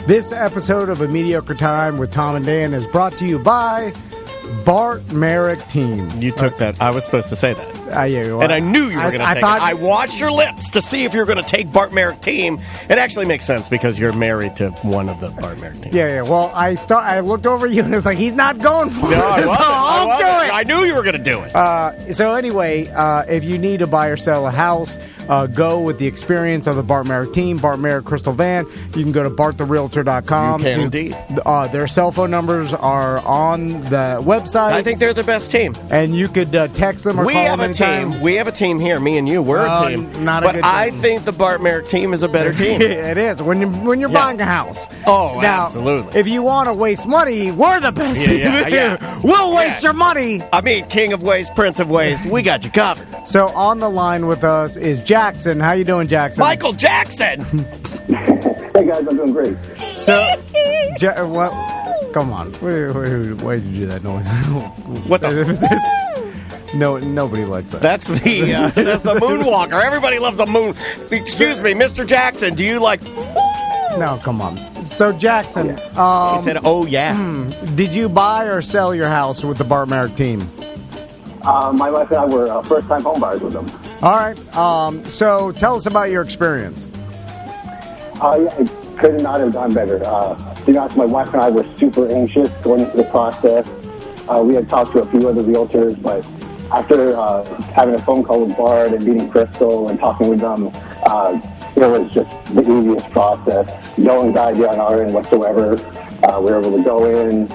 This episode of A Mediocre Time with Tom and Dan is brought to you by Bart Merrick Team. You took that. I was supposed to say that. Yeah, well, and I knew you were going to take it. I watched your lips to see if you were going to take Bart Merrick Team. It actually makes sense because you're married to one of the Bart Merrick Team. Yeah. Well, I looked over at you and it's like, he's not going for it. I'll do it. I knew you were going to do it. So anyway, if you need to buy or sell a house, go with the experience of the Bart Merrick Team, Bart Merrick Crystal Van. You can go to barttherealtor.com. You can indeed. Their cell phone numbers are on the website. I think they're the best team. And you could text them or call them anytime. We have a team here, me and you. We're a team. But I think the Bart Merrick Team is a better team. It is. When you're buying a house. Oh, now, absolutely. If you want to waste money, we're the best team. Yeah. We'll waste your money. I mean, king of waste, prince of waste. We got you covered. So on the line with us is Jackson. How you doing, Jackson? Michael Jackson. Hey, guys. I'm doing great. So, what? Come on. Why did you do that noise? What the? No, nobody likes that. That's the moonwalker. Everybody loves a moon. Excuse me, Mr. Jackson. Do you like? No, come on. So Jackson, he said, "Oh yeah." Did you buy or sell your house with the Bart Merrick Team? My wife and I were first-time home buyers with them. All right. So tell us about your experience. It could not have gone better. To be honest, my wife and I were super anxious going into the process. We had talked to a few other realtors, but after having a phone call with Bart and meeting Crystal and talking with them, it was just the easiest process. No anxiety on our end whatsoever. We were able to go in,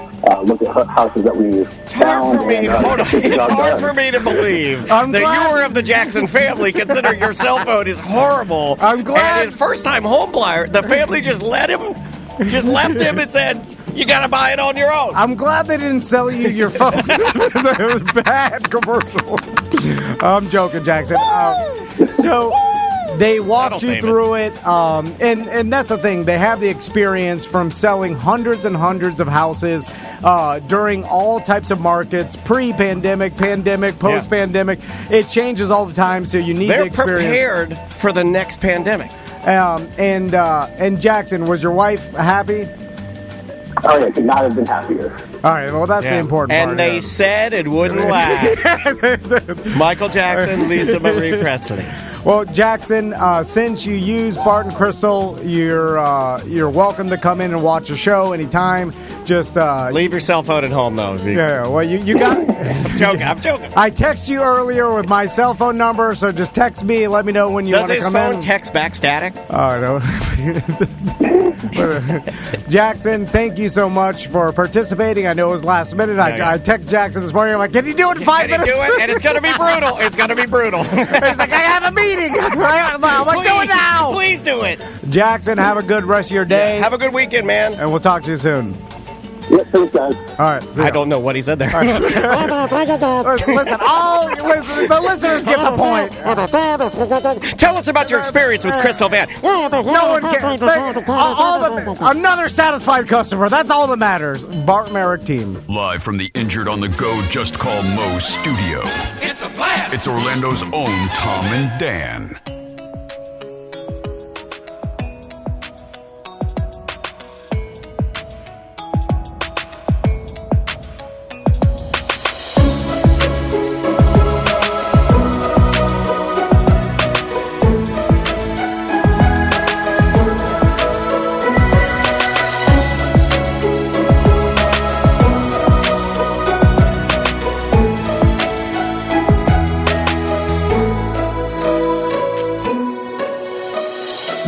look at houses that we found. It's hard for me to believe that you were of the Jackson family, considering your cell phone is horrible. I'm glad. And his first-time home buyer, the family just left him and said, "You got to buy it on your own." I'm glad they didn't sell you your phone. It was bad commercial. I'm joking, Jackson. So they walked you through it, and that's the thing. They have the experience from selling hundreds and hundreds of houses during all types of markets, pre-pandemic, pandemic, post-pandemic. It changes all the time, so you need the experience. They're prepared for the next pandemic. And Jackson, was your wife happy? Oh, yeah, could not have been happier. All right, well, that's the important part. And they said it wouldn't last. Michael Jackson, Lisa Marie Presley. Well, Jackson, since you use Bart and Crystal, you're welcome to come in and watch a show anytime. Just leave your cell phone at home, though. Yeah, well, you got. I'm joking. I texted you earlier with my cell phone number, so just text me and let me know when you want to come in. Does his phone text back static? Oh, no. Jackson, thank you so much for participating. I know it was last minute. I texted Jackson this morning. I'm like, can you do it in 5 minutes? Can you do it? And it's going to be brutal. It's going to be brutal. He's like, I have a meeting. I'm like, do it now. Please do it. Jackson, have a good rest of your day. Yeah, have a good weekend, man. And we'll talk to you soon. Yes, thanks, guys. All right. I don't know what he said there. Right. Listen, the listeners get the point. Tell us about your experience with Crystal Van. No one cares. Another satisfied customer. That's all that matters. Bart Merrick Team. Live from the Injured on the Go Just Call Mo studio. It's a blast. It's Orlando's own Tom and Dan.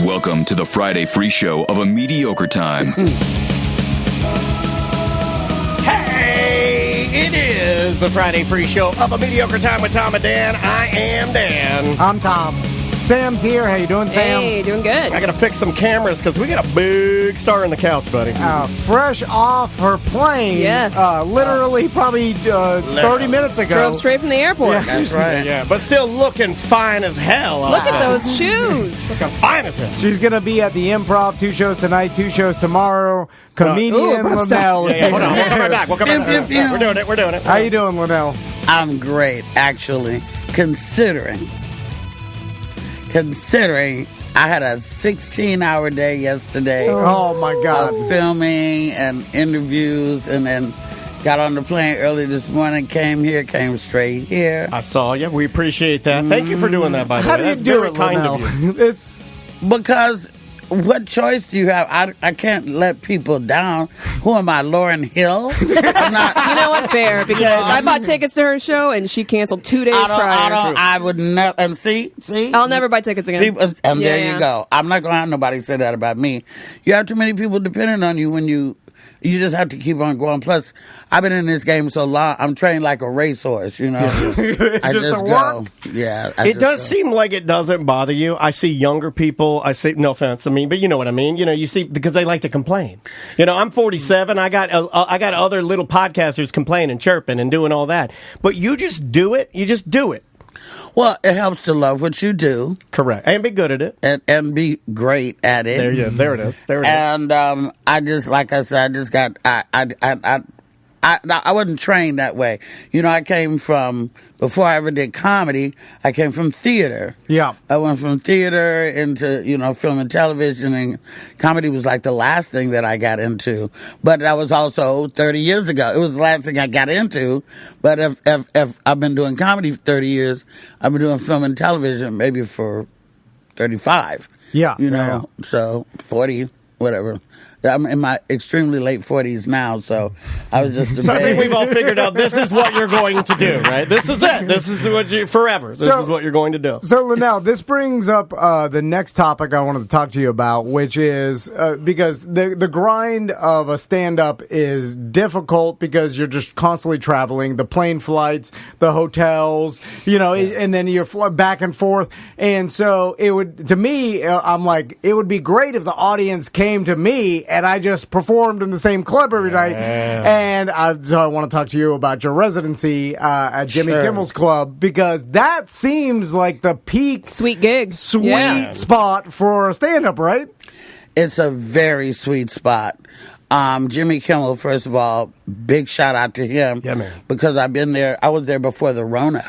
Welcome to the Friday free show of A Mediocre Time. Hey, it is the Friday free show of A Mediocre Time with Tom and Dan. I am Dan. I'm Tom. Sam's here. How you doing, Sam? Hey, doing good. I got to fix some cameras because we got a big star in the couch, buddy. Fresh off her plane. Yes. Literally probably 30 minutes ago. Drove straight from the airport. Yeah. That's right, yeah. But still looking fine as hell. Look at those shoes. Looking fine as hell. She's going to be at the Improv, 2 shows tonight, 2 shows tomorrow. Comedian Linnell. Yeah, hold on. We'll come right back. We're doing it. How you doing, Linnell? I'm great, actually, considering I had a 16-hour day yesterday. Oh my God! Of filming and interviews, and then got on the plane early this morning. Came straight here. I saw you. We appreciate that. Thank you for doing that. By the How way, do you that's do very it, kind Linnell? of you. It's Because what choice do you have? I can't let people down. Who am I, Lauryn Hill? I'm not. You know what? Fair, because I bought tickets to her show and she canceled 2 days prior. I would never. And see. I'll never buy tickets again. People, and there you go. I'm not going to have nobody say that about me. You have too many people depending on you when you just have to keep on going. Plus, I've been in this game so long, I'm trained like a racehorse, you know. I just go. Yeah. It does seem like it doesn't bother you. I see younger people. I see, no offense, but you know what I mean. You know, you see, because they like to complain. You know, I'm 47. I got other little podcasters complaining, chirping, and doing all that. But you just do it. You just do it. Well, it helps to love what you do. Correct. And be good at it. And be great at it. There it is. And I just, like I said, I just got, I wasn't trained that way. You know, I came from, before I ever did comedy, I came from theater. Yeah. I went from theater into, film and television, and comedy was like the last thing that I got into. But that was also 30 years ago. It was the last thing I got into. But if I've been doing comedy for 30 years, I've been doing film and television maybe for 35. Yeah. So 40, whatever. I'm in my extremely late 40s now, so I was just a So I baby. think we've all figured out this is what you're going to do, right? This is it. This is what you, forever. This is what you're going to do. So, Linnell, this brings up the next topic I wanted to talk to you about, which is because the grind of a stand-up is difficult because you're just constantly traveling, the plane flights, the hotels, and then you're back and forth. And so it would, to me, I'm like, it would be great if the audience came to me and I just performed in the same club every night. And so I want to talk to you about your residency at Jimmy Kimmel's Club, because that seems like the peak Sweet gig. Sweet spot for a stand-up, right? It's a very sweet spot. Jimmy Kimmel, first of all, big shout out to him. Yeah, man. Because I've been there. I was there before the Rona.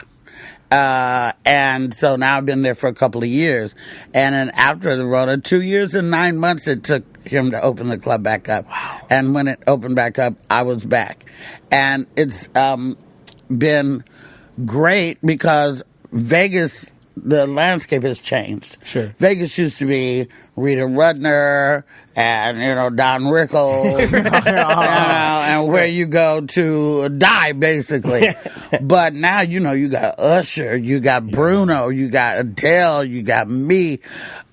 And so now I've been there for a couple of years. And then after the Rona, 2 years and 9 months it took him to open the club back up. Wow. And when it opened back up, I was back. And it's been great because Vegas, the landscape has changed. Sure. Vegas used to be Rita Rudner and, Don Rickles, and where you go to die, basically. But now, you got Usher, you got Bruno, you got Adele, you got me.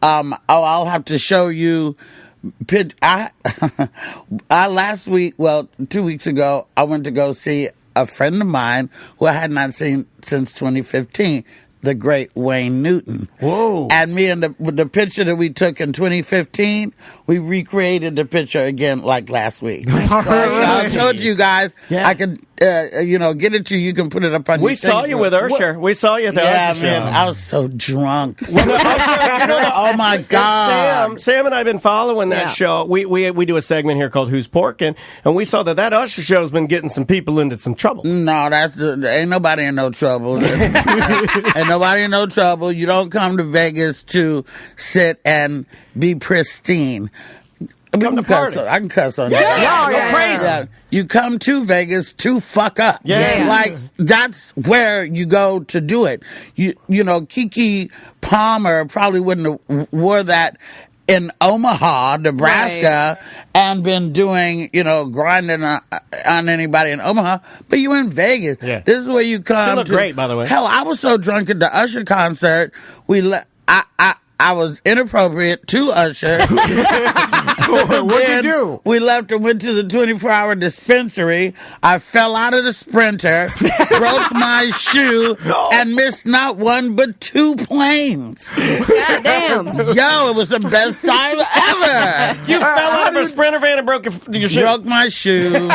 I'll have to show you. I last week, 2 weeks ago, I went to go see a friend of mine who I had not seen since 2015. The great Wayne Newton. Whoa. And me and the picture that we took in 2015, we recreated the picture again like last week. I'll show it to you guys. Yeah. I can, get it to you. You can put it up on your We saw you with Usher. We saw you at the Usher show. I was so drunk. Oh, my God. Sam and I have been following that show. We do a segment here called Who's Porkin', and we saw that Usher show's been getting some people into some trouble. No, ain't nobody in no trouble. Ain't nobody in no trouble. You don't come to Vegas to sit and be pristine. Come to party. I can cuss on that. Yeah, crazy. Yeah. You come to Vegas to fuck up. Yes. Like, that's where you go to do it. Keke Palmer probably wouldn't have wore that in Omaha, Nebraska, and been doing, grinding on anybody in Omaha, but you in Vegas. Yeah. This is where you come. She looked great, by the way. Hell, I was so drunk at the Usher concert, I was inappropriate to Usher. What'd you do? We left and went to the 24-hour dispensary. I fell out of the Sprinter, broke my shoe, and missed not one but 2 planes. God damn. Yo, it was the best time ever. You fell out of a Sprinter van and broke your shoe. Broke my shoe.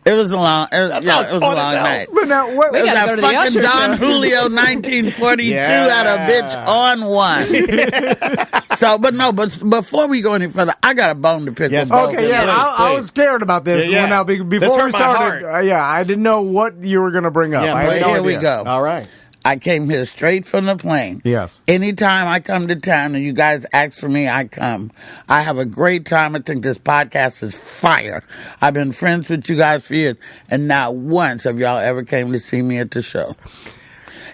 It was a long, it was a long night. But now, It was that fucking Don Julio 1942 had a bitch on one. So, but before we go any further, I got a bone to pick with both. Okay, I was scared about this. Yeah. Now, before we started, I didn't know what you were going to bring up. Yeah, I had no here idea. we go. All right. I came here straight from the plane. Yes. Anytime I come to town and you guys ask for me, I come. I have a great time. I think this podcast is fire. I've been friends with you guys for years, and not once have y'all ever came to see me at the show.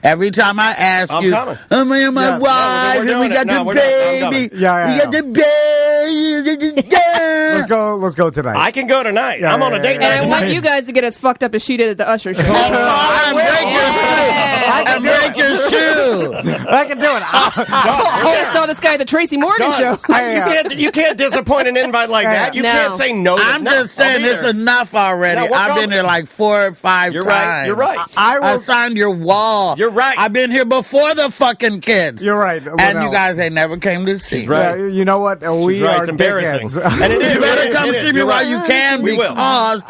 Every time I ask I'm you, coming. I'm with my Yes. wife, No, we're and we doing got it. No, the we're not. I'm baby. coming. Yeah. We got the baby. Let's go tonight. I can go tonight. Yeah, I'm on a yeah, date yeah. And I night. want you guys to get as fucked up as she did at the Usher show. And break your shoe. I can do it. I just saw this guy at the Tracy Morgan show. You can't disappoint an invite like that. You No. can't say no. I'm just saying it's enough already. No, we're I've been coming. here like 4 or 5 You're times. right. You're right. I signed your wall. You're right. I've been here before the fucking kids. You're right. And Linnell. you guys ain't never came to see. She's right. Yeah, you know what? We She's right. are It's embarrassing. dickheads. And it is. You better It is. come It is. see me You're while right. you can We will. because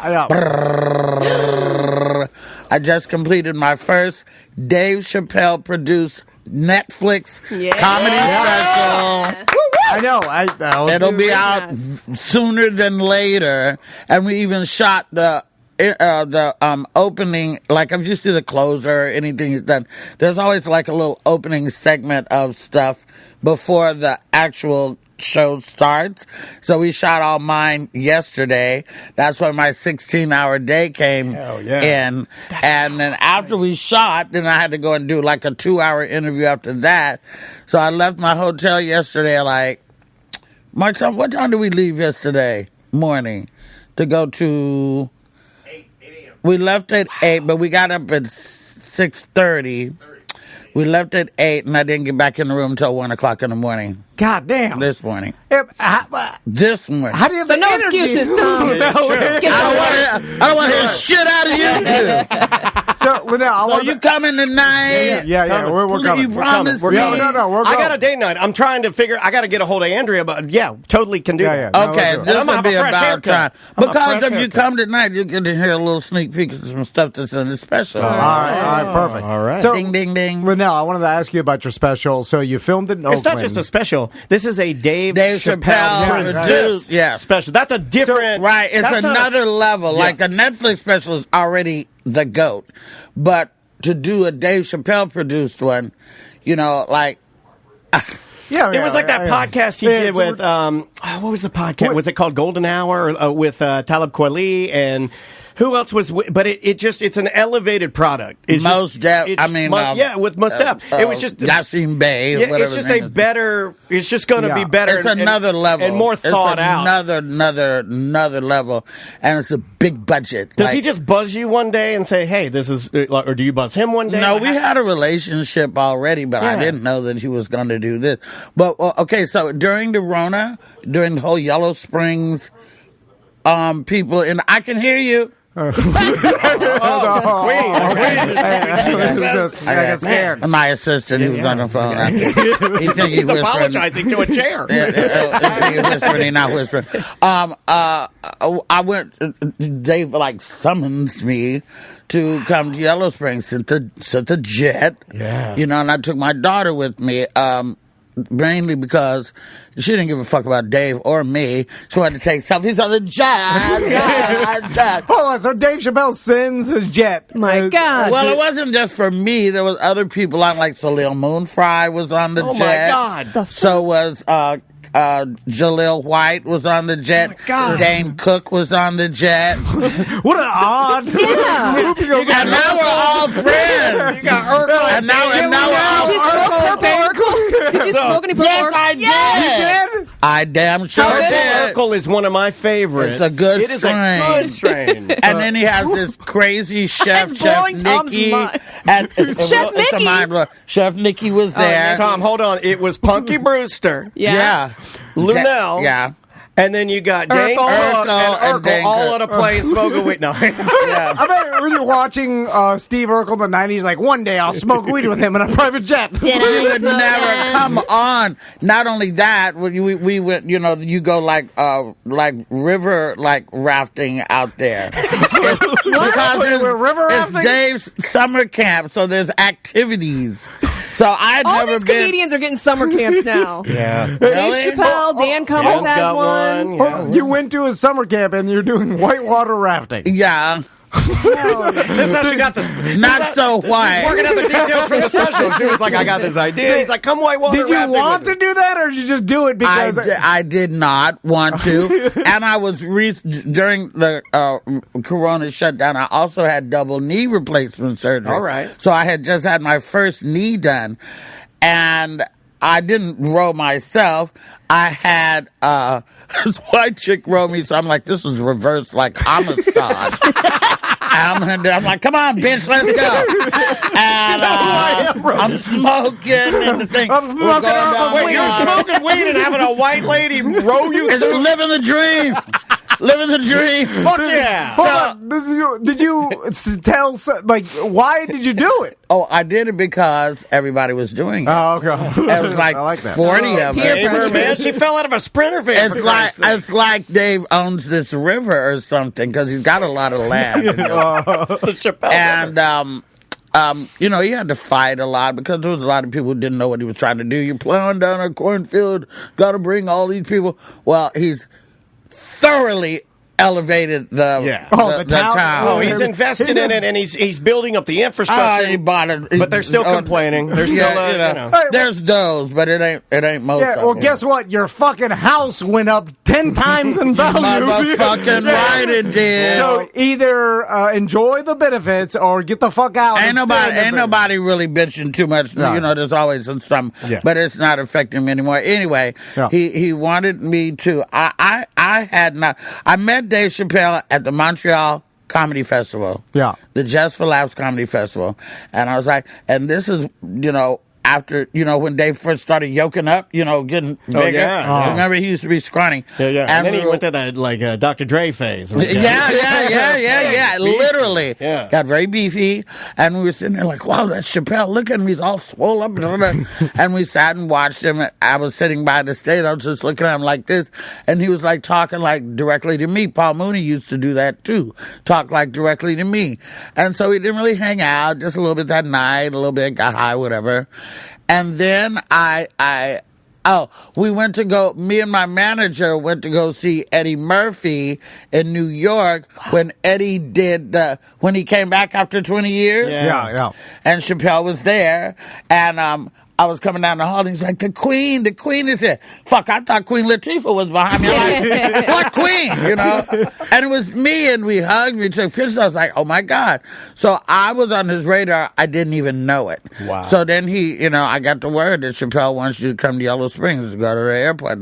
I just completed my first Dave Chappelle produced Netflix Yeah. comedy special. I know. It'll be Very out nice. sooner than later, and we even shot the opening. Like if you see the closer or anything is done, there's always like a little opening segment of stuff before the actual show starts. So we shot all mine yesterday. That's when my 16-hour day came Hell yeah. in. And then after we shot, then I had to go and do like a 2-hour interview after that. So I left my hotel yesterday like, what time did we leave yesterday morning to go to... 8 a.m. We left at 8, but we got up at 6:30. We left at 8, and I didn't get back in the room until 1 o'clock in the morning. God damn. This morning. How This morning. do you have So the no energy? excuses, Tom. Yeah, sure. Get I your don't want to hear shit out of you two. So, Linnell, I So want you coming tonight? Yeah, we're coming. You promised We're me. coming. No, we're I going. got a date night. I'm trying to figure. I got to get a hold of Andrea, but yeah, totally can do Yeah, that. yeah. No, Okay, let's do it. this I'm gonna will be have a fresh about haircut. time. I'm a Because fresh if you haircut. come tonight, you get to hear a little sneak peek of some stuff that's in the special. All right, perfect. All right. So, Ding, ding, ding. Linnell, I wanted to ask you about your special. So you filmed it in Oakland. It's not just a special. This is a Dave Chappelle Chappelle produced, yes. special. That's a different. Right, it's that's not another level. Like Yes. a Netflix special is already the GOAT. But to do a Dave Chappelle produced one, you know, like Yeah, It was like that podcast he did with what was the podcast? Was it called Golden Hour with Talib Kweli and who else was? But it's an elevated product. It's Mos Def. it's I mean, with Mos Def. It was just Yasin Bey. Yeah, whatever it's just his a name is. better. It's just going to be better. It's another level and more thought out. Another level, and it's a big budget. Does he just buzz you one day and say, "Hey, this is," or do you buzz him one day? No, we had a relationship already, but I Yeah. didn't know that he was going to do this. But okay, so during the Rona, during the whole Yellow Springs, people, and I can hear you. I got scared. My assistant, he was on the phone. He think he whispering. apologizing to a chair. He whispering, he not whispering. I went. Dave like summons me to come to Yellow Springs. Sent the jet. Yeah. You know, and I took my daughter with me. Mainly because she didn't give a fuck about Dave or me. She wanted to take selfies on the jet. Hold on, so Dave Chappelle sends his jet. My God. Well, it wasn't just for me. There was other people on, like Salil Moonfry was on the Oh jet. my God! So was Jaleel White was on the jet. Oh my God. Dane Cook was on the jet. What an odd. Yeah. And now we're all friends. You got Urkel And now we're all Did you smoke purple Urkel? Did you smoke any purple Yes, Urkel? I did. You did? I damn sure did. Urkel is one of my favorites. It's a good It is strain. a good strain. And then he has this crazy chef, It's Chef blowing Tom's Nicky. mind. And Chef it's a Nicky? mind blower. Chef Nicky was there. Tom, hold on. It was Punky Brewster, Yeah. Lunel, Yeah. and then you got Dane Cook Urkel. and and Urkel Dane all Cook. on a plane smoking weed. No. Yeah. I bet when you're watching Steve Urkel in the 90s, like, one day I'll smoke weed with him in a private jet. Did We I would smoke never that? come on. Not only that, we went. You know, you go like river rafting out there. Because Wait, we're river it's rafting? Dave's summer camp, so there's activities. So I'd All never these been. comedians are getting summer camps now. Yeah. Really? Dave Chappelle, Dan Cummins Dan's has got one. Yeah. You went to a summer camp and you're doing whitewater rafting. Yeah. This is how she got this. Not so white. Working out the details for the special. She was like, I got this idea. He's like, come white water. Did you rafting want with to do that, or did you just do it because I did not want to, and I was during the Corona shutdown. I also had double knee replacement surgery. All right. So I had just had my first knee done, and I didn't row myself. I had this white chick row me, so I'm like, this is reverse like Amistad. I'm like, come on, bitch, let's go. And I'm smoking and the thing. We're going down. Wait, you're smoking weed and having a white lady row you It's through? living the dream. Living the dream. Fuck yeah. Hold on. Did you tell, like, why did you do it? Oh, I did it because everybody was doing it. Oh, okay. It was like, I like that. 40 of Peer us. pressure. Man, she fell out of a Sprinter van. It's like Dave owns this river or something because he's got a lot of land. And you know, he had to fight a lot because there was a lot of people who didn't know what he was trying to do. You're plowing down a cornfield, got to bring all these people. Well, he's thoroughly elevated the town. Oh, he's invested in it, and he's building up the infrastructure. He bought it, but they're still complaining. There's still, you know. There's those, but it ain't most. Yeah, of well, them. guess what? Your fucking house went up 10 times in value. Motherfucking right it did. So either enjoy the benefits or get the fuck out. Ain't nobody really bitching too much. No. You know, there's always some, but it's not affecting me anymore. Anyway, he wanted me to. I met Dave Chappelle at the Montreal Comedy Festival. Yeah. The Just for Laughs Comedy Festival. And I was like, and this is, you know, after, you know, when Dave first started yoking up, you know, getting bigger. yeah. Remember, he used to be scrawny. Yeah. And then he went to that, like, Dr. Dre phase. Yeah. Literally. Yeah. Got very beefy. And we were sitting there like, wow, that's Chappelle. Look at him. He's all swole up. And we sat and watched him. I was sitting by the stage. I was just looking at him like this. And he was like talking like directly to me. Paul Mooney used to do that too. Talk like directly to me. And so we didn't really hang out. Just a little bit that night. A little bit. Got high, whatever. And then me and my manager went to go see Eddie Murphy in New York when Eddie when he came back after 20 years. Yeah. And Chappelle was there. And, I was coming down the hall and he's like, the queen is here. Fuck, I thought Queen Latifah was behind me. I'm like, what queen? You know? And it was me, and we hugged, we took pictures. I was like, oh my God. So I was on his radar. I didn't even know it. Wow. So then I got the word that Chappelle wants you to come to Yellow Springs to go to the airport.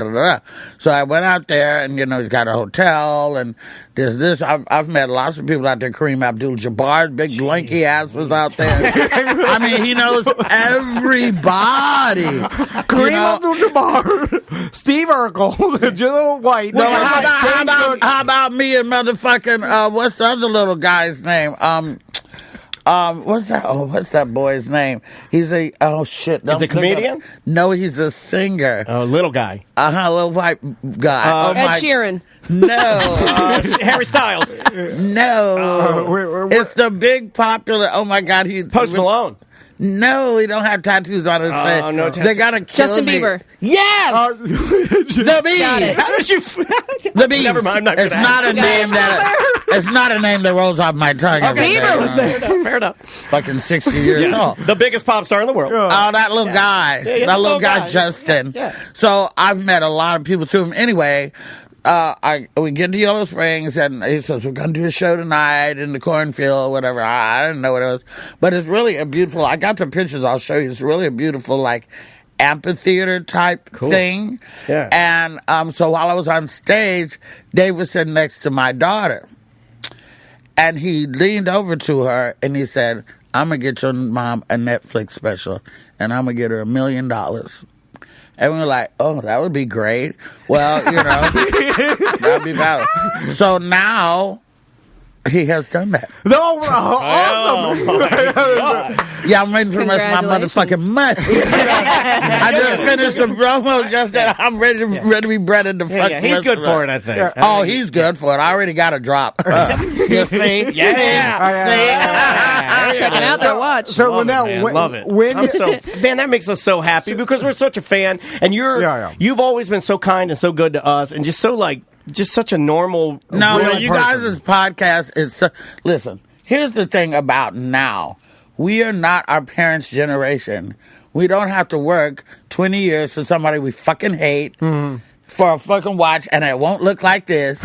So I went out there, and, you know, he's got a hotel, and there's this. I've met lots of people out there. Kareem Abdul-Jabbar's big lanky ass was out there. I mean, he knows everybody. Kareem Abdul-Jabbar, Steve Urkel, Jill White. No, how about me and motherfucking what's the other little guy's name? What's that boy's name? He's a shit. He's a comedian? No, he's a singer. Oh, little guy. Little white guy. Ed Sheeran. No. Harry Styles. No. It's the big popular. Oh my God, Post Malone. No, he don't have tattoos on his face. Oh, no tattoos. They gotta kill Justin me. Bieber. Yes, the Bee. Got it. How did you? The Bees. Never mind. It's not a name that. It's not a name that rolls off my tongue. Okay, Bieber was there. Fair enough. Fucking 60 years old. The biggest pop star in the world. Oh, that little guy. Yeah, that the little guy, guy. Justin. Yeah. So I've met a lot of people through him. Anyway, we get to Yellow Springs, and he says, we're going to do a show tonight in the cornfield or whatever. I didn't know what it was. But it's really a beautiful, I got the pictures, I'll show you. It's really a beautiful, like, amphitheater type thing. Yeah. And so while I was on stage, Dave was sitting next to my daughter. And he leaned over to her and he said, I'm going to get your mom a Netflix special, and I'm going to get her $1 million. And we were like, oh, that would be great. Well, you know, that'd be valid. So now he has done that. No, awesome. Yeah, I'm waiting for the rest of my motherfucking money. I just finished the promo just that I'm ready to be breaded the fuck. Yeah, he's good for it, I think. Yeah. Oh, he's good for it. I already got a drop. You see? Checking out their watch. So Love now, it, man. when, Love it. when Man, that makes us so happy because we're such a fan, and you've always been so kind and so good to us, and just so just such a normal. No, real you person. guys' podcast is listen. here's the thing about now. We are not our parents' generation. We don't have to work 20 years for somebody we fucking hate for a fucking watch, and it won't look like this.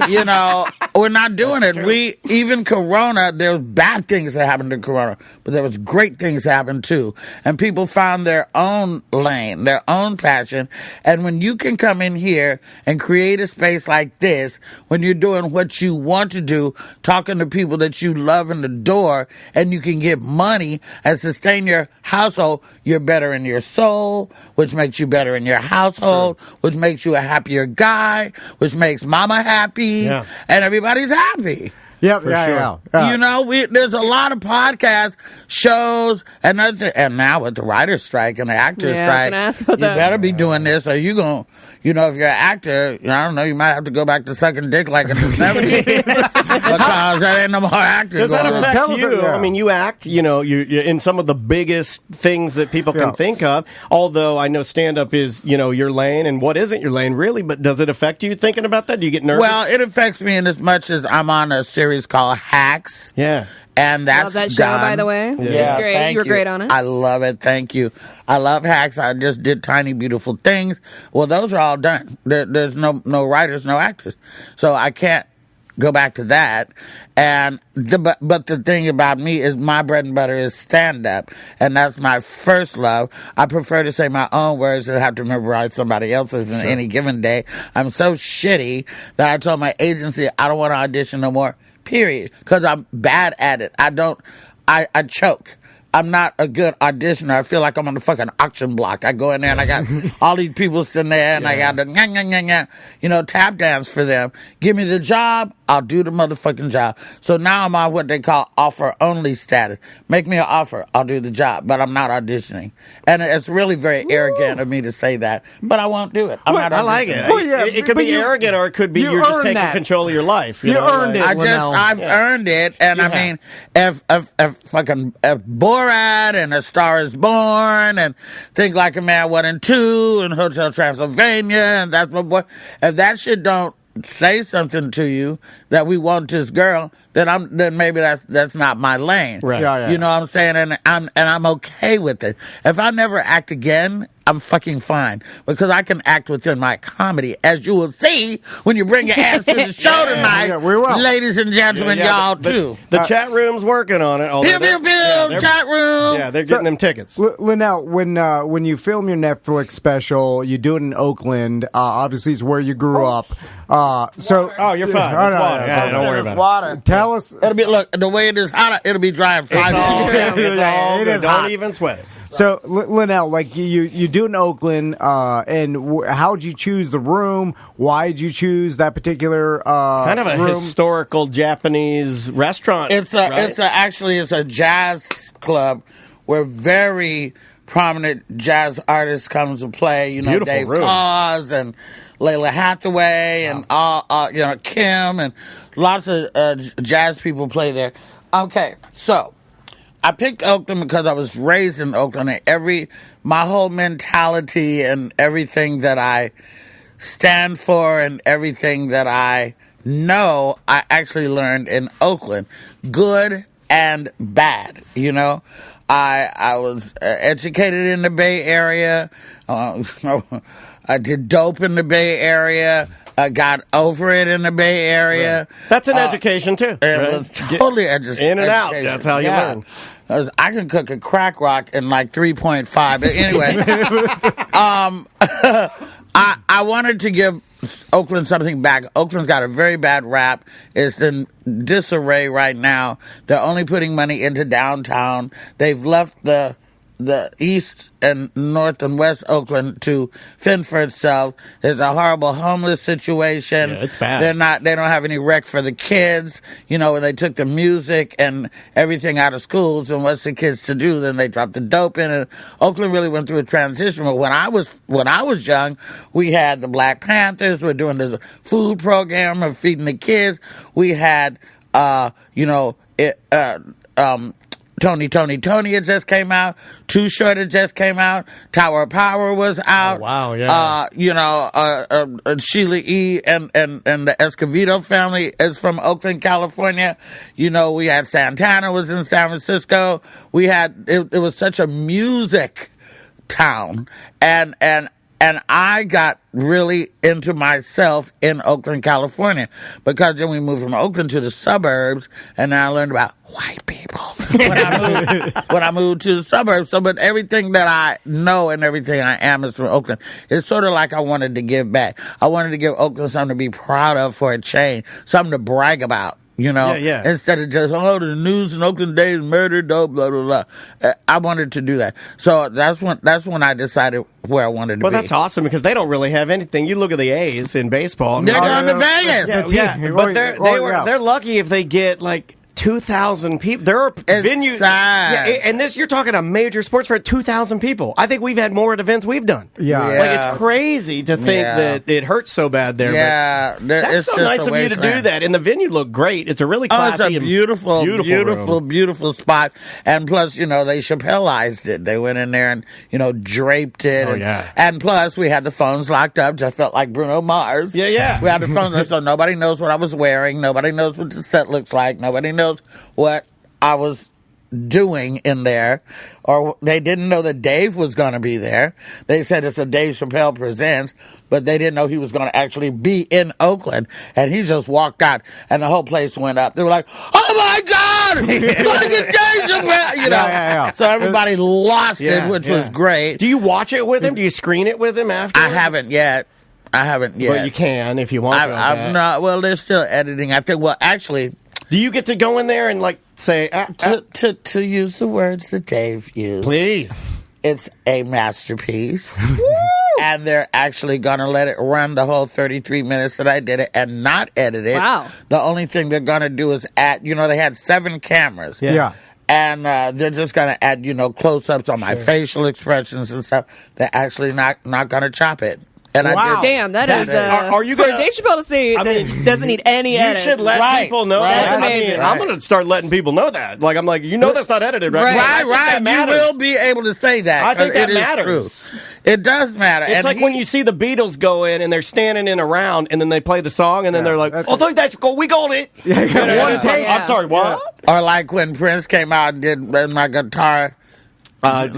You know, we're not doing it. We, even Corona, there's bad things that happened to Corona, but there was great things that happened too. And people found their own lane, their own passion. And when you can come in here and create a space like this, when you're doing what you want to do, talking to people that you love and adore, and you can get money and sustain your household, you're better in your soul, which makes you better in your household, which makes you a happier guy, which makes mama happy, and everybody's happy. Yep, You know, there's a lot of podcasts, shows, and other things. And now with the writer's strike and the actor's I was strike, gonna ask about you that. better be doing this, or you going to, you know, if you're an actor, I don't know, you might have to go back to sucking dick like in the 70s. Because there ain't no more actors. Does that going on. affect you? I mean, you act, you know, you're in some of the biggest things that people can think of. Although I know stand-up is, you know, your lane, and what isn't your lane, really. But does it affect you thinking about that? Do you get nervous? Well, it affects me in as much as I'm on a series called Hacks. Yeah. And that's Love that show, done. by the way. Yeah, It's great. thank You were great on it. I love it. Thank you. I love Hacks. I just did Tiny Beautiful Things. Well, those are all done. There's no writers, no actors. So I can't go back to that. And but the thing about me is my bread and butter is stand-up. And that's my first love. I prefer to say my own words than have to memorize somebody else's in any given day. I'm so shitty that I told my agency I don't want to audition no more. Period. Because I'm bad at it. I choke. I'm not a good auditioner. I feel like I'm on the fucking auction block. I go in there and I got all these people sitting there and I got the tap dance for them. Give me the job, I'll do the motherfucking job. So now I'm on what they call offer only status. Make me an offer, I'll do the job, but I'm not auditioning. And it's really very arrogant of me to say that, but I won't do it. I'm not auditioning. I like it. Well, yeah, it could but be arrogant, or it could be you you're just earned taking that. control of your life. You earned it. I've earned it, and I mean, if Borat and A Star Is Born and Think Like a Man 1 and 2 and Hotel Transylvania and That's My Boy, if that shit don't say something to you that we want this girl, then maybe that's not my lane. Right. You know what I'm saying? And I'm okay with it. If I never act again, I'm fucking fine because I can act within my comedy, as you will see when you bring your ass to the show tonight, we will. ladies and gentlemen, y'all too. The chat room's working on it. Pew, pew, pew, chat room. Yeah, they're getting them tickets. Linnell, when you film your Netflix special, you do it in Oakland. Obviously, it's where you grew up. Oh, you're fine. Oh, It's no, water. no, Don't worry about it. Water. Tell us. It'll be the way it is hot. It'll be dry in 5 minutes. It's all It good. is Don't hot. even sweat it. So, Linnell, like you do in Oakland, and how'd you choose the room? Why did you choose that particular Kind of a room? historical Japanese restaurant. It's a jazz club where very prominent jazz artists come to play. You know, Beautiful Dave room. Koz and Layla Hathaway and Kim and lots of jazz people play there. Okay, so I picked Oakland because I was raised in Oakland, and my whole mentality and everything that I stand for and everything that I know, I actually learned in Oakland, good and bad. You know, I was educated in the Bay Area. I did dope in the Bay Area. I got over it in the Bay Area. Right. That's an education, too. It right? was totally education. In and out. That's how you learn. I can cook a crack rock in like 3.5. But anyway, I wanted to give Oakland something back. Oakland's got a very bad rap. It's in disarray right now. They're only putting money into downtown. They've left the east and north and west Oakland to fend for itself. There's a horrible homeless situation. Yeah, it's bad. They don't have any rec for the kids. You know, when they took the music and everything out of schools, and what's the kids to do? Then they dropped the dope in it. Oakland really went through a transition. But when I was young, we had the Black Panthers. We're doing this food program of feeding the kids. We had Tony it just came out. Too Short it just came out. Tower of Power was out. Oh, wow, yeah. Sheila E. and the Escovedo family is from Oakland, California. We had Santana was in San Francisco. We had it was such a music town, and I got really into myself in Oakland, California, because then we moved from Oakland to the suburbs, and then I learned about white people when I moved to the suburbs. So, but everything that I know and everything I am is from Oakland. It's sort of like I wanted to give back. I wanted to give Oakland something to be proud of for a change, something to brag about. Yeah. Instead of just, the news in Oakland today is murder, blah, blah, blah, blah. I wanted to do that. So that's when I decided where I wanted to be. Well, that's awesome, because they don't really have anything. You look at the A's in baseball. They're going to Vegas. Yeah, but they're lucky if they get, 2,000 people. There are venues. Sad. Yeah, and this, you're talking a major sports fair, 2,000 people. I think we've had more at events we've done. Yeah. It's crazy to think that it hurts so bad there. Yeah. But that's so nice of you to do that. And the venue looked great. It's a really classy, it's a beautiful spot. And plus, they Chappelleized it. They went in there and, draped it. And plus, we had the phones locked up. Just felt like Bruno Mars. Yeah. We had the phones, so nobody knows what I was wearing. Nobody knows what the set looks like. Nobody knows what I was doing in there, or they didn't know that Dave was going to be there. They said it's a Dave Chappelle Presents, but they didn't know he was going to actually be in Oakland, and he just walked out, and the whole place went up. They were like, "Oh my God, look at Dave Chappelle!" So everybody lost it, which was great. Do you watch it with him? Do you screen it with him after? I haven't yet. But you can if you want to. I'm not. Well, they're still editing. I think. Well, actually. Do you get to go in there and say to use the words that Dave used? Please. It's a masterpiece. And they're actually going to let it run the whole 33 minutes that I did it and not edit it. Wow. The only thing they're going to do is add, they had 7 cameras. Yeah. And they're just going to add, close-ups on my facial expressions and stuff. They're actually not going to chop it. And wow. Damn, that is. Are you for gonna, Dave Chappelle to say that doesn't need any edits? You should let people know that. Amazing. I'm going to start letting people know that. I'm like, that's not edited, right? Right. You will be able to say that. I think that it matters. Is true. It does matter. It's like when you see the Beatles go in and they're standing in a round and then they play the song and then they're like, that's cool. We got it. One take. I'm sorry, what? Or like when Prince came out and did my guitar.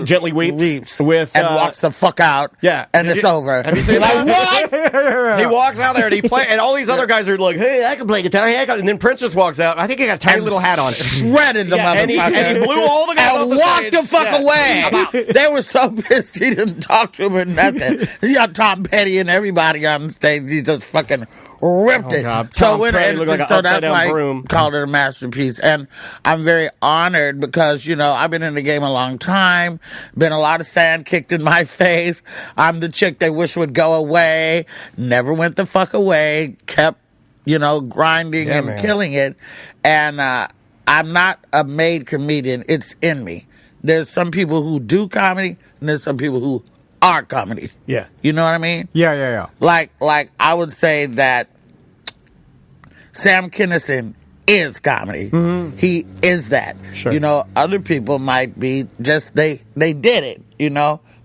Gently weeps with and walks the fuck out. Yeah, and it's over. Have you seen what? He walks out there and he play, and all these other guys are like, "Hey, I can play guitar." Hey, and then Prince just walks out. I think he got a tiny little hat on it. Shredded the motherfucker, and he blew all the guys and off the walked stage. the fuck away. They were so pissed he didn't talk to him or nothing. You got Tom Petty and everybody on stage. He just fucking ripped it. God. So that's why broom. I called it a masterpiece. And I'm very honored because, I've been in the game a long time. Been a lot of sand kicked in my face. I'm the chick they wish would go away. Never went the fuck away. Kept, grinding and killing it. And I'm not a made comedian. It's in me. There's some people who do comedy, and there's some people who are comedy. Yeah. You know what I mean? Yeah. Like I would say that Sam Kinison is comedy. Mm-hmm. He is that. Sure. Other people might be just they did it,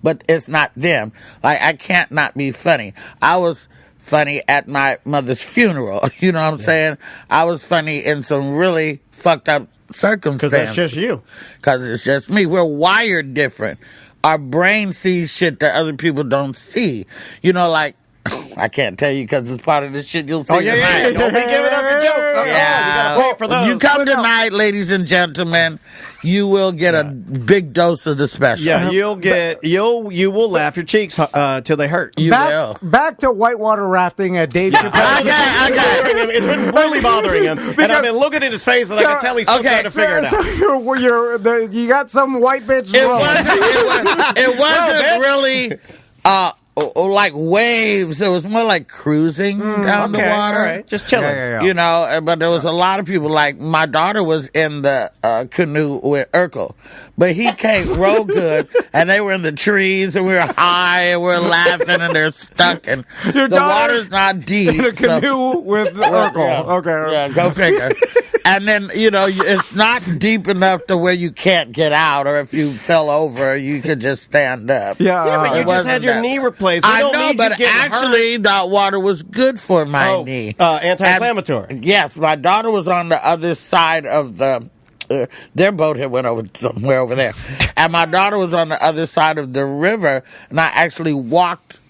but it's not them. Like I can't not be funny. I was funny at my mother's funeral. You know what I'm saying? I was funny in some really fucked up circumstances. Because that's just you. Because it's just me. We're wired different. Our brain sees shit that other people don't see. I can't tell you because it's part of the shit you'll see tonight. Don't be giving up your jokes. You got to pay for those. You come tonight, ladies and gentlemen, you will get a big dose of the special. Yeah, you will laugh your cheeks till they hurt. Back to whitewater rafting at Dave Chappelle. I got it. It's been really bothering him. And I've been looking at his face and I can tell he's still trying to figure it out. So you got some white bitch. It wasn't really like waves. It was more like cruising down the water. All right. Just chilling. But there was a lot of people. Like my daughter was in the canoe with Urkel, but he came real good, and they were in the trees, and we were high, and we were laughing, and they're stuck, and Your the daughter's water's not deep. in a canoe with Urkel. Yeah. Okay. Yeah, go figure. And then, it's not deep enough to where you can't get out, or if you fell over, you could just stand up. Yeah, Yeah, but It you just wasn't had your that- knee replaced. We I don't know, need but you getting actually, that water was good for my hurt. knee. Anti-inflammatory. And, yes, my daughter was on the other side of the. Their boat had went over somewhere over there, and my daughter was on the other side of the river, and I actually walked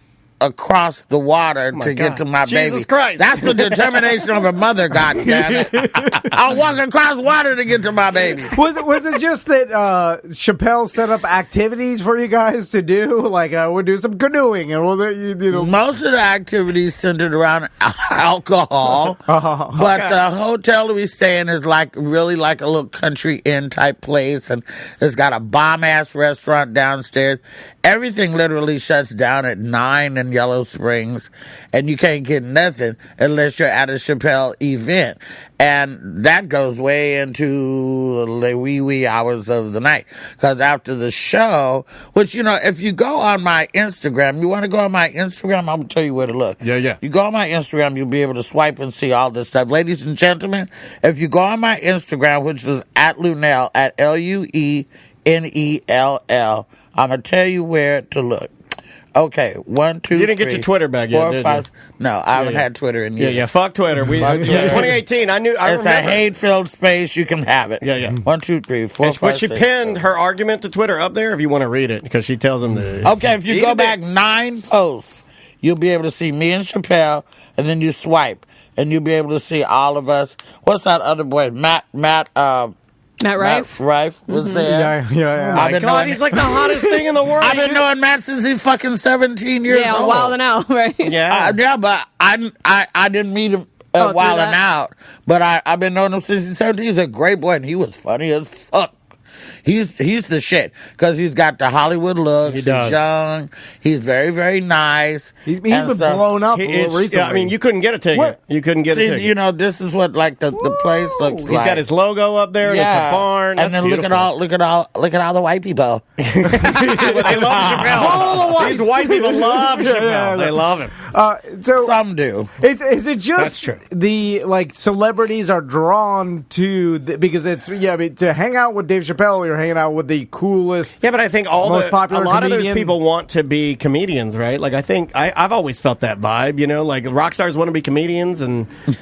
across the water to get God. to my Jesus baby. Christ. That's the determination of a mother, goddammit. I'll walk across water to get to my baby. Was it just that Chappelle set up activities for you guys to do? Like, we'll do some canoeing, and we'll, Most of the activities centered around alcohol, but the hotel that we stay in is really like a little country inn type place, and it's got a bomb ass restaurant downstairs. Everything literally shuts down at 9 in Yellow Springs, and you can't get nothing unless you're at a Chappelle event. And that goes way into the wee hours of the night. Because after the show, which, if you go on my Instagram, you want to go on my Instagram, I'm going to tell you where to look. Yeah. You go on my Instagram, you'll be able to swipe and see all this stuff. Ladies and gentlemen, if you go on my Instagram, which is at Lunell, at Lunell, I'm going to tell you where to look. Okay, 1, 2, You didn't get 3, your Twitter back yet, 4, did 5. you? No, I haven't had Twitter in years. Yeah, fuck Twitter. Fuck Twitter. 2018, I It's remember. a hate-filled space. You can have it. Yeah. 1, 2, 3, 4, And 5, when she 6, pinned 7. her argument to Twitter up there, if you want to read it, because she tells him to. Okay, if you go back 9 posts, you'll be able to see me and Chappelle, and then you swipe, and you'll be able to see all of us. What's that other boy? Matt Rife? Rife was there. Yeah. I've been God, knowing, he's like the hottest thing in the world. I've been knowing Matt since he's fucking 17 years Yeah, old. Wild and Out, right? Yeah. Yeah, but I didn't meet him through Wild that? and Out. But I've been knowing him since he's 17. He's a great boy, and he was funny as fuck. He's the shit because he's got the Hollywood looks. He's does. young. He's very, very nice. He's been blown up recently. Yeah, I mean, you couldn't get a ticket. What? You couldn't get a ticket. See, this is what the place looks He's like. got his logo up there. And it's a barn. And That's then look at all the white people. They love Chappelle. These white people love Chappelle. Yeah. They love him. So Some do. is it just That's true. the celebrities are drawn to because it's to hang out with Dave Chappelle, you're hanging out with the coolest. Yeah, but I think a Most popular lot of those comedian. people want to be comedians, right? Like I think I've always felt that vibe. Like rock stars want to be comedians, and you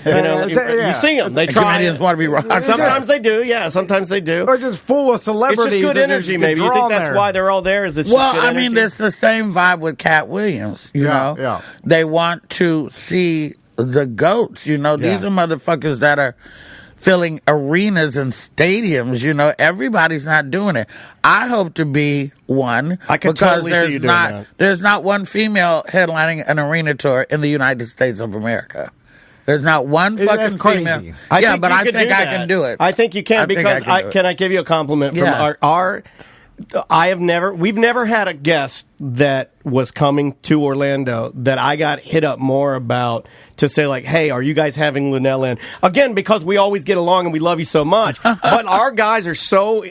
see them. They try. Comedians want to be rock stars. Sometimes they do. Yeah, sometimes they do. Or just full of It's celebrities. just good that energy. get Maybe you drawn think that's there. why they're all there. Is it's Well, just good I mean, energy? it's the same vibe with Cat Williams. You know, yeah. They want to see the goats. These are motherfuckers that are filling arenas and stadiums. Everybody's not doing it. I hope to be one I could because totally see you doing that. there's not one female headlining an arena tour in the United States of America. There's not one That's fucking crazy. female. I Yeah, think but you I could think do I that. can do it. I think you can I think because I can do it. can I give you a compliment from Yeah. we've never had a guest that was coming to Orlando that I got hit up more about to say like, hey, are you guys having Lunell in? Again, because we always get along and we love you so much. But our guys are so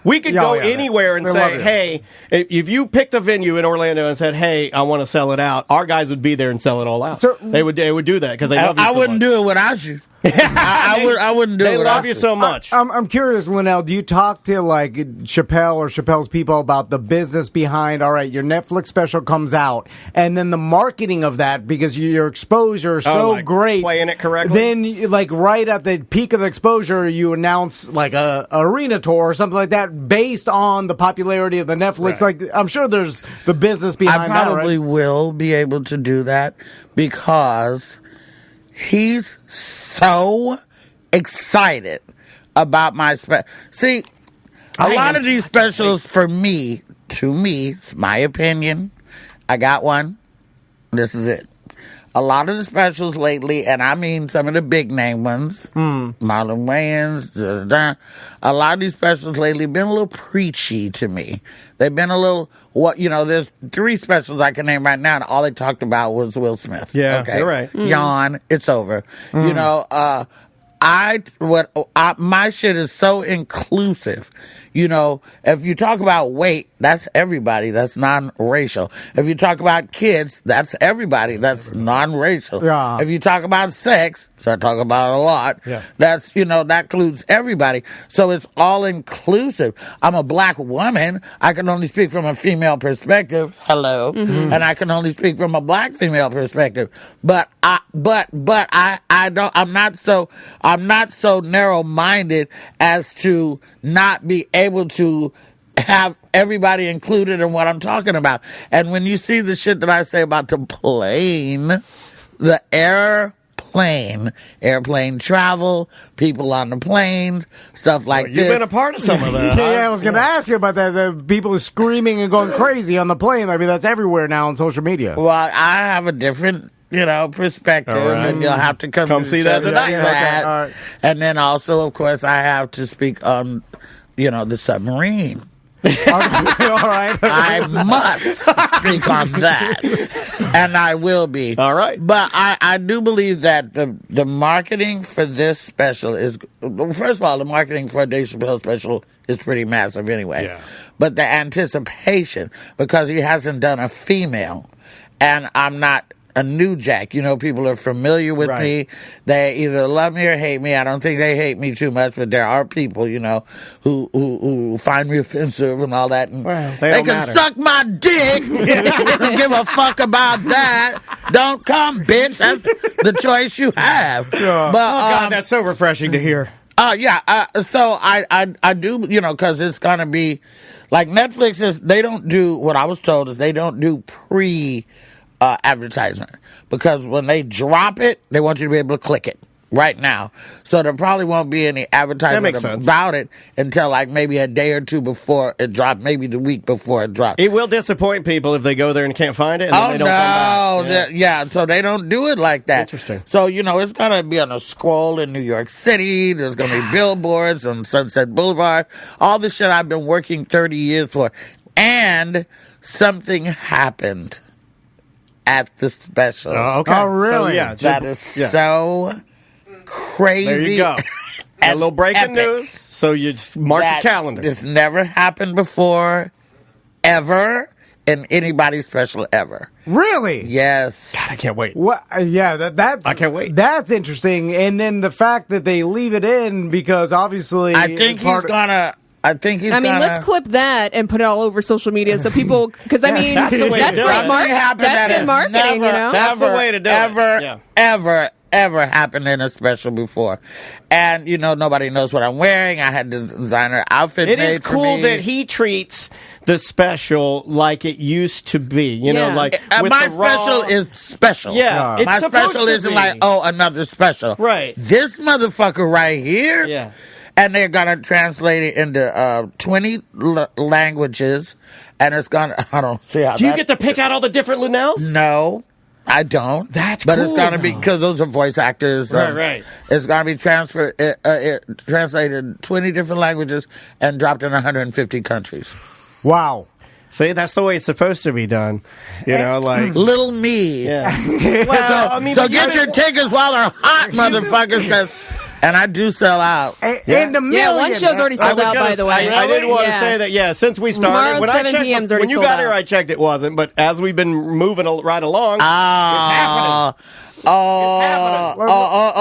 we could go anywhere and they love say, it. hey, if you picked a venue in Orlando and said, hey, I want to sell it out, our guys would be there and sell it all out. So- they would do that because they love you I so wouldn't much. do it without you. I wouldn't do it They without love you so much. I'm curious, Linnell, do you talk to Chappelle or Chappelle's people about the business behind, all right, your Netflix special comes out, and then the marketing of that because your exposure is so like great. playing it correctly? Then, right at the peak of the exposure, you announce a arena tour or something like that based on the popularity of the Netflix. Right. I'm sure there's the business behind I that, probably right? will be able to do that because he's so excited about my special. See, a lot of these specials to me, it's my opinion. I got one. This is it. A lot of the specials lately, and I mean some of the big name ones, Marlon Wayans, a lot of these specials lately have been a little preachy to me. They've been a little, there's 3 specials I can name right now, and all they talked about was Will Smith. Yeah, okay? you're right. Yawn, it's over. My shit is so inclusive. You know, if you talk about weight, that's everybody. That's non-racial. If you talk about kids, that's everybody. That's non-racial. Yeah. If you talk about sex, so I talk about a lot, that's, that includes everybody. So it's all inclusive. I'm a black woman. I can only speak from a female perspective. Hello. And I can only speak from a black female perspective. But I'm not so narrow-minded as to not be able to have everybody included in what I'm talking about. And when you see the shit that I say about the plane, the airplane travel, people on the planes, stuff like this. You've been a part of some of that. Yeah, I was going to ask you about that. The people screaming and going crazy on the plane. I mean, that's everywhere now on social media. Well, I have a different perspective, and you'll have to come see that tonight. Okay, all right. And then also, of course, I have to speak on, the submarine. All right. I must speak on that, and I will be. All right. But I do believe that the marketing for this special is, first of all, the marketing for a Dave Chappelle special is pretty massive anyway. Yeah. But the anticipation, because he hasn't done a female, and I'm not a new jack. People are familiar with me. They either love me or hate me. I don't think they hate me too much, but there are people, who find me offensive and all that. And they can suck my dick. I don't give a fuck about that. Don't come, bitch. That's the choice you have. Yeah. But, God, that's so refreshing to hear. So I do, because it's going to be like Netflix they don't do, what I was told is they don't do advertisement, because when they drop it, they want you to be able to click it right now. So there probably won't be any advertisement about it until like maybe a day or two before it dropped, maybe the week before it dropped. It will disappoint people if they go there and can't find it. And then they don't come back. So they don't do it like that. Interesting. So, it's going to be on a scroll in New York City. There's going to be billboards on Sunset Boulevard. All the shit I've been working 30 years for. And something happened at the special. Okay. Oh, really? So, that is so crazy. There you go. A little breaking news. So you just mark your calendar. This never happened before, ever, in anybody's special ever. Really? Yes. God, I can't wait. Well, yeah, that's. I can't wait. That's interesting. And then the fact that they leave it in because obviously, I think he's gonna. Let's clip that and put it all over social media so people, because that's great marketing. That's good marketing, That's the way to do it. Ever happened in a special before. And, nobody knows what I'm wearing. I had the designer outfit made for me. It is cool that he treats the special like it used to be. Like with my the raw... special is special. Yeah. My special isn't like, another special. Right. This motherfucker right here. Yeah. And they're going to translate it into 20 languages. And it's going to, I don't see how Do you get to pick out all the different Lunels? No, I don't. That's but cool. But it's going to be, because those are voice actors. Right. It's going to be translated in 20 different languages and dropped in 150 countries. Wow. See, that's the way it's supposed to be done. Like... Little me. Yeah. So get your tickets while they're hot, motherfuckers, because... And I do sell out. And the million. Yeah, one show's already sold out, by the way. I did want to say that, since we started. Tomorrow, 7 p.m.'s already when you sold got out. here, I checked, it wasn't. But as we've been moving right along, it's happening.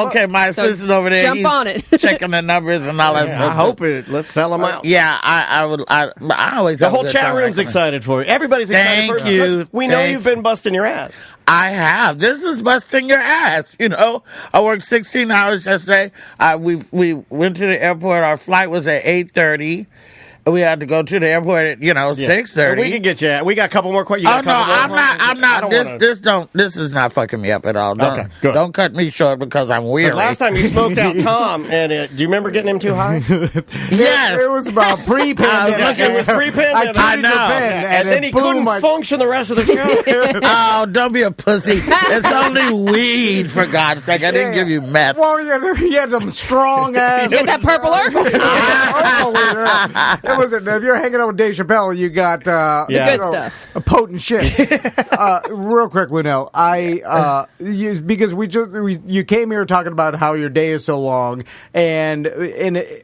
Okay. My assistant over there, jump on it. checking the numbers and all that stuff. I hope it. Let's sell them out. Yeah, I would. I always. The whole chat room's excited for you. Everybody's excited for you. Thank you. We know you've been busting your ass. I have. This is busting your ass. I worked 16 hours yesterday. We went to the airport. Our flight was at 8:30. We had to go to the airport at 6:30. We can get you. We got a couple more questions. I'm not. This is not fucking me up at all. Okay, good. Don't cut me short because I'm weary. Last time you smoked out Tom, and do you remember getting him too high? Yes, it was about pre-pandemic. It was pre-pandemic. I know. And then he couldn't function the rest of the show. Oh, don't be a pussy. It's only weed, for God's sake. I didn't give you meth. Well, you had some strong ass. Get that purple Urkel. It Well, listen, if you're hanging out with Dave Chappelle, you got the good stuff. A potent shit. Real quick, Lunel, because you came here talking about how your day is so long, and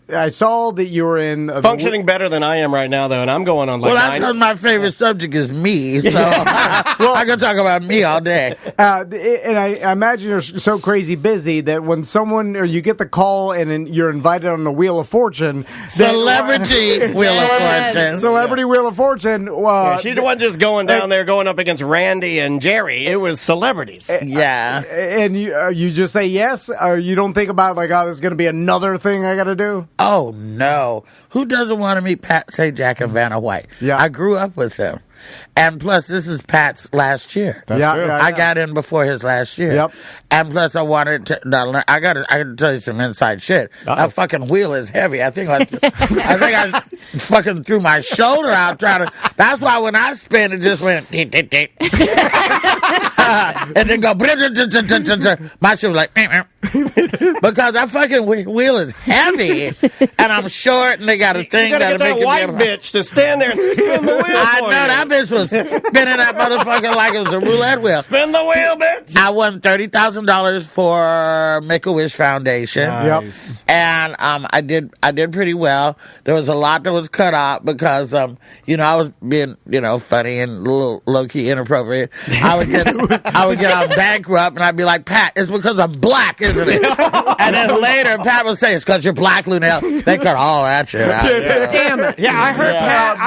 I saw that you were in functioning better than I am right now, though, and I'm going on like. Well, that's because my favorite subject is me, so I can talk about me all day. And I imagine you're so crazy busy that when someone or you get the call and then you're invited on the Wheel of Fortune, Celebrity Wheel of Fortune. Celebrity Wheel of Fortune. She wasn't just going down there going up against Randy and Jerry. It was celebrities. Yeah. And you just say yes, or you don't think about like, oh, there's going to be another thing I got to do? Oh, no. Who doesn't want to meet Pat Sajak and Vanna White? Yeah. I grew up with them. And plus, this is Pat's last year. That's true. I got in before his last year. Yep. And plus, I wanted to. I got to tell you some inside shit. That fucking wheel is heavy. I think I fucking threw my shoulder out trying to. That's why when I spin, it just went. And then go. My shit was like. Because that fucking wheel is heavy, and I'm short, and they got a thing that'll make that white bitch to stand there and spin the wheel. I know that bitch was spinning that motherfucker like it was a roulette wheel. Spin the wheel, bitch. I won $30,000 for Make-A-Wish Foundation. Nice. And I did pretty well. There was a lot that was cut out because I was being funny and a little low key inappropriate. I would get out bankrupt, and I'd be like, Pat, it's because I'm black, isn't it? And then later, Pat would say, it's because you're black, Lunel. They cut all that shit out. Damn it. Yeah, I heard Pat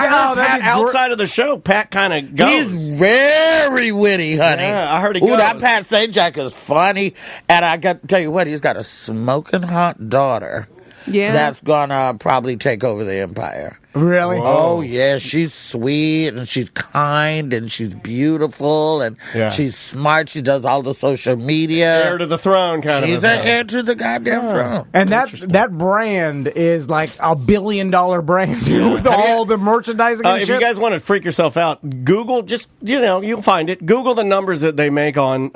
outside of the show. Pat kind of goes. He's very witty, honey. Yeah, I heard he goes. goes. That Pat Sajak is funny. And I got to tell you what, he's got a smoking hot daughter. Yeah. That's gonna probably take over the empire. Really? Oh, yeah. She's sweet, and she's kind, and she's beautiful, and she's smart. She does all the social media. Heir to the throne, kind of. She's an heir to the goddamn throne. And that brand is like $1 billion brand with all the merchandising and if shit. you guys want to freak yourself out, Google, just, you'll find it. Google the numbers that they make on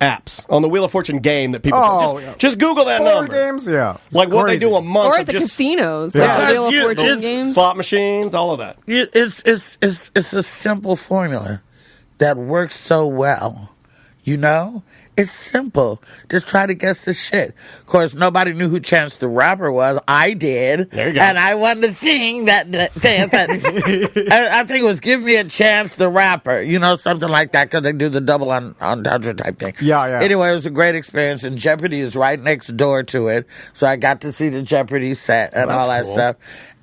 apps, on the Wheel of Fortune game that people just Google that Board number. games, yeah. It's like what they do a month. Or of at the just casinos, Yeah. like the Wheel of Fortune games. slot machines, all of that. It's a simple formula that works so well. It's simple. Just try to guess the shit. Of course, nobody knew who Chance the Rapper was. I did. There you go. And I won the thing I think it was Give Me a Chance the Rapper. Something like that, because they do the double entendre type thing. Yeah. Anyway, it was a great experience, and Jeopardy is right next door to it. So I got to see the Jeopardy set and all that stuff.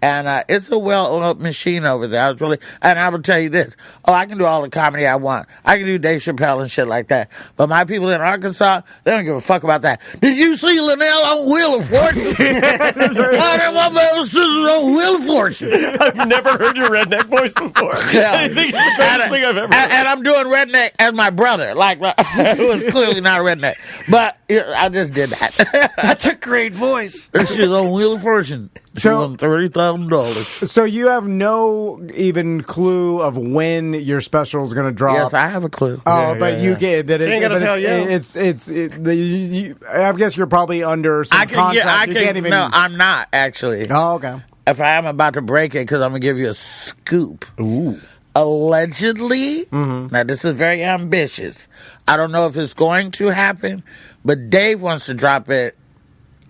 And it's a well-oiled machine over there. And I will tell you this. I can do all the comedy I want. I can do Dave Chappelle and shit like that. But my people in Arkansas, they don't give a fuck about that. Did you see Linnell on Wheel of Fortune? On Wheel of Fortune. I've never heard your redneck voice before. Yeah. I think it's the greatest thing I've ever heard. And I'm doing redneck as my brother, who is clearly not a redneck. But I just did that. That's a great voice. She's on Wheel of Fortune. She won $30,000. So you have no even clue of when your special is going to drop? Yes, I have a clue. Oh, but you get that. She ain't gonna tell you. I guess you're probably under some contract. You can't even. No, I'm not actually. Oh, okay. If I am about to break it, because I'm gonna give you a scoop. Ooh. Allegedly, now this is very ambitious. I don't know if it's going to happen, but Dave wants to drop it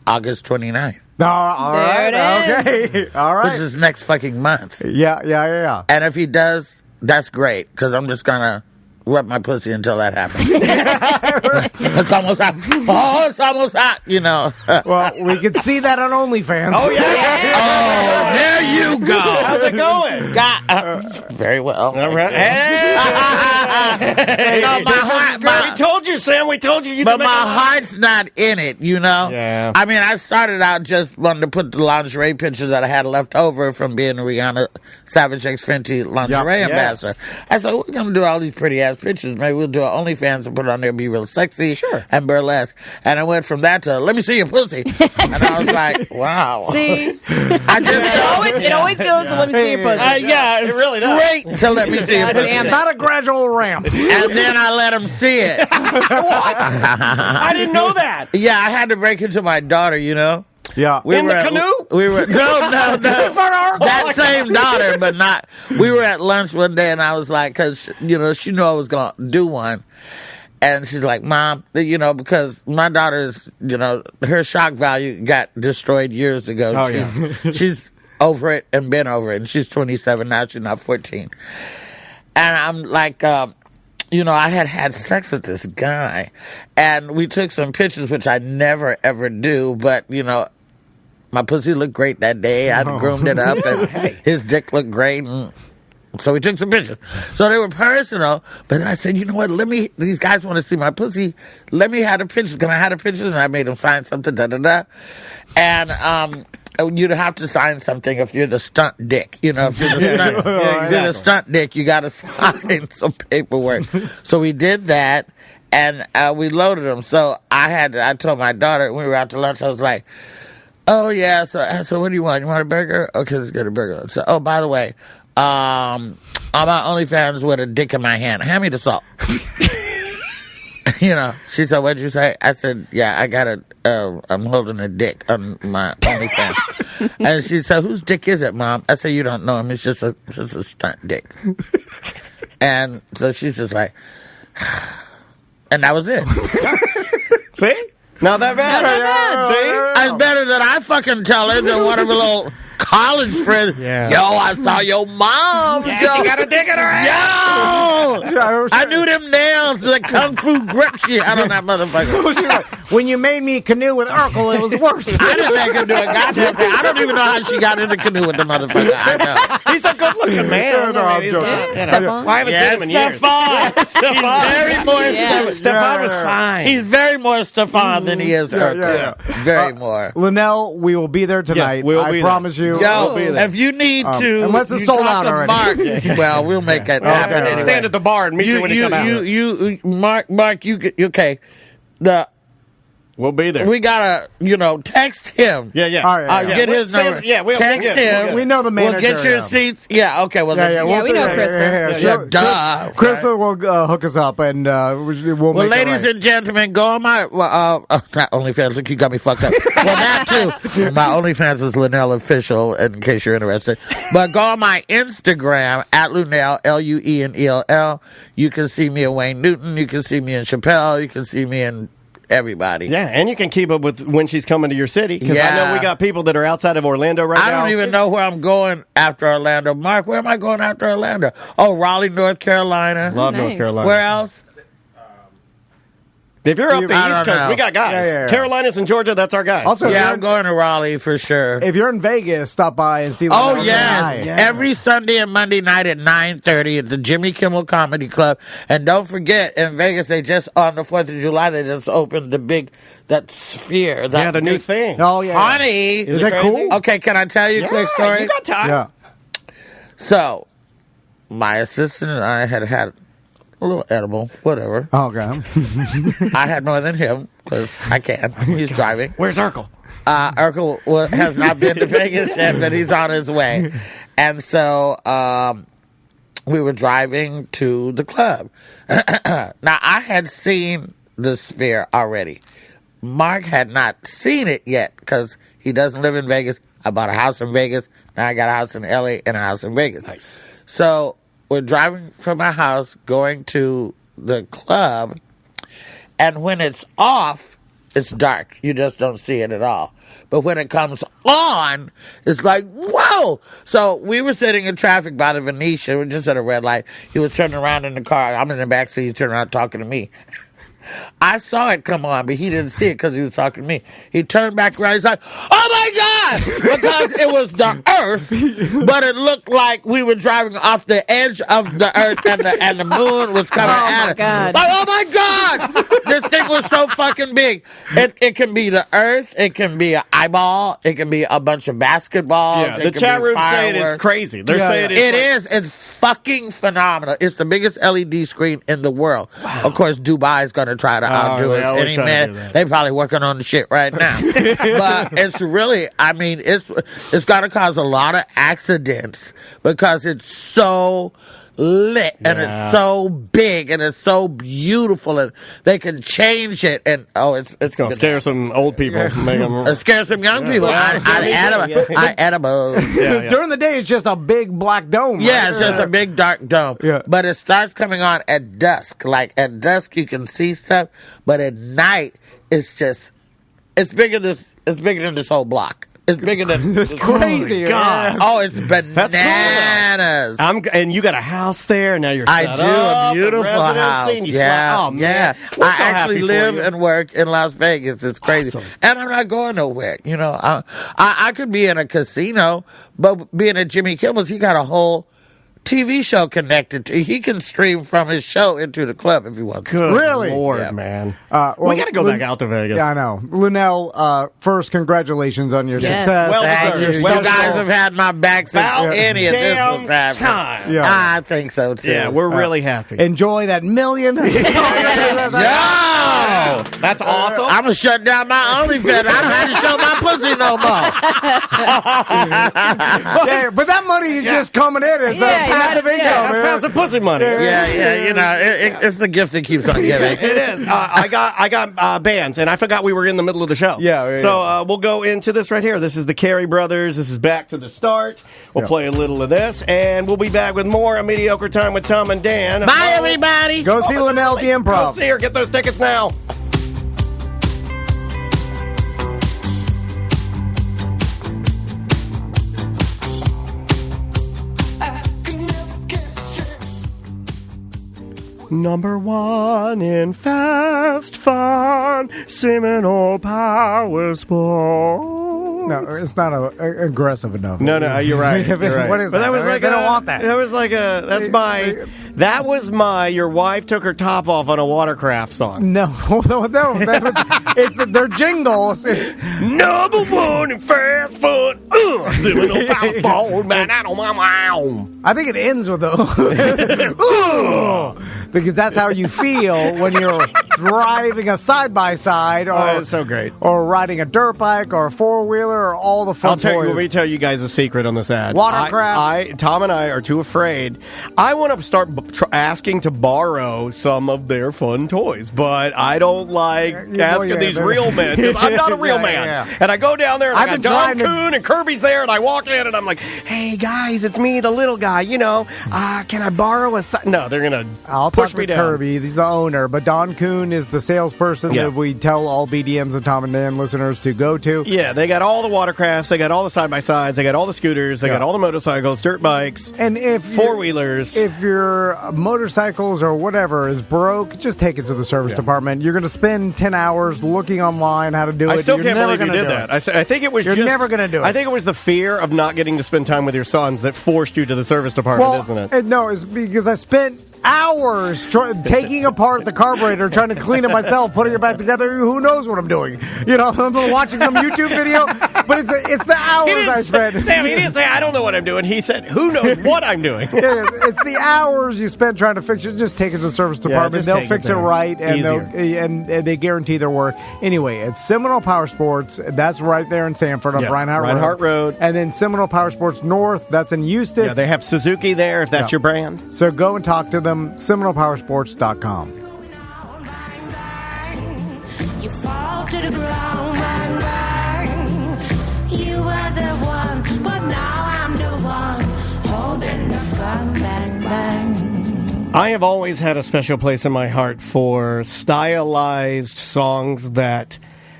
August 29th. Oh, all right. Okay. All right. Which is next fucking month. Yeah. And if he does, that's great, because I'm just gonna rub my pussy until that happens. It's almost hot. Oh, it's almost hot, Well, we can see that on OnlyFans. Oh, yeah. Oh, there you go. How's it going? Very well. All right. Hey. We told you, Sam. We told you. But my heart's not in it, Yeah. I mean, I started out just wanting to put the lingerie pictures that I had left over from being a Rihanna Savage X Fenty lingerie ambassador. I said, we're going to do all these pretty ass pictures. Maybe we'll do an OnlyFans and put it on there and be real sexy and burlesque. And I went from that to, let me see your pussy. And I was like, wow. See? It always goes to let me see your pussy. It really does. Straight to let me see your pussy. Damn it. Not a gradual ramp. And then I let him see it. I didn't know that. Yeah, I had to break it to my daughter, Yeah. In the canoe? We were no. That same daughter, but not. We were at lunch one day, and I was like, because she knew I was gonna do one, and she's like, "Mom, because my daughter's, her shock value got destroyed years ago. Oh, She's over it and been over it, and she's 27 now. She's not 14, and I'm like, I had sex with this guy, and we took some pictures, which I never ever do, but my pussy looked great that day. I groomed it up, and his dick looked great, and so we took some pictures. So they were personal, but I said, you know what? These guys want to see my pussy. Let me have the pictures. Can I have the pictures? And I made them sign something, And you'd have to sign something if you're the stunt dick. If you're the stunt dick, you got to sign some paperwork. So we did that, and we loaded them. So I told my daughter when we were out to lunch, I was like, oh, yeah, so what do you want? You want a burger? Okay, let's get a burger. So, oh, by the way, I'm on OnlyFans with a dick in my hand. Hand me the salt. She said, what'd you say? I said, yeah, I got I'm holding a dick on my OnlyFans. And she said, whose dick is it, Mom? I said, you don't know him. It's just a stunt dick. And so she's just like, and that was it. See? Not that bad. See? It's better that I fucking tell her than one of her little college friends. Yeah. Yo, I saw your mom. Yeah, yo. she got a dick in her ass. Yo! I knew them nails, the kung fu grip she had on that motherfucker. When you made me canoe with Urkel, it was worse. I didn't make her do a goddamn thing. I don't even know how she got in the canoe with the motherfucker. I know. He's a good-looking man. I'm He's joking. not, Stephon? I haven't seen him in years. Stephon. He's very more Stephon was fine. He's very more Stephon than he is Urkel. Yeah. Very more. Linnell, we will be there tonight. we'll I be promise you. Yo, We'll be there. if you need to, unless it's you sold talk out to already. Mark. Well, we'll make it happen. Okay. Stand at the bar and meet you when you come out. Mark, you okay? We'll be there. We gotta, text him. Yeah. All right, Get his number. Text him. We know the manager. We'll get your yeah. seats. Yeah. Okay. Well, then, Yeah, we know Krista. Yeah, duh. Crystal will hook us up, and we'll make it ladies right. and gentlemen, go on my not OnlyFans. Look, you got me fucked up. Well, that too. My OnlyFans is Linnell Official, in case you're interested. But go on my Instagram at Linnell LUENELL. You can see me in Wayne Newton. You can see me in Chappelle. You can see me in everybody. Yeah, and you can keep up with when she's coming to your city. Because I know we got people that are outside of Orlando right now. I don't even know where I'm going after Orlando. Mark, where am I going after Orlando? Oh, Raleigh, North Carolina. Love Nice. North Carolina. Where else? If you're up the I East don't Coast, know. we got guys. Yeah. Carolinas and Georgia, that's our guys. Also, Yeah, I'm going to Raleigh for sure. if you're in Vegas, stop by and see. Oh, Linnell yeah. tonight. Every Sunday and Monday night at 9:30 at the Jimmy Kimmel Comedy Club. And don't forget, in Vegas, they just, on the 4th of July, they just opened that sphere. That the new thing. Oh yeah. Honey. Is that cool? Okay, can I tell you a quick story? You got time. Yeah. So, my assistant and I had a little edible, whatever. Oh, okay. I had more than him, because I can. He's driving. Where's Urkel? Urkel has not been to Vegas yet, but he's on his way. And so we were driving to the club. Now, I had seen the Sphere already. Mark had not seen it yet because he doesn't live in Vegas. I bought a house in Vegas. Now I got a house in L.A. and a house in Vegas. Nice. So we're driving from my house, going to the club, and when it's off, it's dark. You just don't see it at all. But when it comes on, it's like, whoa! So we were sitting in traffic by the Venetian. We were just at a red light. He was turning around in the car. I'm in the back seat. He turned around talking to me. I saw it come on, but he didn't see it because he was talking to me. He turned back around. He's like, oh, my God! Because it was the earth, but it looked like we were driving off the edge of the earth and the moon was coming at it. God. Like, oh, my God! This thing was so fucking big. It can be the earth. It can be an eyeball. It can be a bunch of basketballs. Yeah, the chat room saying it's crazy. They're saying it is. It's fucking phenomenal. It's the biggest LED screen in the world. Wow. Of course, Dubai is going to try to outdo us any minute. They're probably working on the shit right now. But it's really, I mean, it's got to cause a lot of accidents because it's so lit, and it's so big, and it's so beautiful, and they can change it, and it's going to scare some old people. Make them scare some young people. I edible. During the day, it's just a big black dome. Right? Yeah, it's just a big dark dome. Yeah. But it starts coming on at dusk. Like at dusk, you can see stuff, but at night, it's bigger than this whole block. It's bigger than it's crazy. Oh, God. Oh, it's bananas. That's cool, and you got a house there. Now you're set a beautiful house. Yeah. I actually live and work in Las Vegas. It's crazy, and I'm not going nowhere. You know, I could be in a casino, but being at Jimmy Kimmel's, he got a whole TV show connected to. He can stream from his show into the club if he wants. Good really, Lord, man. We got to go back out to Vegas. Yeah, I know. Lunel, first, congratulations on your success. Well Thank you. deserved. You guys have had my back since any of this was happening. Time. Yeah. I think so too. Yeah, we're really happy. Enjoy that million. Yo! That's awesome. I'm gonna shut down my OnlyFans. I don't have to show my pussy no more. Yeah, but that money is just coming in as passive income. That's passive pussy money. Yeah. You know, it's the gift that keeps on giving. It is. I got bands, and I forgot we were in the middle of the show. So we'll go into this right here. This is the Carey Brothers. This is Back to the Start. We'll play a little of this, and we'll be back with more A Mediocre Time with Tom and Dan. Bye, everybody. Go see Lunel at the Improv. Go see her. Get those tickets now. Number one in fast fun, Seminole Power Sports. No, it's not aggressive enough. No, you're right. You're right. What is but that? that was like they don't want that. That was like that was my your wife took her top off on a watercraft song. No. It's their jingles. It's number one in fast fun, Seminole Power Sports, man. I think it ends with a because that's how you feel when you're driving a side-by-side or it's so great. Or riding a dirt bike or a four-wheeler or all the fun toys. Let me tell you guys a secret on this ad. Watercraft. Tom and I are too afraid. I want to start asking to borrow some of their fun toys, but I don't like asking these real men. 'Cause I'm not a real man. Yeah. And I go down there and I got Don Kuhn and Kirby's there, and I walk in and I'm like, hey, guys, it's me, the little guy. You know, can I borrow a... No, they're going to push me down. Kirby, he's the owner, but Don Kuhn is the salesperson that we tell all BDMs and Tom and Dan listeners to go to. Yeah, they got all the watercrafts, they got all the side-by-sides, they got all the scooters, they got all the motorcycles, dirt bikes, and if four-wheelers. If your motorcycles or whatever is broke, just take it to the service department. You're going to spend 10 hours looking online how to do it. I still can't believe you did that. I think it was You're never going to do it. I think it was the fear of not getting to spend time with your sons that forced you to the service department, isn't it? No, it's because I spent hours taking apart the carburetor, trying to clean it myself, putting it back together. Who knows what I'm doing? You know, I'm watching some YouTube video, but it's the hours I spent. Sam, he didn't say, I don't know what I'm doing. He said, who knows what I'm doing? Yeah, it's the hours you spend trying to fix it. Just take it to the service department. They'll fix it right, and they guarantee their work. Anyway, it's Seminole Power Sports. That's right there in Sanford on Reinhardt Road. And then Seminole Power Sports North, that's in Eustis. Yeah, they have Suzuki there if that's your brand. So go and talk to them. SeminolePowersports.com. You fall to the ground, bang, bang. You were the one, but now I'm the one holding the gun, bang, bang. I have always had a special place in my heart for stylized songs that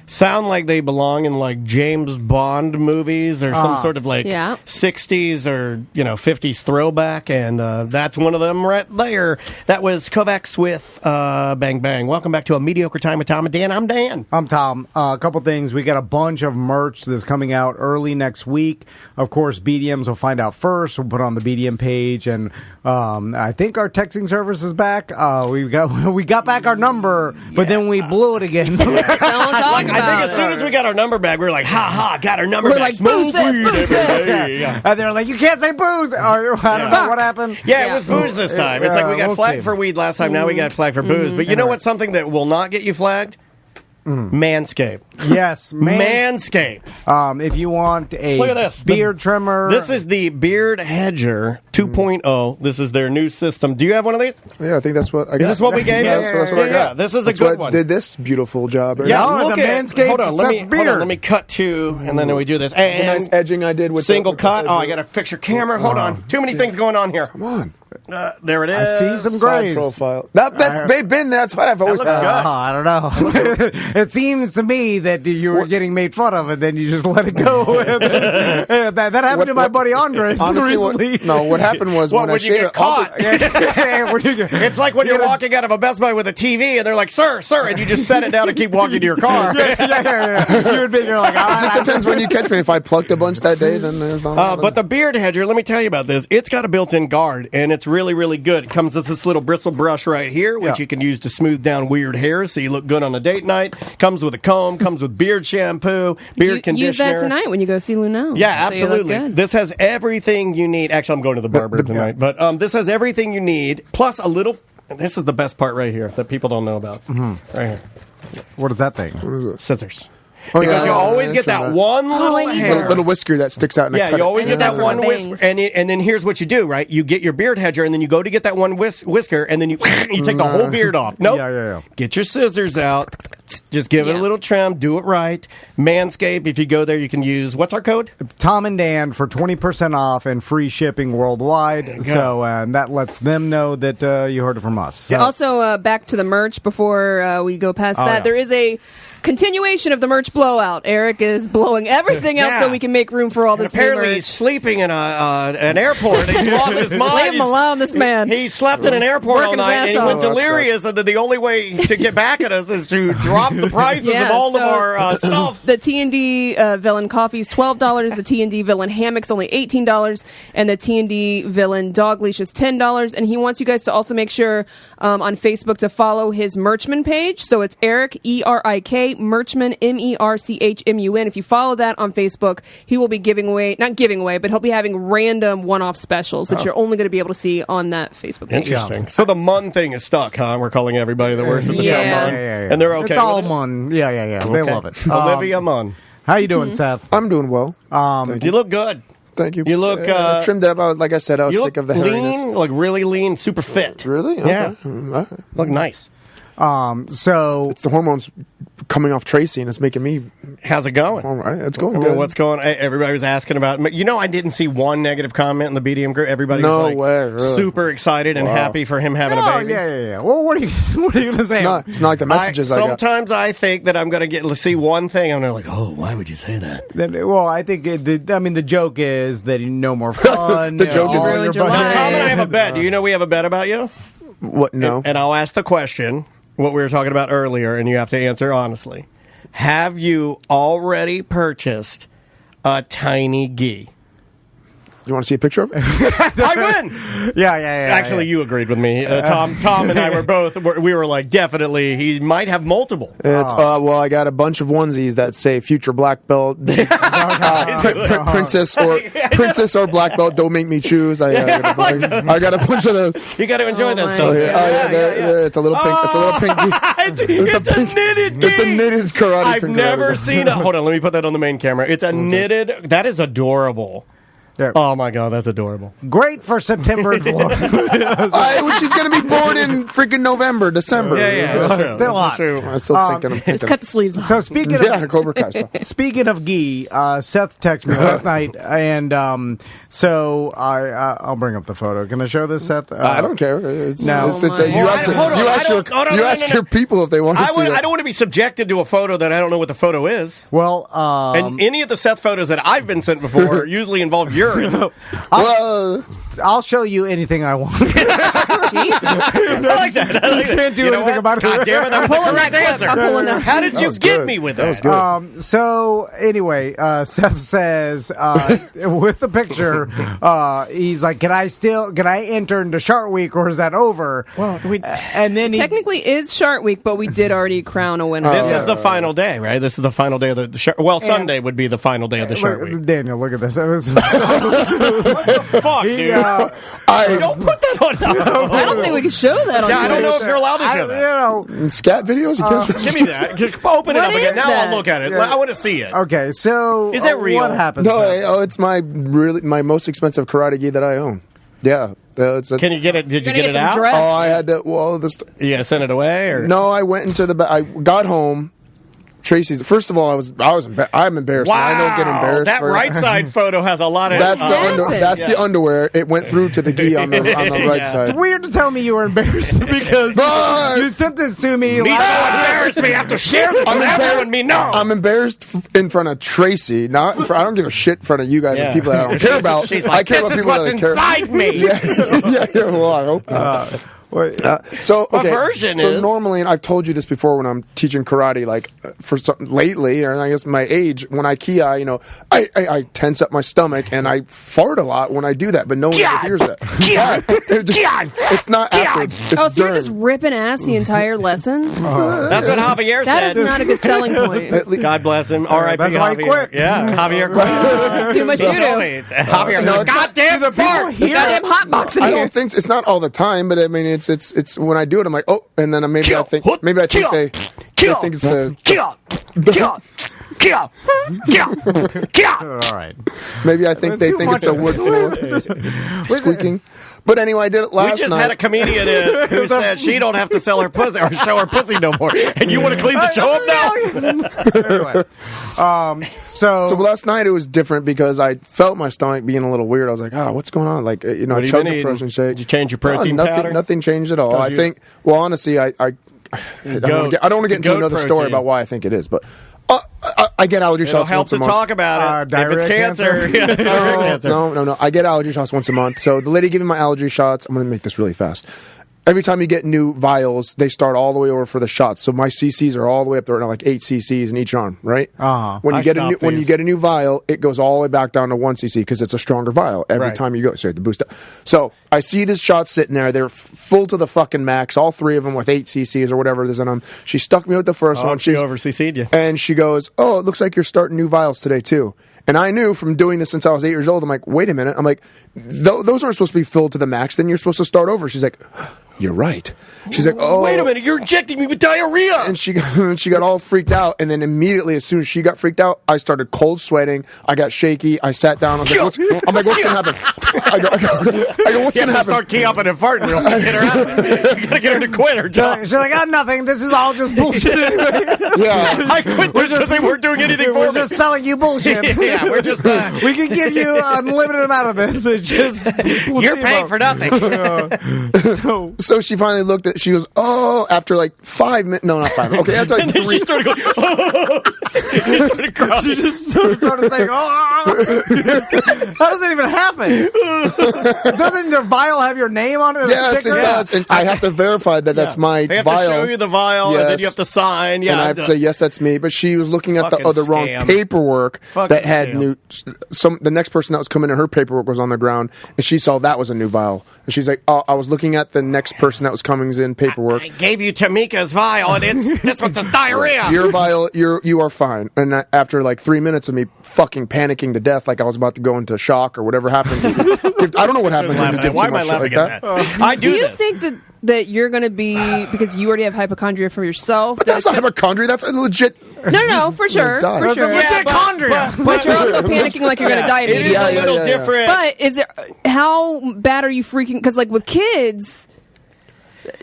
sound like they belong in like James Bond movies or some sort of like 60s or 50s throwback, and that's one of them right there. That was Kovacs with Bang Bang. Welcome back to A Mediocre Time with Tom and Dan. I'm Dan. I'm Tom. A couple things. We got a bunch of merch that's coming out early next week. Of course, BDMs will find out first. We'll put it on the BDM page, and I think our texting service is back. We got back our number, but then we blew it again. I think as soon as we got our number back, we were like, ha, got our number back. We're like, booze this. Yeah. And they were like, you can't say booze. I don't know what happened. Yeah, it was booze this time. It's like we got flagged for weed last time. Now we got flagged for booze. But you know what's something that will not get you flagged? Manscaped. Yes, Manscaped. If you want a Look at this. beard trimmer. This is the Beard Hedger 2.0. This is their new system. Do you have one of these? Yeah, I think that's what I got. Is this what we gave you? That's what I got. Yeah, this is That's a good what one. Did this beautiful job. Right? Yeah, No, look the at Manscaped Hold on, sets beard. let me cut to, and then we do this. And The nice edging I did with single the cut. edge. Oh, I got to fix your camera. Hold on. Too many things going on here. Come on. There it is. I see some Side grays. profile. They've been. That's what I've always looks had. good. I don't know. It seems to me that you were getting made fun of, and then you just let it go. that happened to my buddy Andres Honestly, recently. what happened was What, when I when you shaved get caught? It's like when you're walking out of a Best Buy with a TV, and they're like, "Sir, sir," and you just set it down and keep walking to your car. You're like, It just depends when you catch me. If I plucked a bunch that day, then there's not. But the Beard Hedger, let me tell you about this. It's got a built-in guard, and it's really, really good. It comes with this little bristle brush right here, which you can use to smooth down weird hair so you look good on a date night. Comes with a comb, comes with beard shampoo, beard conditioner. Use that tonight when you go see Lunel. Yeah, So you look absolutely. good. This has everything you need. Actually, I'm going to the barber tonight, but this has everything you need, plus a little. This is the best part right here that people don't know about. Right here. What is that thing? Scissors. Oh, Because yeah, you always yeah, get sure, that one little I need hair. little whisker that sticks out. And I Yeah, cut you it. always get that Yeah. one Bangs. whisker, and then here's what you do, right? You get your beard hedger, and then you go to get that one whisker, and then you take the whole beard off. Nope. Yeah. Get your scissors out. Just give it a Yeah. little trim. Do it right. Manscaped. If you go there, you can use what's our code? Tom and Dan for 20% off and free shipping worldwide. So that lets them know that you heard it from us. So, Also, back to the merch before we go past that. yeah. There is a continuation of the merch blowout. Eric is blowing everything else Yeah. so we can make room for all And this apparently new he's merch. sleeping in an airport. He's lost his mind. Leave him alone, this man. He slept in an airport all Working his night, ass and he off. went Oh, that delirious, and then the only way to get back at us is to drop the prices Yeah, of all of so- our stuff. The T&D Villain coffee's $12, the T&D Villain hammock's only $18, and the T&D Villain dog leash is $10. And he wants you guys to also make sure on Facebook to follow his Merchman page. So it's Eric, E-R-I-K, Merchman, M-E-R-C-H-M-U-N. If you follow that on Facebook, he will be not giving away, but he'll be having random one-off specials that you're only going to be able to see on that Facebook page. Interesting. So the Mun thing is stuck, huh? We're calling everybody that works at the show Yeah. Mun. Yeah. And they're okay It's all with it? Mun. Yeah. They Okay. love it. Olivia Munn. How you doing, Seth? I'm doing well. You look good. Thank you. You look, trimmed up. Like I said, I was You sick look of the hairiness. lean, like really lean, super fit. Really? Okay. Yeah. All right. Look nice. So It's the hormones coming off Tracy, and it's making me How's it going? all right. It's going I mean, good. what's going on? Everybody was asking about. You know, I didn't see one negative comment in the BDM group. Everybody No was like way, really? super excited and Wow. happy for him having a oh baby. yeah. Well, what are you going to say? It's not like the messages I got. Sometimes I think that I'm going to see one thing, and they're like, "Oh, why would you say that?" Well, I think the joke is that no more fun. The joke is- all Really your July. buddies- Tom and I have a bet. Do you know we have a bet about you? What? No. And I'll ask the question, what we were talking about earlier, and you have to answer honestly. Have you already purchased a tiny gi? You want to see a picture of it? I win. Yeah. Actually, you agreed with me. Tom and I were both. We were like, definitely, he might have multiple. It's, well, I got a bunch of onesies that say "Future Black Belt," Princess or Black Belt. Don't make me choose. I got a bunch of those. You got to enjoy Oh that my stuff. God. It's a little pink. It's a little pink. It's a knitted gi. It's a knitted karate. I've pink never karate. seen it. Hold on, let me put that on the main camera. It's a knitted. That is adorable. Yeah. Oh my god, that's adorable. Great for September in Florida. She's gonna be born in freaking November, December. Yeah, that's true. Still hot. That's true. I'm still thinking. Just cut the sleeves off. So speaking of Yeah, Cobra Kai stuff. Speaking of gi, Seth texted me last night, and so I'll bring up the photo. Can I show this, Seth? I don't care. It's, No. it's, it's, Oh you my ask, God. Hold on, you I ask, don't- your, hold on, you no, ask no, no. your people if they want to see it. I don't want to be subjected to a photo that I don't know what the photo is. Well, And any of the Seth photos that I've been sent before usually involve urine. Well, I'll show you anything I want. Jesus. I like that. You can't do You know anything what? about it. God damn it, that was the Pulling that correct clip. answer. I'm pulling that. How did you was get good. me with That was that? good. So anyway, Seth says with the picture, he's like, "Can I enter into Shark Week or is that over?" Well, And then he Technically is Shark Week, but we did already crown a winner. This is the final day, right? This is the final day of the shark. Well, Sunday would be the final day of the Shark Week. Daniel, look at this. Fuck, dude. Don't put that on. I don't think we can show that on Yeah, I don't know if Twitch. you're allowed to show that. Scat videos? You can't show Give me that. Just open it What up again. is Now that? I'll look at it. I want to see it. Okay, so Is that real? What happens? No, then? it's my most expensive karate gi that I own. Yeah. It's Can you get it? Did you You're get gonna it get some out? dress? Oh, I had to. Well, this. You gotta send it away, or No, I went into the. I got home. Tracy's. First of all, I'm embarrassed. Wow, I don't get embarrassed. that right side photo has a lot of. That's happened? the underwear. It went through to the gi on the right Yeah. side. It's weird to tell me you were embarrassed because But- you sent this to me. Me so embarrassed me. I have to share this with everyone. Me no. I'm embarrassed in front of Tracy. Not in front, I don't give a shit in front of you guys Yeah. and people that I don't care about. She's I like, care this about is people what's that I care. inside me. Yeah. Well, I hope not. So My okay. version so is- normally, and I've told you this before when I'm teaching karate, like for lately, or I guess my age, when I ki, I tense up my stomach and I fart a lot when I do that, but no one ever hears that. It's not afterwards. It's Oh, so you're during. just ripping ass the entire lesson? That's what Javier That said. is not a good selling point. God bless him. All right, That's why he Javier. quit. Yeah, Javier quit. Too much He told doo-doo. me. Javier, No, it's not- goddamn the fart. It's goddamn hot box in I here. don't think it's not all the time, but I mean it's when I do it, I'm like, oh, and then maybe I think they think it's All right. maybe I think they Too think it's much a wood floor squeaking. But anyway, I did it We last just night. had a comedian who said she don't have to sell her pussy or show her pussy no more. And you want to clean the show up now? Anyway, so last night it was different because I felt my stomach being a little weird. I was like, what's going on? Like, I What have you chugged been a eating? protein shake. Did you change your protein powder? Nothing changed at all. 'Cause I you- think, well, honestly, I don't want to get into goat another story protein. about why I think it is, but I get allergy It'll shots help once to a month. talk about it. If diarrhea it's cancer. Yeah, it's diarrhea cancer. No. I get allergy shots once a month. So the lady giving my allergy shots, I'm going to make this really fast. Every time you get new vials, they start all the way over for the shots. So my CCs are all the way up there now, like 8 CCs in each arm, right? Uh-huh. When you I get stopped when you these. get a new vial, it goes all the way back down to 1 CC because it's a stronger vial every Right. time you go. So the boost up. So I see this shot sitting there. They're full to the fucking max, all 3 of them with 8 CCs or whatever it is in them. She stuck me with the first Oh, one. she over CC'd you. And she goes, "Oh, it looks like you're starting new vials today too." And I knew from doing this since I was 8 years old. I'm like, wait a minute. I'm like, those aren't supposed to be filled to the max. Then you're supposed to start over. She's like, you're right. She's like, oh, Wait a minute, you're injecting me with diarrhea. And she got all freaked out. And then immediately, as soon as she got freaked out, I started cold sweating. I got shaky. I sat down. I was like, what's gonna happen? I go, what's You gonna have to happen? start key up and farting real quick. Get her out of it. You gotta get her to quit her job. she's like, nothing. This is all just bullshit anyway. Yeah. I quit this because they weren't doing anything We're for me. just selling you bullshit. Yeah, we're just We can give you an unlimited amount of this. It's just you're paying for nothing. So she finally looked at. She goes, oh, after like 5 minutes. No, not 5 minutes. Okay, after like And then 3. she started going. She started crying. She just started saying, "Oh, how does it even happen? Doesn't the vial have your name on it? Yes, it sticker? does. And I have to verify that that's my They have vial. to show you the vial, and then Yes. you have to sign. Yeah, And I have to say, yes, that's me. But she was looking at Fucking the wrong scam. paperwork Fucking that had scam. the next person that was coming in, her paperwork was on the ground, and she saw that was a new vial. And she's like, oh, I was looking at the next person that was coming's in paperwork. I gave you Tamika's vial, and this one's just diarrhea. Your vial, you are fine. And after like 3 minutes of me fucking panicking to death, like I was about to go into shock or whatever happens. I don't know what happens when you give Why too am I much shit laughing like at that. that? I Do you this. think that you're going to be, because you already have hypochondria for yourself? But that's not hypochondria. That's a legit. No, for sure. die. For That's sure. Legit chondria. But you're also panicking like you're going to die It is immediately. Yeah, a little yeah. different. But is there, how bad are you freaking? Because like with kids,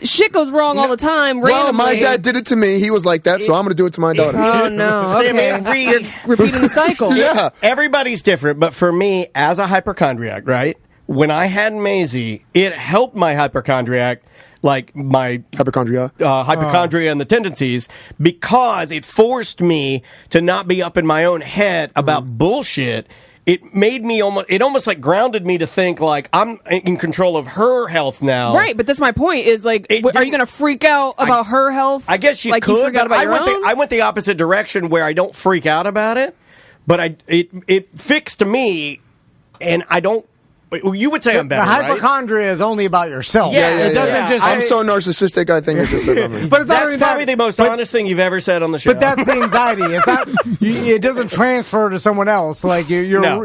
shit goes wrong all the time. Well, my randomly. dad did it to me. He was like that, so I'm going to do it to my daughter. Oh no! Sammy, Okay, repeating the cycle. Yeah. Everybody's different, but for me, as a hypochondriac, right? When I had Maisie, it helped my hypochondriac, like my Hypochondria. hypochondria and the tendencies, because it forced me to not be up in my own head about bullshit. It made me almost like grounded me to think like I'm in control of her health now. Right, but that's my point. Is like, It are you didn't- going to freak out about her health? I guess you like could. You freak out but about your own? I went the opposite direction where I don't freak out about it, but it fixed me, and I don't You would say I'm better, The right? hypochondria is only about yourself. Yeah, It doesn't just. I'm so narcissistic. I think it's just about me. But it's not That's only probably that, the most honest thing you've ever said on the show. But that's the anxiety. It's not. It doesn't transfer to someone else. Like you're No.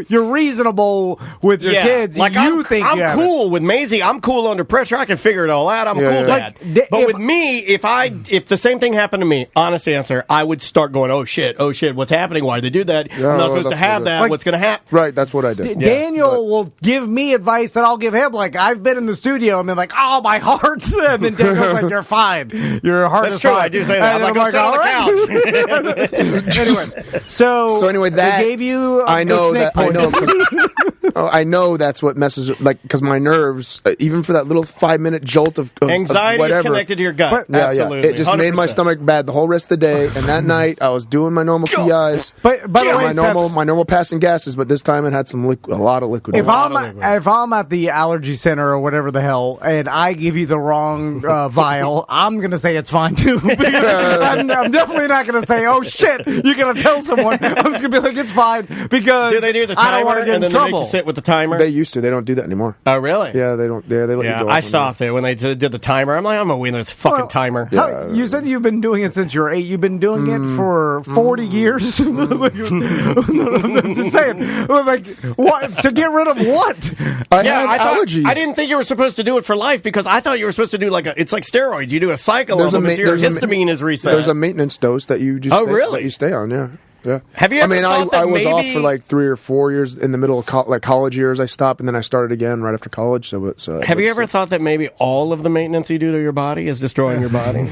reasonable with your kids. Like you I'm, think I'm you have cool with Maisie. I'm cool under pressure. I can figure it all out. I'm Yeah, cool, yeah. Dad. Like, but if- with me, if the same thing happened to me, honest answer, I would start going, oh shit, what's happening? Why did they do that? Yeah, I'm not well, supposed to that's have what that. Like- What's going to happen? Right, that's what I did. Daniel will give me advice that I'll give him. Like I've been in the studio and been like, "Oh, my heart," and then Daniel's like, "You're fine. Your heart That's is true. fine." I do say that. And I'm like, I'm go sit on "All the couch. anyway, so anyway, they that gave you. I know the snake that I know. poison. I know that's what messes because my nerves, even for that little 5-minute jolt of Anxiety whatever, is connected to your gut. Yeah, Absolutely. It just made my 100%. stomach bad the whole rest of the day. And that night, I was doing my normal TIs, But by the way, Seth, my normal passing gases, but this time it had a lot of liquid. if in it. I'm at the allergy center or whatever the hell, and I give you the wrong vial, I'm gonna say it's fine too. I'm definitely not gonna say, "Oh shit, you're gonna tell someone." I'm just gonna be like, "It's fine," because Do they do the I don't want timer to get and in then they make trouble. you sit with the timer? They used to. They don't do that anymore. Oh, really? Yeah, they don't. Yeah, they let Yeah, you go. I up stopped it when they did the timer. I'm like, I'm gonna win this fucking Well, timer. How- you said you've been doing it since you were 8. You've been doing it for 40 years. Like, I'm just saying, like, what to get rid of what? I Yeah, had allergies. I didn't think you were supposed to do it for life because I thought you were supposed to do it's like steroids. You do a cycle There's of a them ma- until your there's a ma- histamine is reset. There's a maintenance dose that you just Oh, really? that you stay on. Yeah. Yeah. Have you I ever mean, thought that I was off maybe- for like 3 or 4 years in the middle of college years. I stopped and then I started again right after college. Have you ever thought that maybe all of the maintenance you do to your body is destroying your body?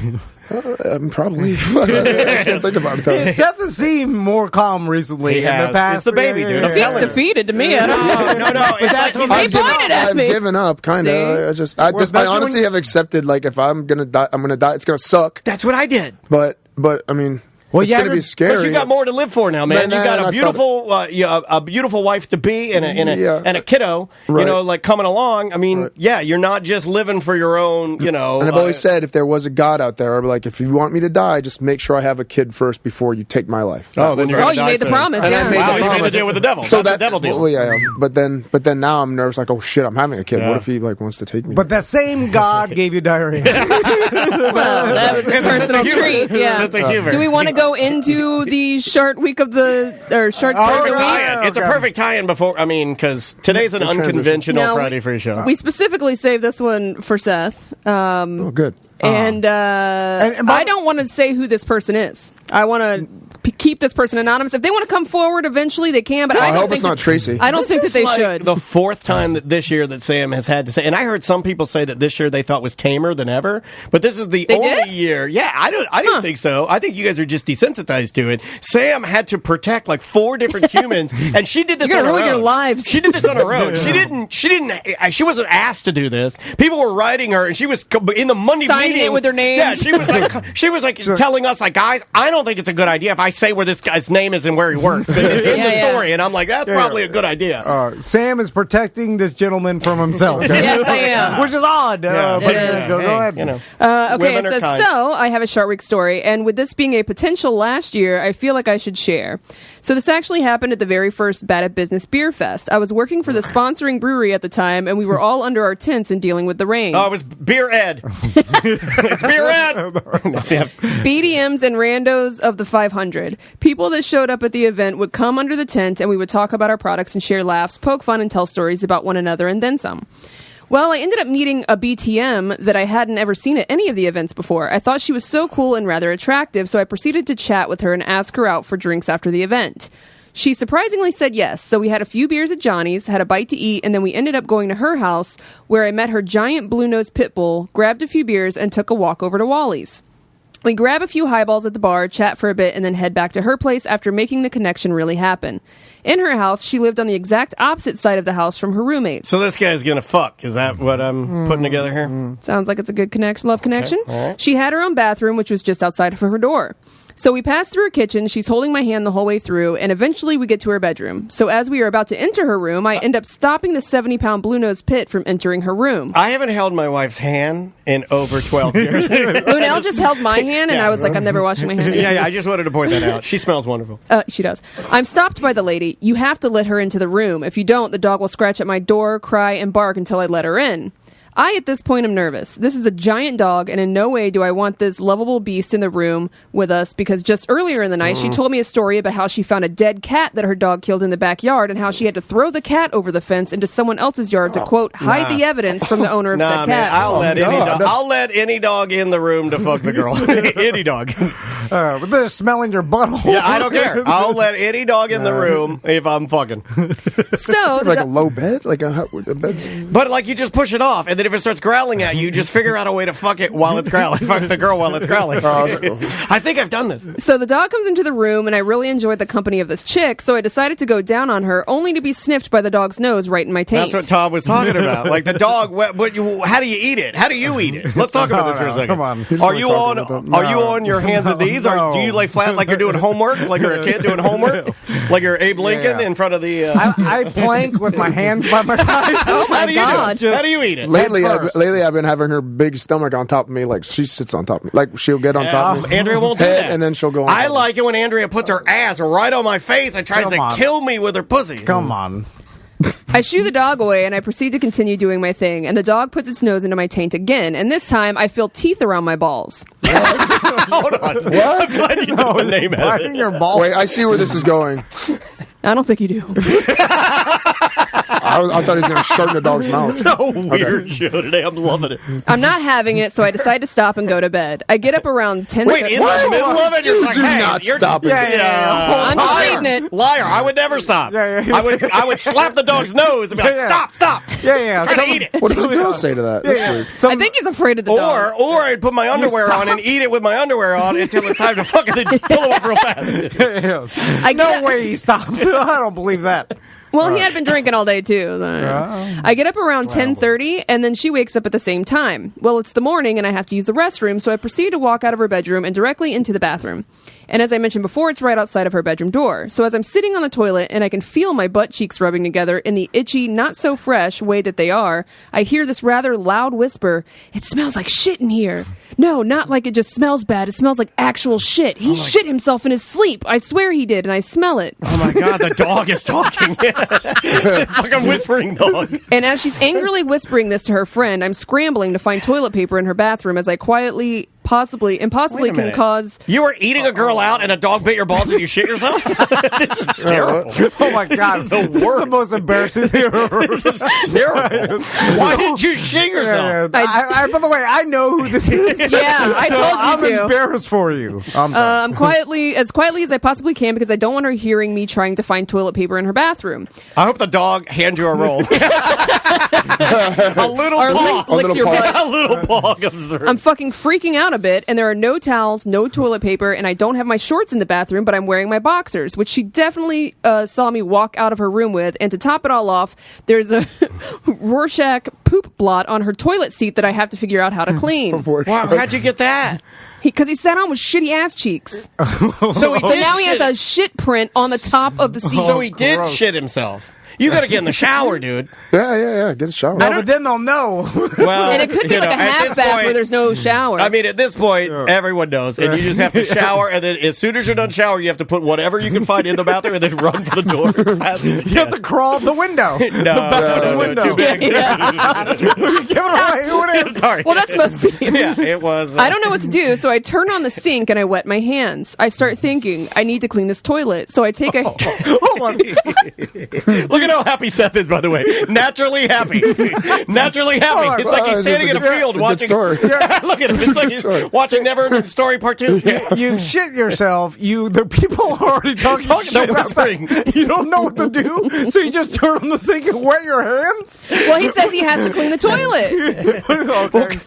Probably. I can't think about it though. Seth has seemed more calm recently He in has. the past. It's the baby, dude. I'm Seems telling you. defeated to me. I don't know. No. It's like He pointed at I've me. given up, kind See? of. I especially honestly when- have accepted. Like, if I'm gonna die, I'm gonna die. It's gonna suck. that's what I did. But I mean, Well, it's you gonna be haven't- scary. But you got more to live for now, man. Man, You got I a beautiful wife to be and a kiddo. Right. You know, like coming along. I mean, yeah, you're not just living for your own. You know, And I've always said, if there was a God out there, I'd be like, if you want me to die, just make sure I have a kid first before you take my life. Oh, then was you're Oh, gonna you die made the soon. promise. And I Yeah. made Wow, the you made promise. the deal with the devil. So That's the devil deal. Well, yeah. But then now I'm nervous. Like, oh shit, I'm having a kid. Yeah. What if he wants to take me? But that same God gave you diarrhea. Well, that was a personal treat. Yeah. That's a humor. Do we want to go into the short week of the short Oh, story of the yeah. week? tie-in. It's a Okay. perfect tie-in before. I mean, because today's an Good transition. unconventional No, Friday for your show. We specifically saved this one for Seth. Oh, good. And I don't want to say who this person is. I want to keep this person anonymous. If they want to come forward eventually, they can. But I I don't hope think it's not Tracy. I don't think that they Like should. the fourth time that this year that Sam has had to say, and I heard some people say that this year they thought was tamer than ever, but this is the They only did? year. Yeah, I didn't think so. I think you guys are just desensitized to it. Sam had to protect like 4 different humans, and she did this You're on gonna her ruin own. your lives. She did this on her own. She wasn't asked to do this. People were writing her, and she was in the Monday Signing meeting it with their names. Yeah, she was like telling us like, guys, I don't think it's a good idea if I say where this guy's name is and where he works because it's in Yeah, the yeah. story, and I'm like, that's probably a good idea. Sam is protecting this gentleman from himself. Yes, I am. Which is odd. Yeah. But It is. go ahead. You know. Okay, Women it are says, kind. so I have a short week story, and with this being a potential last year, I feel like I should share. So this actually happened at the very first Bad at Business Beer Fest. I was working for the sponsoring brewery at the time, and we were all under our tents and dealing with the rain. Oh, it was Beer Ed. It's Beer Ed. BDMs and randos of the 500. People that showed up at the event would come under the tent, and we would talk about our products and share laughs, poke fun, and tell stories about one another, and then some. Well, I ended up meeting a BTM that I hadn't ever seen at any of the events before. I thought she was so cool and rather attractive, so I proceeded to chat with her and ask her out for drinks after the event. She surprisingly said yes, so we had a few beers at Johnny's, had a bite to eat, and then we ended up going to her house, where I met her giant blue-nosed pit bull, grabbed a few beers, and took a walk over to Wally's. We grab a few highballs at the bar, chat for a bit, and then head back to her place after making the connection really happen. In her house, she lived on the exact opposite side of the house from her roommates. So this guy's gonna fuck. Is that what I'm putting together here? Sounds like it's a good connection, love connection. all right. She had her own bathroom, which was just outside of her door. So we pass through her kitchen. She's holding my hand the whole way through, and eventually we get to her bedroom. So as we are about to enter her room, I end up stopping the 70-pound blue-nosed pit from entering her room. I haven't held my wife's hand in over 12 years. Lunel just held my hand, and I was like, I'm never washing my hand. Yeah, I just wanted to point that out. She smells wonderful. She does. I'm stopped by the lady. You have to let her into the room. If you don't, the dog will scratch at my door, cry, and bark until I let her in. I, at this point, am nervous. This is a giant dog, and in no way do I want this lovable beast in the room with us, because just earlier in the night, she told me a story about how she found a dead cat that her dog killed in the backyard, and how she had to throw the cat over the fence into someone else's yard to, quote, hide the evidence from the owner of said Man, cat. I'll let any dog in the room to fuck the girl. Any dog. But they're smelling your butthole. Yeah, I don't care. I'll let any dog in the room if I'm fucking. So, Like a low bed? Like a bed's... But like you just push it off, and then if it starts growling at you, just figure out a way to fuck it while it's growling. Fuck the girl while it's growling. I think I've done this. So the dog comes into the room, and I really enjoyed the company of this chick, so I decided to go down on her, only to be sniffed by the dog's nose right in my taint. That's what Tom was talking about. Like the dog, how do you eat it? How do you eat it? Let's talk about this for a second. Come on. Are you on your hands and knees, or do you lay flat like you're doing homework, like you're a kid doing homework, like you're Abe Lincoln in front of the? I plank with my hands by my side. Oh my God. How do you eat it? Lately, I've been having her big stomach on top of me. Like she sits on top of me. Like she'll get on top of me. Andrea won't do that. And then she'll go on I top like it when Andrea puts her ass right on my face and tries to kill me with her pussy. Come on. I shoo the dog away, and I proceed to continue doing my thing, and the dog puts its nose into my taint again, and this time I feel teeth around my balls. Hold on. What? I'm glad you took the name out of it. Your balls. Wait, I see where this is going. I don't think you do. I thought he was going to shut in the dog's mouth. So weird show today. I'm loving it. I'm not having it, so I decide to stop and go to bed. I get up around 10. Wait, in the middle of it, You do not stop it. I'm just reading it. Liar! I would never stop. Yeah. I would slap the dog's nose and be like, stop. Yeah. Try to eat it. What does the girl say to that? That's weird. I think he's afraid of the dog. Or I'd put my underwear on and eat it with my underwear on until it's time to fucking pull him up real fast. No way he stopped. I don't believe that. Well, he had been drinking all day, too. I get up around 10:30, and then she wakes up at the same time. Well, it's the morning, and I have to use the restroom, so I proceed to walk out of her bedroom and directly into the bathroom. And as I mentioned before, it's right outside of her bedroom door. So as I'm sitting on the toilet and I can feel my butt cheeks rubbing together in the itchy, not-so-fresh way that they are, I hear this rather loud whisper, "It smells like shit in here." No, not like it just smells bad. It smells like actual shit. He shit himself in his sleep. I swear he did, and I smell it. Oh my God, the dog is talking. Fucking whispering dog. And as she's angrily whispering this to her friend, I'm scrambling to find toilet paper in her bathroom as I quietly, possibly can cause... You were eating a girl out and a dog bit your balls and you shit yourself? This is terrible. Oh my God. This is the most embarrassing thing I've ever heard. This is terrible. Why did you shit yourself? By the way, I know who this is. Yeah, I told you I'm to. embarrassed for you. I'm quietly as I possibly can because I don't want her hearing me trying to find toilet paper in her bathroom. I hope the dog hands you a roll. A little Or paw. licks your butt. A little paw comes through. I'm fucking freaking out a bit, and there are no towels, no toilet paper, and I don't have my shorts in the bathroom, but I'm wearing my boxers, which she definitely saw me walk out of her room with. And to top it all off, there's a Rorschach poop blot on her toilet seat that I have to figure out how to clean. Wow, how'd you get that? Because he sat on with shitty ass cheeks. So now he has a shit print on the top of the seat. So he did shit himself. You gotta get in the shower, dude. Yeah. Get a shower. No, but then they'll know. Well, And it could be like a half bath where there's no shower. I mean, at this point, everyone knows, and you just have to shower, and then as soon as you're done showering, you have to put whatever you can find in the bathroom, and then run for the door. You have to crawl out the window. No, window. too big. Give it away. Who it is? Sorry. Well, that's supposed to be. Yeah, it was. I don't know what to do, so I turn on the sink and I wet my hands. I start thinking, I need to clean this toilet. So I take a... Hold on. Look at how happy Seth is, by the way. Naturally happy. Naturally happy. It's like he's standing in a field watching. Look at him. It's like he's watching Never Ending Story Part 2. You shit yourself. The people are already talking shit about that. You don't know what to do, so you just turn on the sink and wet your hands? Well, he says he has to clean the toilet. Okay.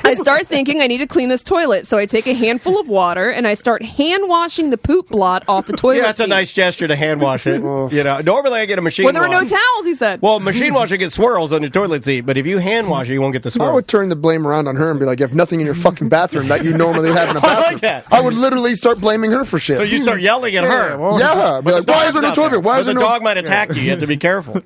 I start thinking I need to clean this toilet, so I take a handful of water and I start hand washing the poop blot off the toilet Yeah, that's a seat. nice gesture to hand wash it. You know, normally I get a machine machine Well, there were no wash. towels, he said. Well, machine wash, you get swirls on your toilet seat, but if you hand wash it, you won't get the I swirls. would turn the blame around on her and be like, you have nothing in your fucking bathroom that you normally have in a I like bathroom. that. I would literally start blaming her for shit. So you start yelling at her. yeah. Be like, why is there no Dog's out toilet? there. Why But is there the no dog might attack you. You have to be careful.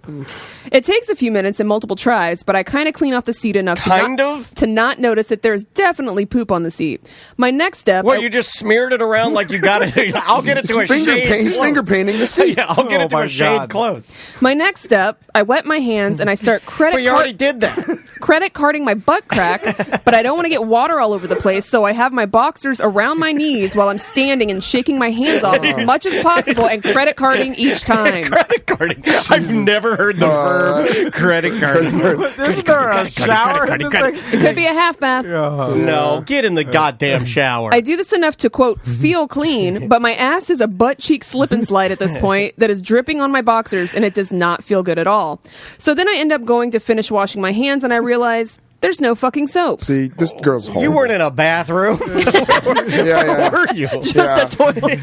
It takes a few minutes and multiple tries, but I kind of clean off the seat enough to not notice that there's definitely poop on the seat. My next step... Well, you just smeared it around like you got it. I'll get it to a shade He's finger painting the seat. Yeah, I'll get it to a shade close. My next step, I wet my hands and I start But you already did that. credit carding my butt crack, but I don't want to get water all over the place, so I have my boxers around my knees while I'm standing and shaking my hands off as much as possible and credit carding each time. Credit carding. I've never heard the verb credit carding. Isn't there a shower in this thing? It could be a half bath. No, get in the goddamn shower. I do this enough to, quote, feel clean, but my ass is a butt cheek slip and slide at this point that is dripping on my boxers, and it does not feel good at all. So then I end up going to finish washing my hands, and I realize there's no fucking soap. See, this girl's horrible. You weren't in a bathroom. yeah. Were you? Just a toilet.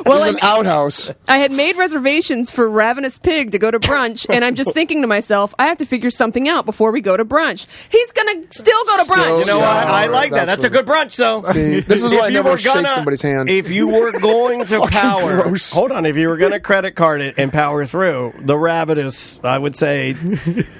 Well, It was an outhouse. I had made reservations for Ravenous Pig to go to brunch, and I'm just thinking to myself, I have to figure something out before we go to brunch. He's gonna still go to brunch. You know what? I like that. That's a good brunch, though. See, this is If why I you never were shake gonna- somebody's hand. If you were going to Fucking power, gross. hold on. If you were going to credit card it and power through, the Ravenous, I would say,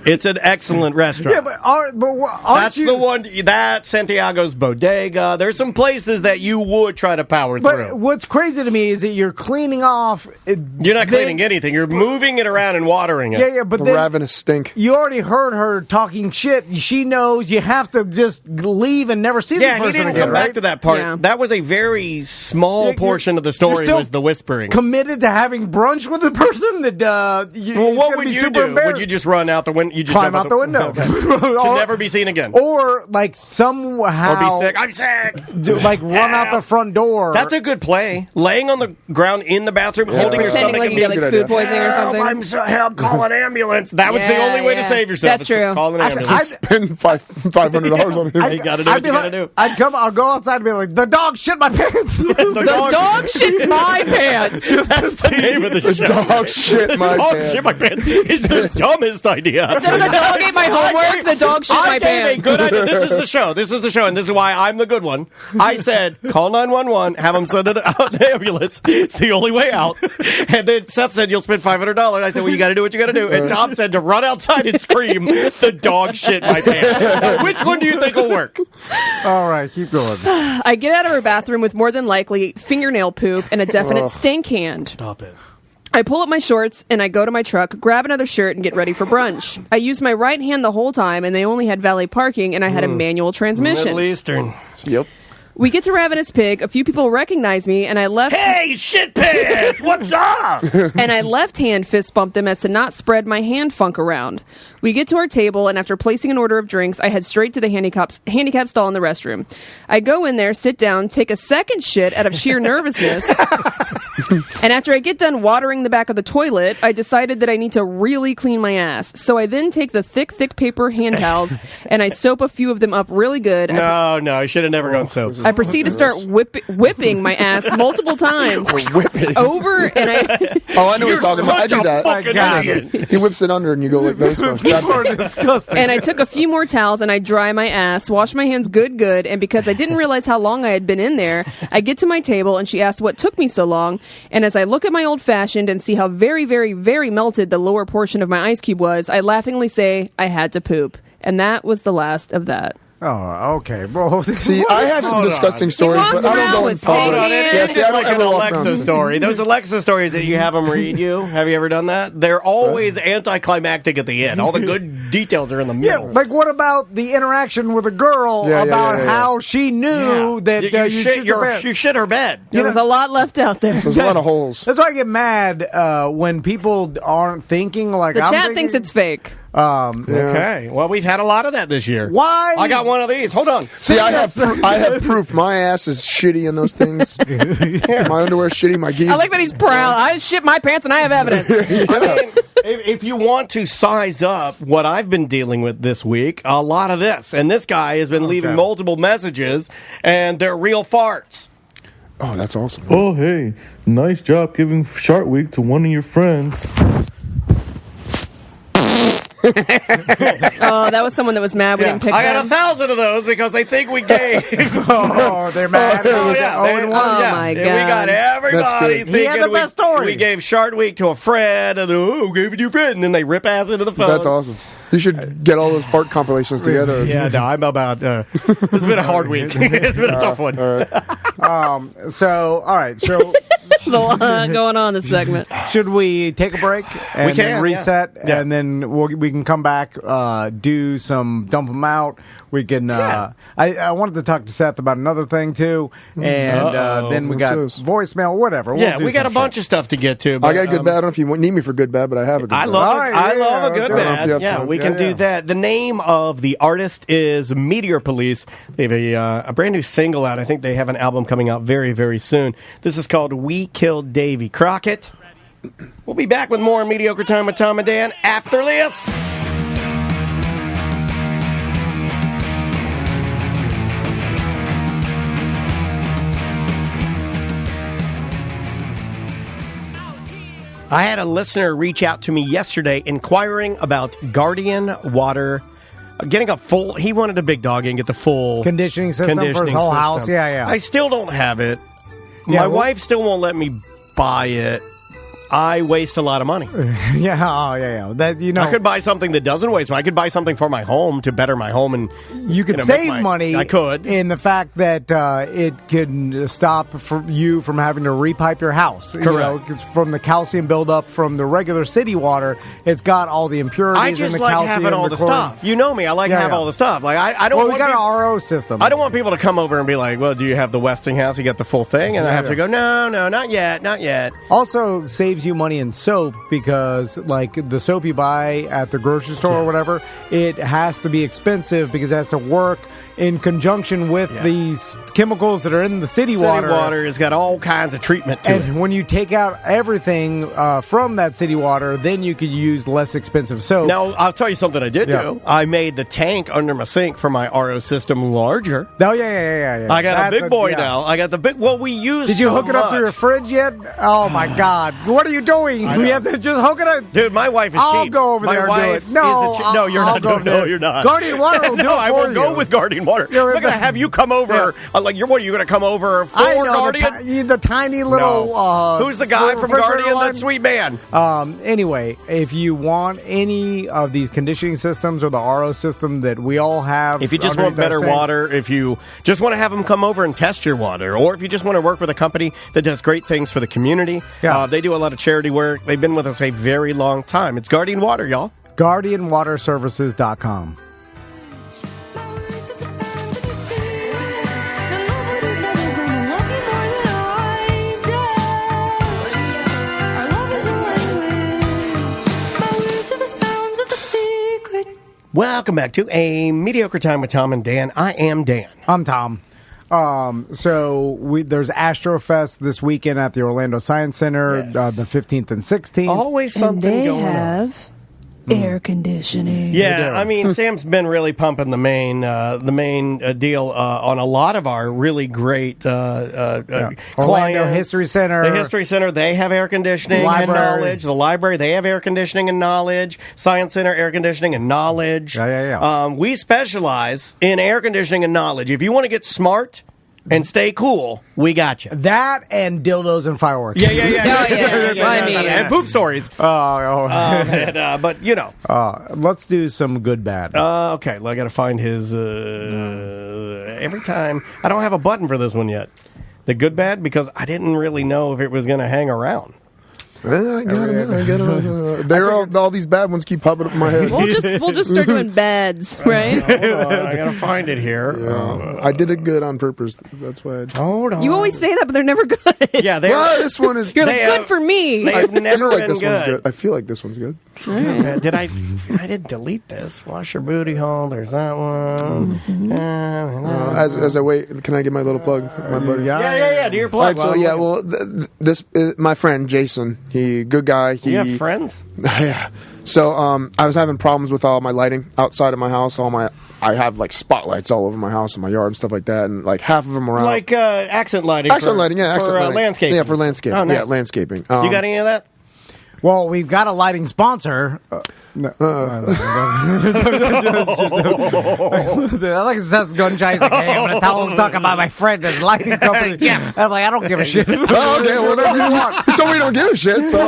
it's an excellent restaurant. Yeah, but aren't That's you? the one. That Santiago's Bodega. There's some places that you would try to power But through. what's crazy to me is that you're cleaning off. You're not cleaning anything. You're moving it around and watering it. Yeah, but the then ravenous stink. you already heard her talking shit. She knows you have to just leave and never see the Yeah, person he didn't again, come right? back to that part. Yeah. That was a very small Yeah, you're- portion of the you're story still was the whispering. Committed to having brunch with the person that well, it's what gonna would be you super do? Would embarrassing. you just run out the window? You just Climb jump out the window. Okay. To Or- never be seen again. Or like somehow Or be sick. I'm sick. like run out the front door. That's a good play. Laying on the ground in the bathroom, holding your Pretending stomach like and you being get like good food idea. poisoning or something. I'm so help. Call an ambulance. That was the Yeah, only way to yeah. save yourself. That's is to true. Call an ambulance. I- Spend $500 on it. You gotta do what you gotta do. I'll go outside and be like, the dog shit my pants. The dog shit my pants. That's the name of the show. Dog shit my Dog pants. shit my pants. It's the dumbest idea. Instead of the dog ate my homework, the dog shit I my gave a pants. good idea. This is the show. This is the show, and this is why I'm the good one. I said, call 911, have them send an ambulance. It's the only way out. And then Seth said, you'll spend $500. I said, well, you got to do what you got to do. And Tom said to run outside and scream, the dog shit my pants. Which one do you think will work? All right, keep going. I get out of her bathroom with more than likely fingernail poop and a definite stank hand. Stop it. I pull up my shorts and I go to my truck, grab another shirt, and get ready for brunch. I used my right hand the whole time, and they only had valet parking, and I had a manual transmission. Middle Eastern. Yep. We get to Ravenous Pig. A few people recognize me, and I left Hey, shit pants, what's up? and I left hand fist bumped them as to not spread my hand funk around. We get to our table, and after placing an order of drinks, I head straight to the handicap stall in the restroom. I go in there, sit down, take a second shit out of sheer nervousness, and after I get done watering the back of the toilet, I decided that I need to really clean my ass. So I then take the thick paper hand towels, and I soap a few of them up really good. No, you should have never gone soap. I proceed to start whipping my ass multiple times over, and I Oh, I know what he's talking about. I do that. fucking got idiot. He whips it under and you go like this. People are disgusting. and I took a few more towels and I dry my ass, wash my hands good, and because I didn't realize how long I had been in there, I get to my table and she asked what took me so long, and as I look at my old fashioned and see how very, very, very melted the lower portion of my ice cube was, I laughingly say I had to poop. And that was the last of that. Oh, okay. Well, See, I have some disgusting stories, walked but I don't around go in with public. stank Hold on, hands. Yeah, see, I don't like an ever walk Alexa around. story. Those Alexa stories that you have them read you. Have you ever done that? They're always anticlimactic at the end. All the good details are in the yeah, middle. like what about the interaction with a girl Yeah, about yeah. how she knew that you shit your pants? you shit her bed. There was a lot left out there. There's a lot of holes. That's why I get mad when people aren't thinking like The I'm chat thinking. thinks it's fake. Yeah. Okay. Well, we've had a lot of that this year. Why? I got one of these. Hold on. See, I have proof. My ass is shitty in those things. My underwear's shitty. My geese. I like that he's proud. I shit my pants and I have evidence. I mean, if you want to size up what I've been dealing with this week, a lot of this. And this guy has been leaving multiple messages, and they're real farts. Oh, that's awesome. Oh, hey, nice job giving Shark Week to one of your friends. Oh, that was someone that was mad we didn't pick I got them. 1,000 of those because they think we gave. Oh, they're mad. Oh, yeah. Oh, my And God. we got everybody That's good. thinking He had the best story. we gave Shark Week to a friend, and gave it to your friend, and then they rip ass into the phone. That's awesome. You should get all those fart compilations together. Yeah, no, I'm about. It's been a hard week. It's been a tough one. All right. So, all right. So, There's a lot going on this segment. should we take a break and We can, then reset, yeah. and then we can come back, do some dump them out. We can. I wanted to talk to Seth about another thing too, and then we What's got this? voicemail, whatever. Yeah, we got a bunch of stuff to get to. But, I got a good bad. I don't know if you need me for good bad, but I have a good I bad. love All right, I yeah, love a yeah, good okay. I don't know if you bad. have Yeah, time. we can Yeah, do yeah. that. The name of the artist is Meteor Police. They have a brand new single out. I think they have an album coming out very, very soon. This is called We Killed Davy Crockett. We'll be back with more Mediocre Time with Tom and Dan after this. I had a listener reach out to me yesterday inquiring about Guardian Water, getting a full. He wanted a big dog and get the full conditioning system for his conditioning whole system. house. Yeah, yeah. I still don't have it. Yeah, My well- wife still won't let me buy it. I waste a lot of money. yeah, oh, yeah. That I could buy something that doesn't waste money. I could buy something for my home to better my home, and you could make save money. I could. in the fact that it can stop you from having to repipe your house. Correct. You know, 'cause from the calcium buildup from the regular city water, it's got all the impurities. I just and the like calcium, having all the chlorine. stuff. You know me. I like Yeah, to have yeah. all the stuff. Like I don't. Well, we want got people- an RO system. I don't want people to come over and be like, "Well, do you have the Westinghouse? You got the full thing?" And I have to go, "No, not yet, not yet." Also saves you money in soap because, like, the soap you buy at the grocery store or whatever, it has to be expensive because it has to work in conjunction with these chemicals that are in the city water. Water has got all kinds of treatment to it. And when you take out everything from that city water, then you could use less expensive soap. Now, I'll tell you something I did Yeah. do. I made the tank under my sink for my RO system larger. Oh, yeah. I got That's a big boy yeah. now. I got the big. Well, we use. Did you so hook it up to much. your fridge yet? Oh, my God. What are you doing? We have to just hook it up. Dude, my wife is I'll cheap. go over my there and wife do it. is No, a no, you're I'll not go doing. over there. No, you're not. Guardian Water will do no, it I for will go you. with Guardian Water. Yeah, I'm not gonna have you come over. Like, what are you gonna come over for I know Guardian? the tiny little. No. Who's the guy from refrigerator Guardian? line? That sweet man. Anyway, if you want any of these conditioning systems or the RO system that we all have, If you just want underneath our better sink, water, if you just want to have them come over and test your water, or if you just want to work with a company that does great things for the community, they do a lot of charity work. They've been with us a very long time. It's Guardian Water, y'all. GuardianWaterServices.com. Welcome back to A Mediocre Time with Tom and Dan. I am Dan. I'm Tom. So there's Astrofest this weekend at the Orlando Science Center, Yes. the 15th and 16th. Always And something they going on. have air conditioning. Yeah, I mean, Sam's been really pumping the main deal on a lot of our really great Orlando clients. History Center. The History Center, they have air conditioning and Library. knowledge. The library, they have air conditioning and knowledge. Science Center, air conditioning and knowledge. Yeah. We specialize in air conditioning and knowledge. If you want to get smart and stay cool, we got you. That and dildos and fireworks. Yeah. I mean, and poop stories. But, you know. Let's do some good bad. Okay, well, I got to find his. Every time I don't have a button for this one yet. The good bad, because I didn't really know if it was going to hang around. I got it. They're all these bad ones keep popping up in my head. We'll just start doing bads, right? Hold on, I got to find it here. I did it good on purpose. That's why. Hold on. You always say that, but they're never good. Yeah, they Well, this one is. You're like, They good have- for me. They have never I feel like been this one's good. good. I feel like this one's good. Did I did delete this. Wash your booty hole. There's that one. As I wait, can I get my little plug, my buddy? Yeah. Do your All plug. right, so yeah, well, this my friend Jason. He good guy. He You have friends? yeah. So I was having problems with all my lighting outside of my house. I have like spotlights all over my house and my yard and stuff like that, and like half of them around. Like accent lighting. Accent lighting, yeah, accent lighting. landscaping. Yeah, for landscaping. Oh, nice. Yeah, landscaping. You got any of that? Well, we've got a lighting sponsor. No. I like Seth's gun chase. Like, hey, I'm going to talk about my friend at the lighting company. Yeah. I'm like, I don't give a shit. Oh, okay, whatever you want. He told me he don't give a shit. So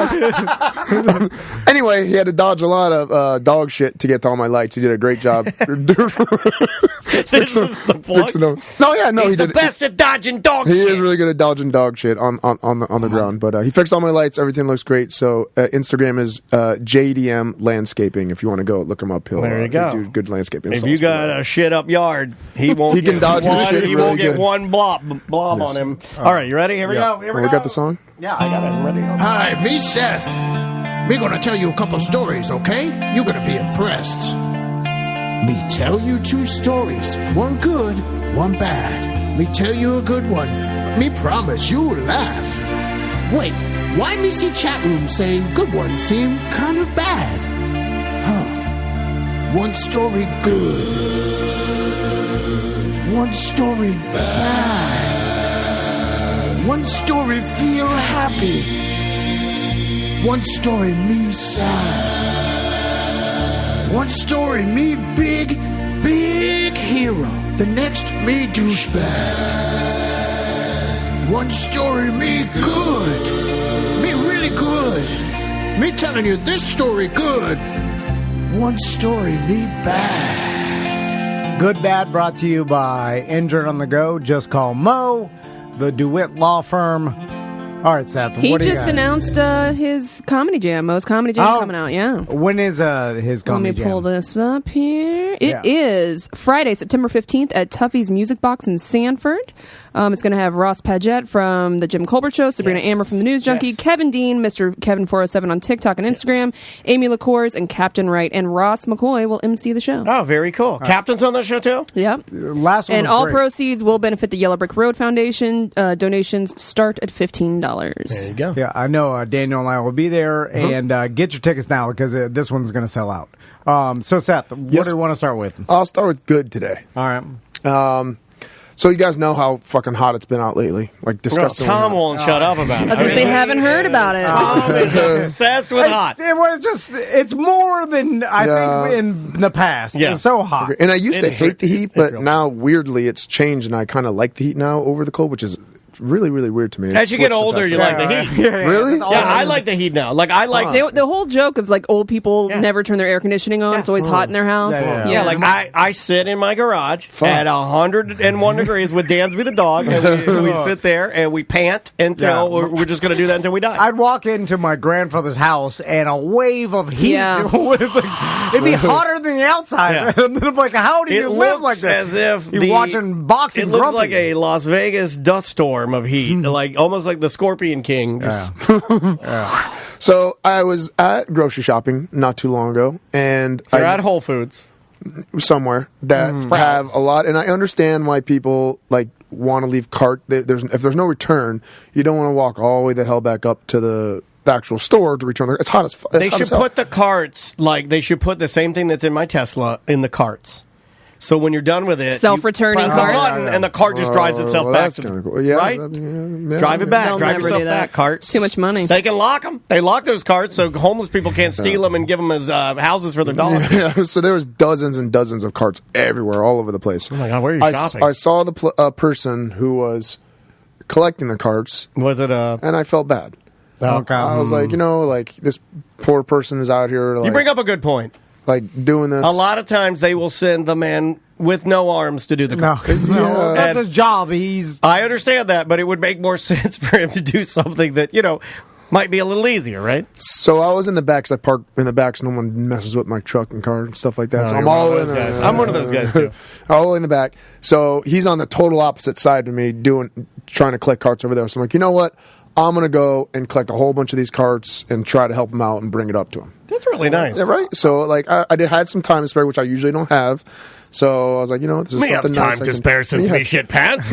anyway, he had to dodge a lot of dog shit to get to all my lights. He did a great job. This is the plug. He He's the did. best at dodging dog He shit. is really good at dodging dog shit on the ground. But he fixed all my lights. Everything looks great. So Instagram is JDM Landscaping. If you want to go look him up, he'll go. do good landscaping. If you got a shit up yard, he won't. He can get dodge the one, shit He really won't get good. one blob on him. All right, you ready? Here we go. Here we We go. got the song. Yeah, I got it. I'm ready. Hi, me Seth. We're gonna tell you a couple stories, okay? You're gonna be impressed. Me tell you 2 stories. One good, one bad. Me tell you a good one. Me promise you'll laugh. Wait, why me see chat room say good ones seem kind of bad? Huh. One story good. One story bad. One story feel happy. One story me sad. One story me big hero. The next me douchebag. One story me good. Me really good. Me telling you this story good. One story me bad. Good Bad brought to you by Injured on the Go. Just call Mo, the DeWitt Law Firm. All right, Seth. He what do you just got? announced his comedy jam. Mo's comedy jam coming out. Yeah. When is his comedy jam? Let me pull this up here. It Yeah. is Friday, September 15th at Tuffy's Music Box in Sanford. It's going to have Ross Paget from The Jim Colbert Show, Sabrina Amber from The News Junkie, Kevin Dean, Mr. Kevin407 on TikTok and Instagram, Amy LaCours, and Captain Wright. And Ross McCoy will MC the show. Oh, very cool. Captain's on the show, too? Yep. Last one And was all great. proceeds will benefit the Yellow Brick Road Foundation. Donations start at $15. There you go. Yeah, I know Daniel and I will be there, and get your tickets now because this one's going to sell out. So, Seth, what Yes. do you want to start with? I'll start with good today. All right. So you guys know how fucking hot it's been out lately, like Well, disgusting. Tom won't shut up about it. I was going to say, haven't heard about it. Tom is obsessed with hot. It's more than I think in the past. Yeah. It's so hot. And I used to It's hate the heat, but real. now weirdly it's changed, and I kind of like the heat now over the cold, which is really, really weird to me. As you get older, you like the heat. Really? Yeah, I like the heat now. Like, I like The whole joke of like old people never turn their air conditioning on. It's always hot in their house. Yeah, like I sit in my garage at 101 degrees with Dansby the dog, and we sit there and we pant until we're just going to do that until we die. I'd walk into my grandfather's house and a wave of heat. Yeah. It'd be hotter than the outside. Yeah. And then I'm like, how do you live like that? As if you're watching boxing. It looks Grumpy. like a Las Vegas dust storm of heat, like almost like the Scorpion King. Just So I was at grocery shopping not too long ago, and you're at Whole Foods. somewhere that have a lot, and I understand why people like want to leave cart. If there's no return, you don't want to walk all the way the hell back up to the actual store to return. It's hot as fuck. They should put the carts, like they should put the same thing that's in my Tesla in the carts. So when you're done with it, Self-returning you press a carts? button and the cart just drives itself well, back. that's To kinda the, cool. Yeah, right? Drive it back. They'll Drive never yourself do that. back. Carts. Too much money. They can lock them. They lock those carts so homeless people can't steal them and give them as houses for their dogs. Yeah, so there was dozens and dozens of carts everywhere, all over the place. Oh my God, where are you shopping? I saw the person who was collecting the carts, Was it a? and I felt bad. Okay. I was like, like this poor person is out here, like, You bring up a good point. like doing this. A lot of times they will send the man with no arms to do the No, carts. no, that's And his job. He's I understand that, but it would make more sense for him to do something that might be a little easier, right? So I was in the back because I park in the back so no one messes with my truck and car and stuff like that. No, so you're I'm one all of in those guys. the, I'm one of those guys, too. all in the back. So he's on the total opposite side of me, trying to collect carts over there. So I'm like, you know what? I'm gonna go and collect a whole bunch of these carts and try to help him out and bring it up to him. That's really nice. Yeah, right. So like I had some time to spare, which I usually don't have. So I was like, this is We have something time nice. to spare since we shit pants.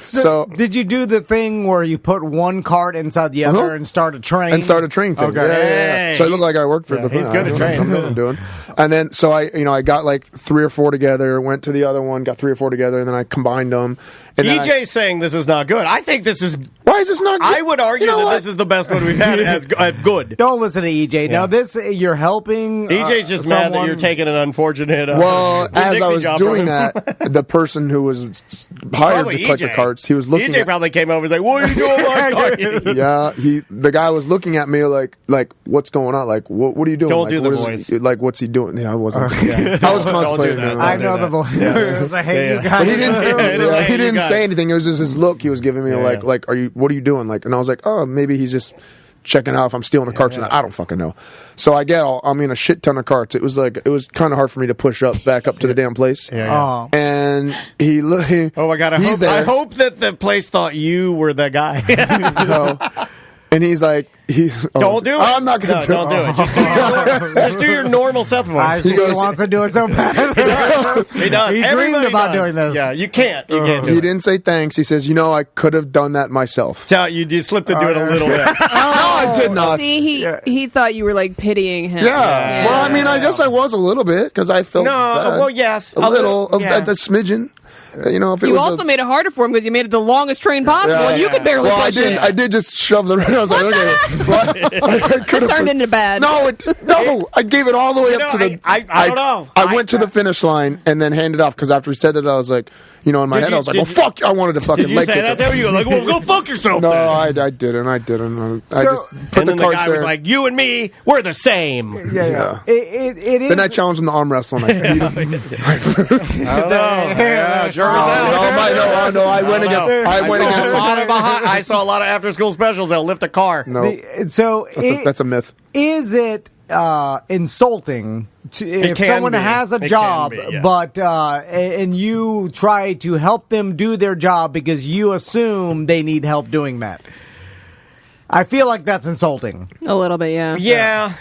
So did you do the thing where you put one cart inside the other and start a train? And start a train thing. Okay. Yeah. So I look like I worked for the he's good at trains. I know what I'm doing. And then, so I got like 3 or 4 together, went to the other one, got 3 or 4 together, and then I combined them. And then EJ's saying this is not good. I think this is. why is this not good? I would argue that this is the best one we've had as good. Don't listen to EJ. Now you're helping. EJ's just mad that you're taking an unfortunate. Well, as I was job doing from him. that, the person who was hired Probably to collect the EJ. carts, he was looking EJ at. probably came over and was like, "What are you doing, my car?" Yeah, the guy was looking at me like what's going on? Like, what are you doing? Don't like, do the what is- voice. like, what's he doing? Yeah, I wasn't. Yeah. I was Don't do contemplating. that. doing I that. know the voice. It was like, hey, you guys. But he didn't say, it is like, he hey, didn't you say guys. anything. It was just his look he was giving me, like, what are you doing? Like, and I was like, oh, maybe he's just checking out if I'm stealing the carts. And I don't fucking know. So I get a shit ton of carts. It was kind of hard for me to push back up to the damn place. Oh. And he Oh my god! I hope that the place thought you were the guy. And he's like, Don't do it. I'm not going to do Don't do it. Just do your normal Seth voice. He wants to do it so bad. He does. He dreamed Everybody about does. doing this. Yeah, you can't. You can't do He it. didn't say thanks. He says, I could have done that myself. So you just slipped into it a little bit. No, I did not. See, he thought you were like pitying him. Yeah. Well, I mean, I guess I was a little bit because I felt bad. Well, yes, a little, yeah. a smidgen. If it You was also made it harder for him because you made it the longest train possible, and you could barely Well, push it. I did just shove the. I was like, okay. Well, I could This turned into bad. No, I gave it all the way up to the. I don't know. I went to the finish line and then handed off because after he said that, I was like, in my head, I was like, well, fuck! I wanted to fucking Did you leg say kick that? him. There you go. Like, well, go fuck yourself. No, then. I didn't. I So- just put And then the carts guy there. was like, "You and me, we're the same." Yeah. It is. Then I challenged him to arm wrestle and I beat him. No, I went against. I saw a lot of after-school specials. They'll lift a car. No, that's a myth. Is it insulting if can someone be. has a It job, can be, yeah. but and you try to help them do their job because you assume they need help doing that? I feel like that's insulting. A little bit, yeah. Yeah.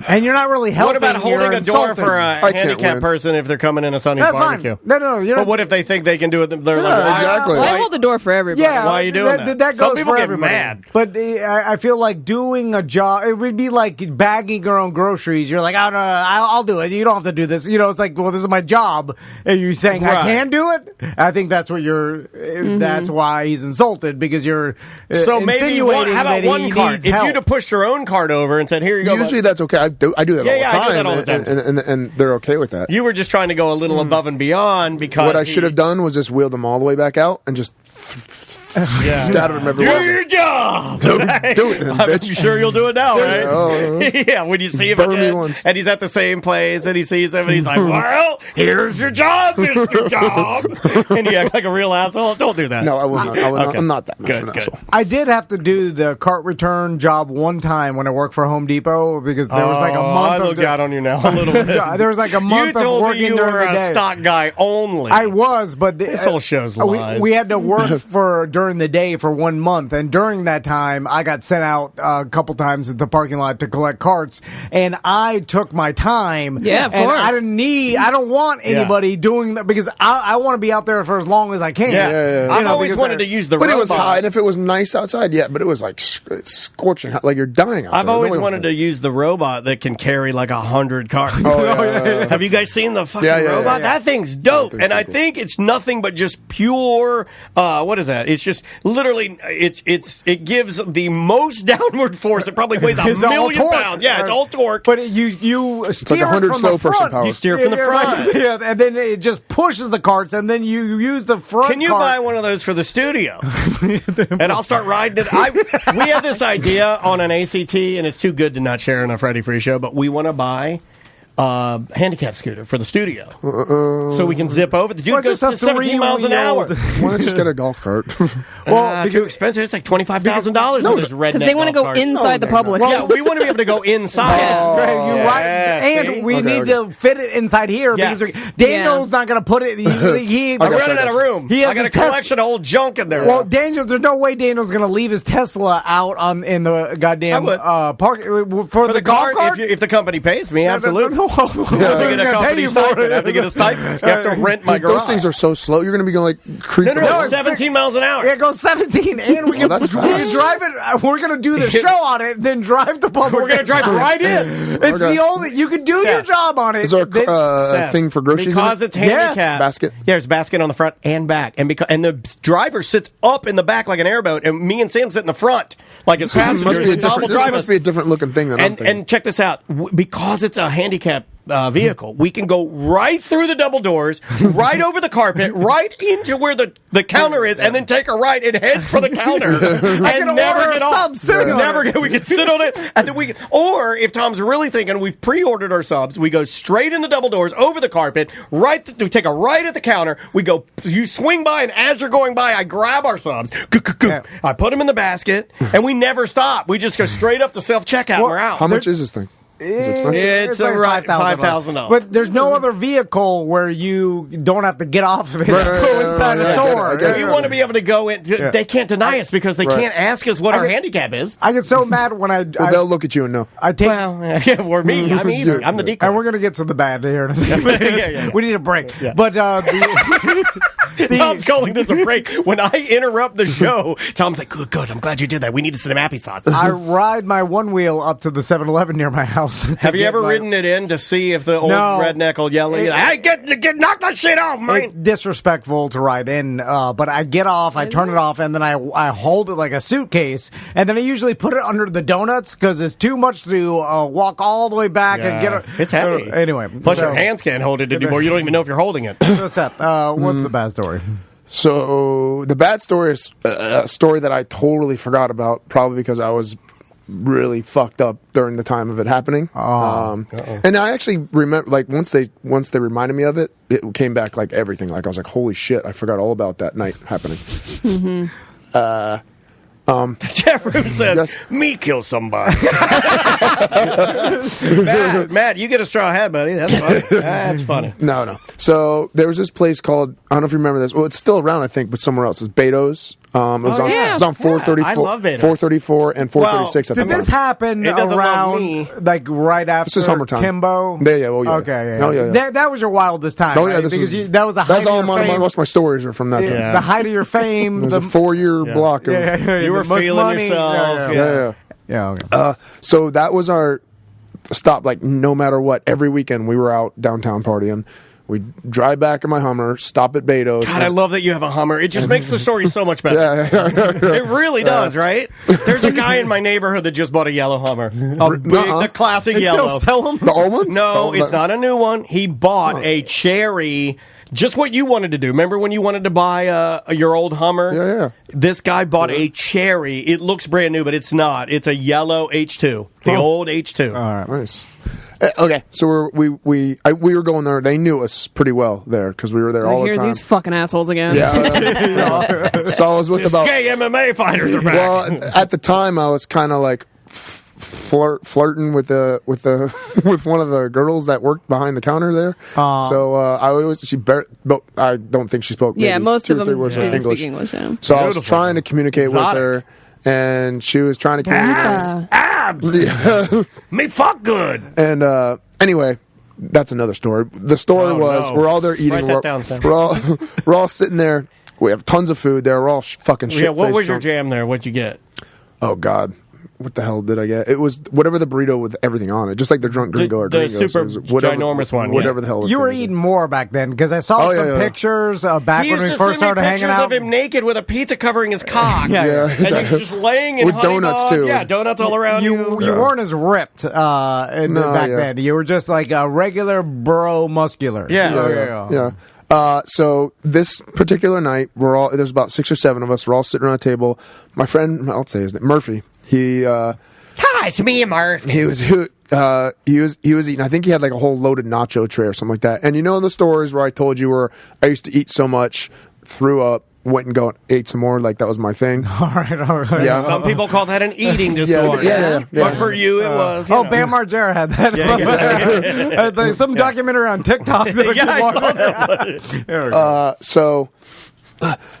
And you're not really helping. What about holding you're a door insulting. for a I can't handicapped win. person if they're coming in a Sonny's That's barbecue? fine. No, you're But not. what if they think they can do it? They're like, Yeah, why- exactly. Well, I why- hold the door for everybody. Yeah, Why are you doing that? That Some goes people for get everybody. mad. But I feel like doing a job, it would be like bagging your own groceries. You're like, oh, no, I'll do it. You don't have to do this. It's like, well, this is my job. And you're saying I Right. can do it? I think that's what that's why he's insulted, because you're So maybe insinuating how about that one he cart? needs If help. you'd have pushed your own cart over and said, "Here you go," Usually that's okay. I do that Yeah, all the yeah, time. I do that all the time. And they're okay with that. you were just trying to go a little above and beyond because What I should have done was just wheel them all the way back out and just scattered them Do everywhere. your job. Do it, then, I'm bitch. sure you'll do it now, right? Oh. Yeah, when you see him Burn me again, once. and he's at the same place, and he sees him, and he's like, "Well, here's your job, Mr. Job," and you act like a real asshole. Don't do that. No, I will not. I will not. Okay. I'm not that much Good, of an good. asshole. I did have to do the cart return job one time when I worked for Home Depot, because there was like a month I of look out on you now a little bit. there was like a month You of told me working you during were the a day. stock guy only. I was, but This whole show's lies. we had to work during the day for 1 month, and during that time, I got sent out a couple times at the parking lot to collect carts, and I took my time. Yeah, of and course. I don't want anybody doing that, because I want to be out there for as long as I can. yeah. I've always wanted to use the But robot. it was hot, and if it was nice outside, yeah. But it was like it's scorching hot, like you're dying out I've there. always Nobody wanted wants to use the robot that can carry like 100 carts. yeah. Have you guys seen the fucking Yeah, yeah, robot? yeah. That thing's dope, thing's and I cool. think it's nothing but just pure. What is that? It's just literally it gives the most downward force. It probably weighs a It's all million torque. pounds. Yeah, it's all torque. But you steer like 100 from slow the front. person power. You steer from the front. Yeah, and then it just pushes the carts, and then you use the front. Can you cart. buy one of those for the studio? And I'll start riding it. We had this idea on an ACT, and it's too good to not share on a Friday Free Show, but we want to buy a handicap scooter for the studio. So we can zip over. The dude Well, goes just a to 17 miles an hour. Why not just get a golf cart? Well, Too expensive. It's like $25,000 for this redneck Because they want to golf go carts. inside the they're Publix. Yeah, we want to be able to go inside. Right, you Yeah, right, and see? we Okay, need okay. to fit it inside here, Yes. because Daniel's not going to put it. He I'm got running you. out of room. He has I got a his test- collection of old junk in there. Well, Daniel, there's no way Daniel's going to leave his Tesla out in the goddamn I would. park for the golf car, cart. if the company pays me, absolutely. to get a company stipend. I have to get a stipend. You have to rent my garage. Those things are so slow. You're going to be going like creeping. No, 17 miles an hour. Yeah, go 17, and we can drive it. We're going to do the show on it, then drive the public. We're going to drive right in. It's the only you can do your job on it. Is there a thing for groceries? Because it's handicapped. Basket. Yeah, there's a basket on the front and back, and the driver sits up in the back like an airboat, and me and Sam sit in the front like it's passengers. This must be a different looking thing than I'm thinking. And check this out, because it's a handicap vehicle, we can go right through the double doors, right over the carpet, right into where the counter is, and then take a right and head for the counter. I can never get off. We can sit on it, and then or if Tom's really thinking we've pre-ordered our subs, we go straight in the double doors, over the carpet, we take a right at the counter. We go, you swing by, and as you're going by, I grab our subs. I put them in the basket, and we never stop. We just go straight up to self-checkout, and we're out. How much is this thing? It's like $5,000. But there's no other vehicle where you don't have to get off of it. Go inside a store. You want to be able to go in. They can't deny us because they can't ask us what our handicap is. I get so mad when they'll look at you and know. Or me. I'm easy. I'm the decoy. And we're going to get to the bad here in a second. We need a break. Yeah. But Tom's calling this a break. When I interrupt the show, Tom's like, good. I'm glad you did that. We need to some happy sauce. I ride my one wheel up to the 7-Eleven near my house. Have you ever ridden it in to see if the old redneck will yell at you? Hey, get knock that shit off, man! It's disrespectful to ride in, but I get off, I turn it off, and then I hold it like a suitcase, and then I usually put it under the donuts because it's too much to walk all the way back and get it. It's heavy. Anyway. Plus your hands can't hold it anymore. You don't even know if you're holding it. So, Seth, what's the bad story? So the bad story is a story that I totally forgot about, probably because I was really fucked up during the time of it happening. And I actually remember, like, once they reminded me of it, it came back like everything. Like, I was like, holy shit, I forgot all about that night happening. Jeff Rube says, me kill somebody. Matt, you get a straw hat, buddy. That's funny. That's funny. No. So there was this place called, I don't know if you remember this. Well, it's still around, I think, but somewhere else. It's Beto's. It was on 434. I love Beto's. 434 and 436. Did this happen around, like, right after this is Hummer time. Kimbo? Yeah. Okay, yeah. Oh, yeah. That was your wildest time. Oh, yeah. Right? That was the height of your fame. Most of my stories are from that time. The height of your fame. It was a 4-year block. You were feeling yourself. Yeah. Okay. So that was our stop. Like, no matter what, every weekend we were out downtown partying. We'd drive back in my Hummer, stop at Beto's. God, I love that you have a Hummer. It just makes the story so much better. Yeah. It really does, right? There's a guy in my neighborhood that just bought a yellow Hummer. The classic yellow. Still sell them? The old ones? No, it's not a new one. He bought a cherry. Just what you wanted to do. Remember when you wanted to buy your old Hummer? Yeah. This guy bought a cherry. It looks brand new, but it's not. It's a yellow H2. The old H2. All right. Nice. Okay, so we were going there. They knew us pretty well there because we were there all the time. Here's these fucking assholes again. Yeah. So I was with about gay MMA fighters are back. Well, at the time I was kind of like flirting with one of the girls that worked behind the counter there. So I don't think she spoke. Yeah, most of them didn't speak English. Yeah. So I was trying to communicate with her. And she was trying to communicate. Abs! Yeah. Me fuck good! And anyway, that's another story. The story was we're all there eating. Write that down, Sam. We're all sitting there. We have tons of food there. We're all fucking shit. Yeah, what was your jam there? What'd you get? Oh, God. What the hell did I get? It was whatever the burrito with everything on it. Just like the drunk gringo or the super ginormous one. Whatever the hell. You were eating more back then because I saw some pictures back when we first started hanging out. Of him naked with a pizza covering his cock. Yeah. And he was just laying in with donuts too. Yeah, donuts all around you. You weren't as ripped back then. You were just like a regular bro muscular. Yeah. So this particular night, there's about 6 or 7 of us. We're all sitting around a table. My friend, I'll say his name, Murphy. Hi, it's me, Murphy. He was eating. I think he had like a whole loaded nacho tray or something like that. And you know the stories where I told you where I used to eat so much, threw up, went and ate some more. Like that was my thing. All right. Yeah. Some people call that an eating disorder. Yeah. But for you, it was. Bam Margera had that. Some documentary on TikTok. I saw that. So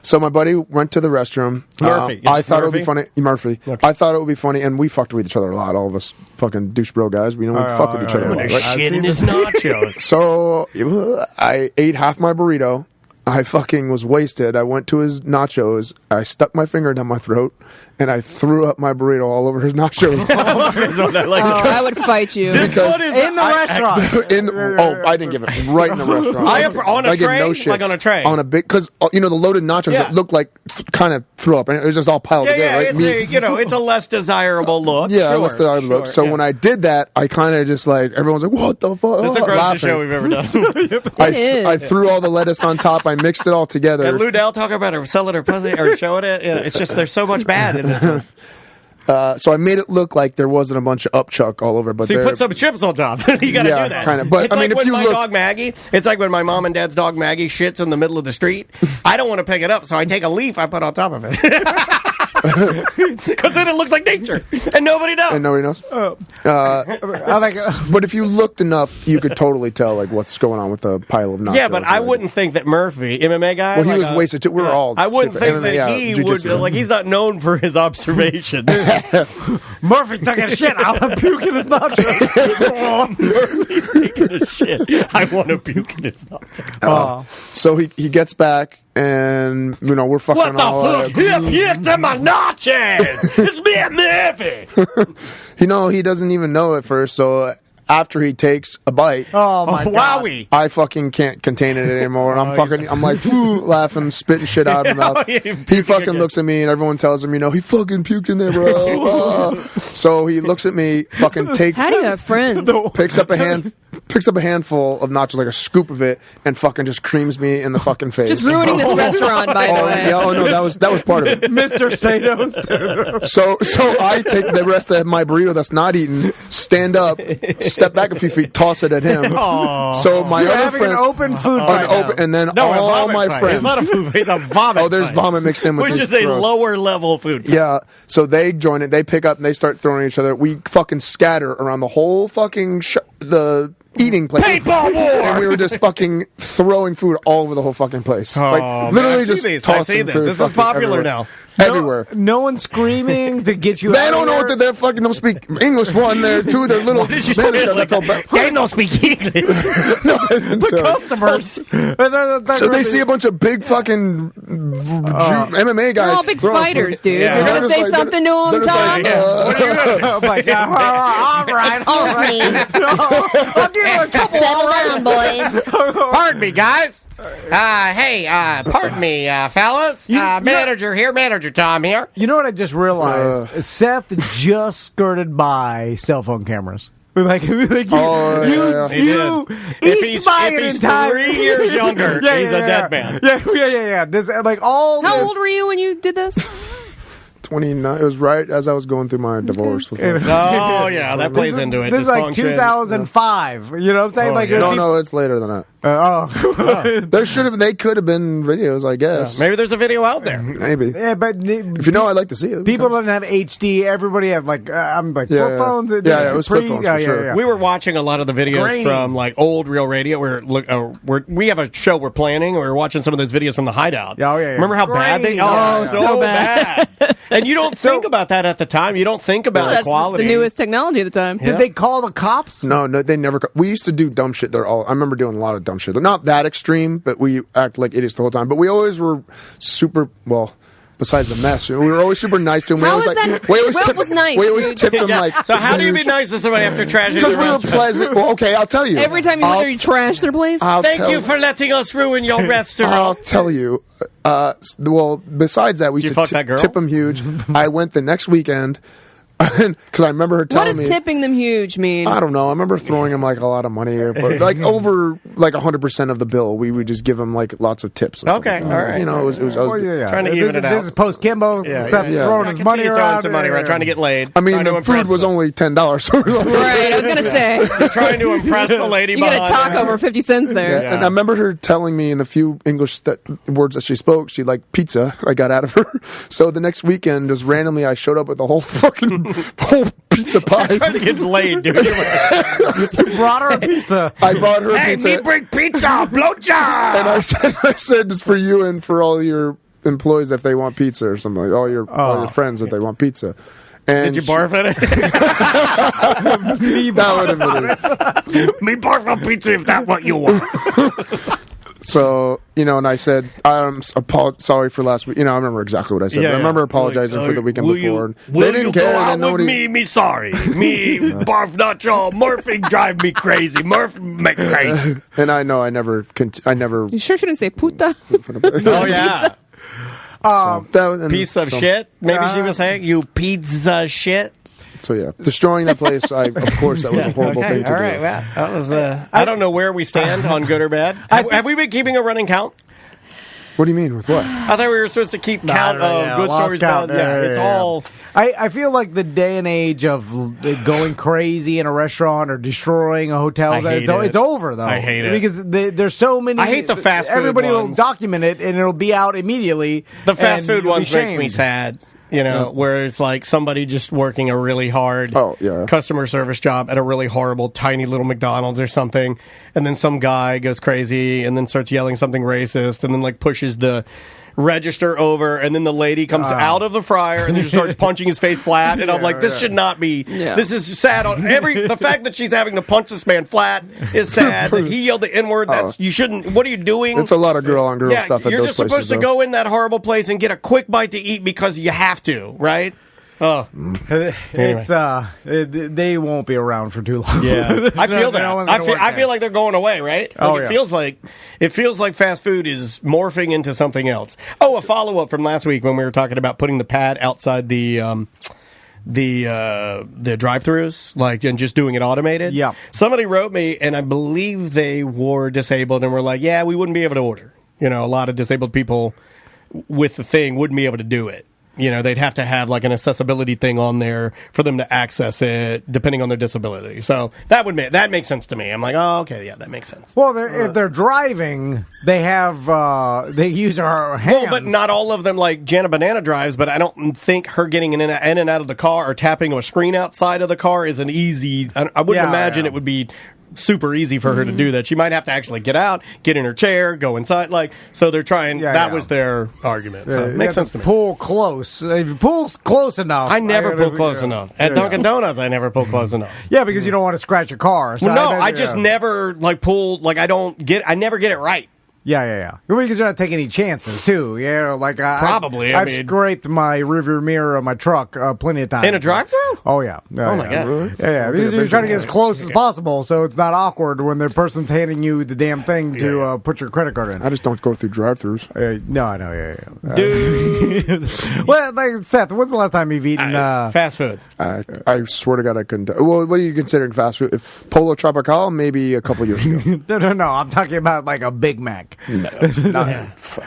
So my buddy went to the restroom. Murphy. Is I this thought it would be Murphy? funny. Murphy. Okay. I thought it would be funny, and we fucked with each other a lot. All of us fucking douche bro guys. We know we fuck with each other a lot, right? Shit in his nachos. So I ate half my burrito. I fucking was wasted. I went to his nachos. I stuck my finger down my throat, and I threw up my burrito all over his nachos. I would fight you. This one is In the restaurant. I didn't give it right in the restaurant. On a I give tray? no shits. Like on a tray? On a big, because the loaded nachos Yeah. that looked like kind of threw up, and it was just all piled together. Right? It's a less desirable look. Yeah, Sure, let's look. sure, So yeah. when I did that, I kind of just like everyone's like, "What the fuck?" This is the grossest laughing. show we've ever done. I threw all the lettuce on top. I mixed it all together. And Lou Dell talking about her selling her pussy or showing it. It's just there's so much bad in this one. So I made it look like there wasn't a bunch of upchuck all over, but So you there- put some chips on top. You got to Yeah, do that. kinda. But, it's I mean, like if when you my looked- dog Maggie. It's like when my mom and dad's dog Maggie shits in the middle of the street. I don't want to pick it up, so I take a leaf I put on top of it because then it looks like nature, and nobody knows. and nobody knows. But if you looked enough, you could totally tell like what's going on with the pile of nachos. Yeah, but I wouldn't think that Murphy, MMA guy. Well, he like was wasted too. We were all. I wouldn't shit, think MMA, that yeah, he would. jiu-jitsu. Like he's not known for his observation. Murphy took a shit. I want to puke in his nachos. Murphy's taking a shit. I want to puke in his nachos. So he gets back, and we're fucking What the all. fuck? Hip to my nachos! It's me and Murphy. He doesn't even know at first. So after he takes a bite, Oh my god. Wowie! I fucking can't contain it anymore, and I'm like laughing, spitting shit out of his mouth. He fucking looks at me, and everyone tells him, he fucking puked in there, bro. So he looks at me, fucking takes, How do you have friends? picks up a handful of nachos, like a scoop of it, and fucking just creams me in the fucking face. Just ruining this restaurant, by the way. Yeah, no, that was part of it. Mr. Satos. So I take the rest of my burrito that's not eaten, stand up, step back a few feet, toss it at him. So my You're other having friend, an open food an fight. open, and then No, a all vomit my fight. friends. It's not a food. It's a vomit. Oh, there's fight, vomit mixed in with which this. is a gross. lower level food. Fight. Yeah, so they join it. They pick up and they start throwing at each other. We fucking scatter around the whole fucking the eating place. Paintball war! And we were just fucking throwing food all over the whole fucking place. Literally I've just seen these. tossing I've seen this. food This is fucking popular everywhere. now. Everywhere. No one's screaming to get you They out don't of know what there? they're fucking don't speak English. One, they're two, they're little Did you Spanish say guys. I like, felt bad. they don't speak English. No, and so- Customers. So they see a bunch of big fucking MMA guys. They're all big throwing fighters, food. dude. Yeah. You're They're going to just say like- something to they're them, just Tom? like, Oh my god! All right, I'll give you a couple. Settle down, boys. Pardon me, guys. Pardon me, fellas. Manager here, Manager Tom here. You know what I just realized? Seth just skirted by cell phone cameras. Like you, yeah. He did. If he's 3 years younger, he's a dead man. Yeah. This all. How this, old were you when you did this? 29. It was right as I was going through my divorce. With my- Oh, yeah, that plays into it. This is like Dysfunction. 2005. You know what I'm saying? Oh, like yeah. No, it's later than that. They could have been videos, I guess. Maybe there's a video out there. Maybe. Yeah, but If you know, I'd like to see it. people don't have HD. Everybody have flip phones. Yeah, it was flip phones for sure. We were watching a lot of the videos Grainy. from like old Real Radio. We have a show we're planning. We're watching some of those videos from the Hideout. Oh, yeah. Remember how bad they? Grainy. Oh, Yeah. so bad. And you don't think about that at the time. You don't think about Well, the that's quality. the newest technology at the time. Did they call the cops? No, they never. We used to do dumb shit. I remember doing a lot of dumb shit. They're not that extreme, but we act like idiots the whole time. But we always were super well. Besides the mess, we were always super nice to him. How is that? Will was nice, We always dude. tipped him Yeah. like. So how do you be nice to somebody after trashing Because the we were restaurant? pleasant. Well, okay, I'll tell you. Every time you went there, you trashed their place? Thank you for letting us ruin your restaurant. I'll tell you. Well, besides that, we Did you used fuck to that girl? tip him huge. I went the next weekend because I remember her What telling does me. tipping them huge mean? I don't know. I remember throwing him like a lot of money, but like over like 100% of the bill, we would just give him like lots of tips. And stuff Okay, like that. all right. You know, I was Trying to even it out. This is post Kimbo. Seth throwing I his can money see you around. throwing some money around, trying to get laid. I mean, trying to the impress food was them. only $10, so it was only Right, I was going to say. You're trying to impress the lady You get a behind taco her. for 50 cents there. Yeah. And I remember her telling me in the few English words that she spoke, she liked pizza. I got out of her. So the next weekend, just randomly, I showed up with a whole fucking whole pizza pie. Trying to get laid, dude. You brought her a pizza. I brought her a pizza. me bring pizza, blowjob. And I said it's for you and for all your employees if they want pizza or something. Like all your friends if they want pizza. And Did you barf at it? that would have been it. Me barf on pizza if that's what you want. So, and I said, I'm sorry for last week. I remember exactly what I said. Yeah, but I remember yeah. apologizing for the weekend before. Will They didn't you care. go out And nobody. with me sorry. Me barf not y'all. Murphy drive me crazy. Murph make crazy. And I know I never. You sure shouldn't say puta? Oh, yeah. Piece of shit. Maybe she was saying, you pizza shit. So yeah, destroying that place. Of course, that was a horrible thing to All do. right, well, that was. I don't know where we stand on good or bad. Have we been keeping a running count? What do you mean with what? I thought we were supposed to keep count of good lost stories. count. Bad. It's all. I feel like the day and age of going crazy in a restaurant or destroying a hotel, I hate it's over, though. I hate it. Because there's so many. I hate the fast food Everybody will ones. document it, and it'll be out immediately. The fast and food you'll be ones make me shamed. sad. Where it's like somebody just working a really hard customer service job at a really horrible, tiny little McDonald's or something, and then some guy goes crazy and then starts yelling something racist and then pushes the register over, and then the lady comes out of the fryer and then just starts punching his face flat, and I'm like, this should not be. Yeah. This is sad. The fact that she's having to punch this man flat is sad. That he yelled the N-word. You shouldn't. What are you doing? It's a lot of girl on girl stuff at you're those just places. supposed to go in that horrible place and get a quick bite to eat because you have to, right? Oh, It's they won't be around for too long. yeah. I feel that. No one's gonna work I there. feel like they're going away, right? It feels like fast food is morphing into something else. Oh, a follow up from last week when we were talking about putting the pad outside the drive-throughs, and just doing it automated. Yeah. Somebody wrote me, and I believe they were disabled, and were like, "Yeah, we wouldn't be able to order." A lot of disabled people with the thing wouldn't be able to do it. They'd have to have an accessibility thing on there for them to access it, depending on their disability. So that makes sense to me. I'm like, oh, okay, yeah, that makes sense. Well, if they're driving, they use our hands. Well, but not all of them, like Jana Banana drives, but I don't think her getting in and out of the car or tapping a screen outside of the car is an easy. I wouldn't imagine it would be super easy for her to do that. She might have to actually get out, get in her chair, go inside. So they're trying. That was their argument. So it makes sense to me. Pull close. If you pull close enough. I never pull close enough. At Dunkin' Donuts, I never pull close enough. Yeah, because you don't want to scratch your car. So I just never pull. I never get it right. Yeah. Because you're not taking any chances, too. Probably. I've scraped my rearview mirror of my truck plenty of times. In a drive-thru? Oh, yeah. Oh, my God. Really? Yeah. Because you're trying to get as close as possible, so it's not awkward when the person's handing you the damn thing to put your credit card in. I just don't go through drive-thrus. No, I know. Yeah. Dude. Well, Seth, when's the last time you've eaten fast food? I swear to God, I couldn't. Well, what are you considering fast food? If Polo Tropical, maybe a couple years ago. No. I'm talking about a Big Mac. No, not fuck.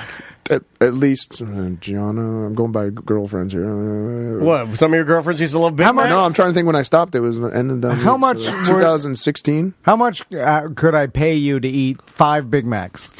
At least, Gianna, I'm going by girlfriends here. What? Some of your girlfriends used to love Big Macs? No, I'm trying to think when I stopped. It was the end of the How much? 2016. How much could I pay you to eat 5 Big Macs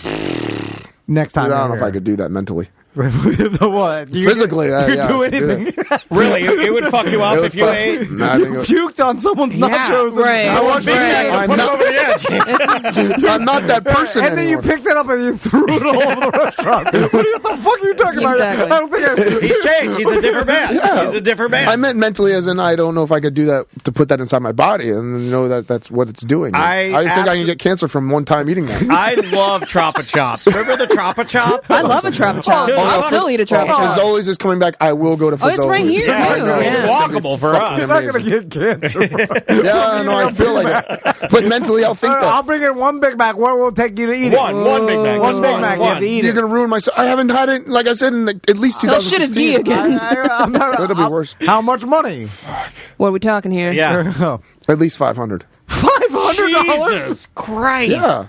next time? I don't know if I could do that mentally. What? Physically, you do anything? Really? It would fuck you up if you ate? Nah, I think it would- Puked on someone's nachos. right. I want Right. Big Mac. I'm Put it not- over the edge. I'm not that person And then you anymore. picked it up and you threw it all over the restaurant. What the fuck are you talking about? Exactly. I don't think He's changed. He's a different man. He's a different man. I meant mentally, as in I don't know if I could do that to put that inside my body and know that that's what it's doing. I think I can get cancer from one time eating that. I love Trapa Chops. Remember the Trapa Chop? I love a Trapa Chop. I'll still eat a Trapa Chop. Fazoli's is coming back. I will go to Fazoli's. Oh, it's right here, Yeah, too. no, it's Yeah. walkable for us. you're not going to get cancer. Yeah, no, I feel like it. But mentally, I'll think I'll that. bring in 1 Big Mac. What will it take you to eat it? One Big Mac. One Big Mac. You have to eat You're it. going to ruin my... I haven't had it, like I said, in at least He'll shit his 2016. ghee again. I'm not, That'll be worse. How much money? What are we talking here? Yeah. At least 500. $500? Jesus Christ. Yeah.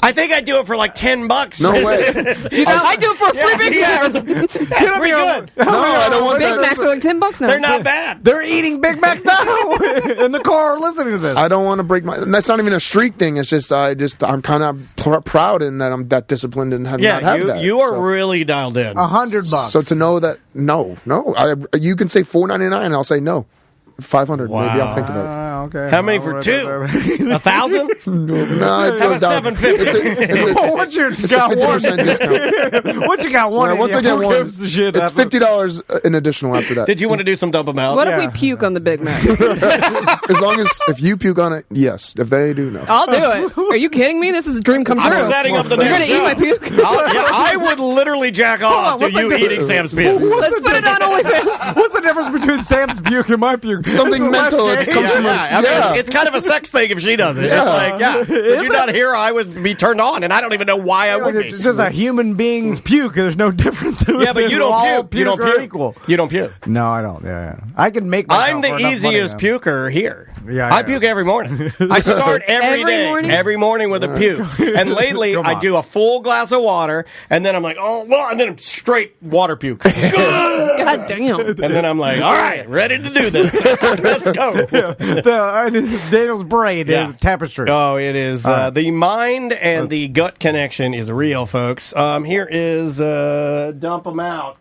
I think I'd do it for like $10. No way. I do it for a free Big Mac. That's pretty good. No, I don't want Big that. Macs are like $10 now. They're not bad. They're eating Big Macs now in the car listening to this. I don't want to break my... And that's not even a streak thing. It's just, I'm kind of proud in that I'm that disciplined and not have that. You are So- really dialed in. $100. So to know that, no. You can say $4.99 and I'll say no. 500. Maybe I'll think about it. Okay. How many for two? 1,000? No, it How goes about down. 750? What's your It's a 50% discount. What you got? One. Yeah, once I get Who one, gives a shit it's after- $50 in additional after that. Did you want to do some dump them out? What if we puke on the Big Mac? As long as if you puke on it, yes. If they do, no. I'll do it. Are you kidding me? This is a dream come true. I'm setting up the You're next gonna eat show. my puke? I would literally jack off to what's the you difference? eating Sam's puke. Let's put it on OnlyFans. What's the difference between Sam's puke and my puke? Something mental. It comes from I mean, it's kind of a sex thing if she does it. Yeah. It's like, if you're not here, I would be turned on, and I don't even know why I would be. It's just a human being's puke. There's no difference. Yeah, but you don't All puke. You don't are puke. equal. You don't puke. No, I don't. Yeah. I can make myself I'm the for enough easiest money, puker here. Yeah, I puke every morning. I start every day, morning? every morning with a puke. And lately, Come I on. do a full glass of water, and then I'm like, oh, well, and then I'm straight water puke. God damn. And then I'm like, all right, ready to do this. Let's go. Daniel's brain Yeah. is tapestry. Oh, it is. The mind and the gut connection is real, folks. Here is Dump 'em Out.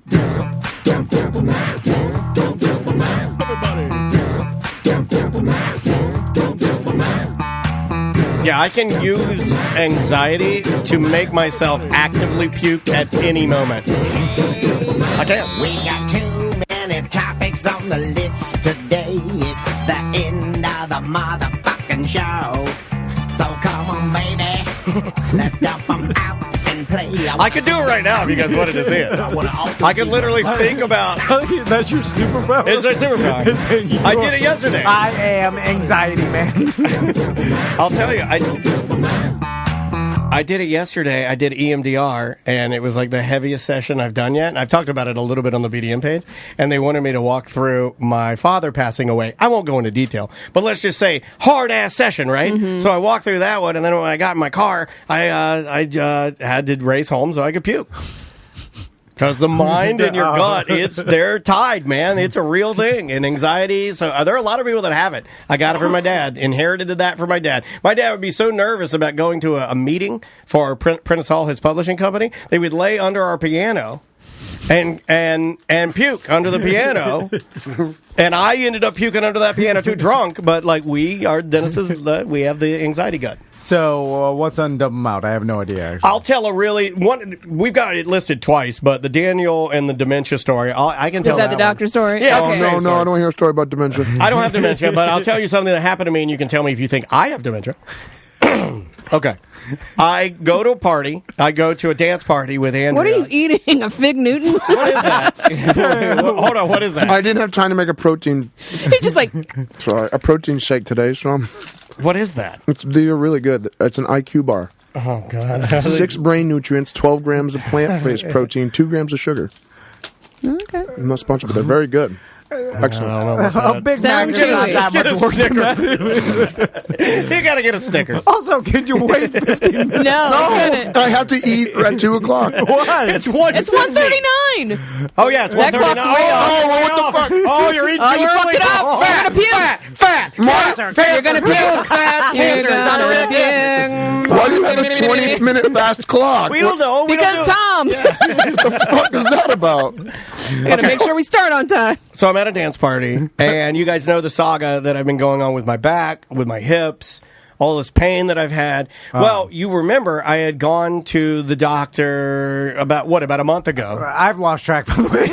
Yeah, I can use anxiety to make myself actively puke at any moment. I can. We got too many topics on the list today. It's the end of the motherfucking show. So come on, baby. Let's dump them out and play. I could do it right now if you guys wanted to see it. I could literally think about. That's your superpower. It's my superpower. I did it yesterday. I am anxiety man. I'll tell you, I did it yesterday. I did EMDR, and it was like the heaviest session I've done yet. And I've talked about it a little bit on the BDM page, and they wanted me to walk through my father passing away. I won't go into detail, but let's just say hard-ass session, right? Mm-hmm. So I walked through that one, and then when I got in my car, I had to race home so I could puke. Because the mind and your gut, they're tied, man. It's a real thing. And anxiety, so there are a lot of people that have it. I got it from my dad, inherited that from my dad. My dad would be so nervous about going to a meeting for Prentice Hall, his publishing company. They would lay under our piano and puke under the piano. And I ended up puking under that piano too, drunk. But like we are Dennis's, we have the anxiety gut. So what's on Dump 'em Out? I have no idea. Actually. I'll tell a really one. We've got it listed twice, but the Daniel and the dementia story. I can tell. Is that the one. doctor story? Yeah. Okay. Oh, no, I don't want to hear a story about dementia. I don't have dementia, but I'll tell you something that happened to me, and you can tell me if you think I have dementia. Okay. I go to a party. I go to a dance party with Andrea. What are you eating? A Fig Newton? What is that? Hold on. What is that? I didn't have time to make a protein. He's just like, Sorry, a protein shake today. So What is that? they're really good. It's an IQ bar. Oh, God. 6 brain nutrients, 12 grams of plant-based protein, 2 grams of sugar. okay. I'm not sponsored, but they're very good. Excellent. A Big Mac Sounds is not chewy. that Get a much worse than that. You got to get a Snickers. Also, can you wait 15 minutes? No, I couldn't. I have to eat at 2 o'clock. Why? It's 1:50. It's 1:39. Oh, yeah, it's 1:39. That clock's way off. Oh, what the fuck? Oh, you're eating Oh, too you early. fucked it up. Oh, You're gonna puke. Fat. You're gonna puke. Cancer. You're gonna puke. Why do you have a 20-minute fast clock? We don't know. We Because don't know. Tom. What the fuck is that about? Gotta make sure we start on time. So I'm at a dance party, and you guys know the saga that I've been going on with my back, with my hips, all this pain that I've had. Well, you remember I had gone to the doctor about a month ago. I've lost track, by the way.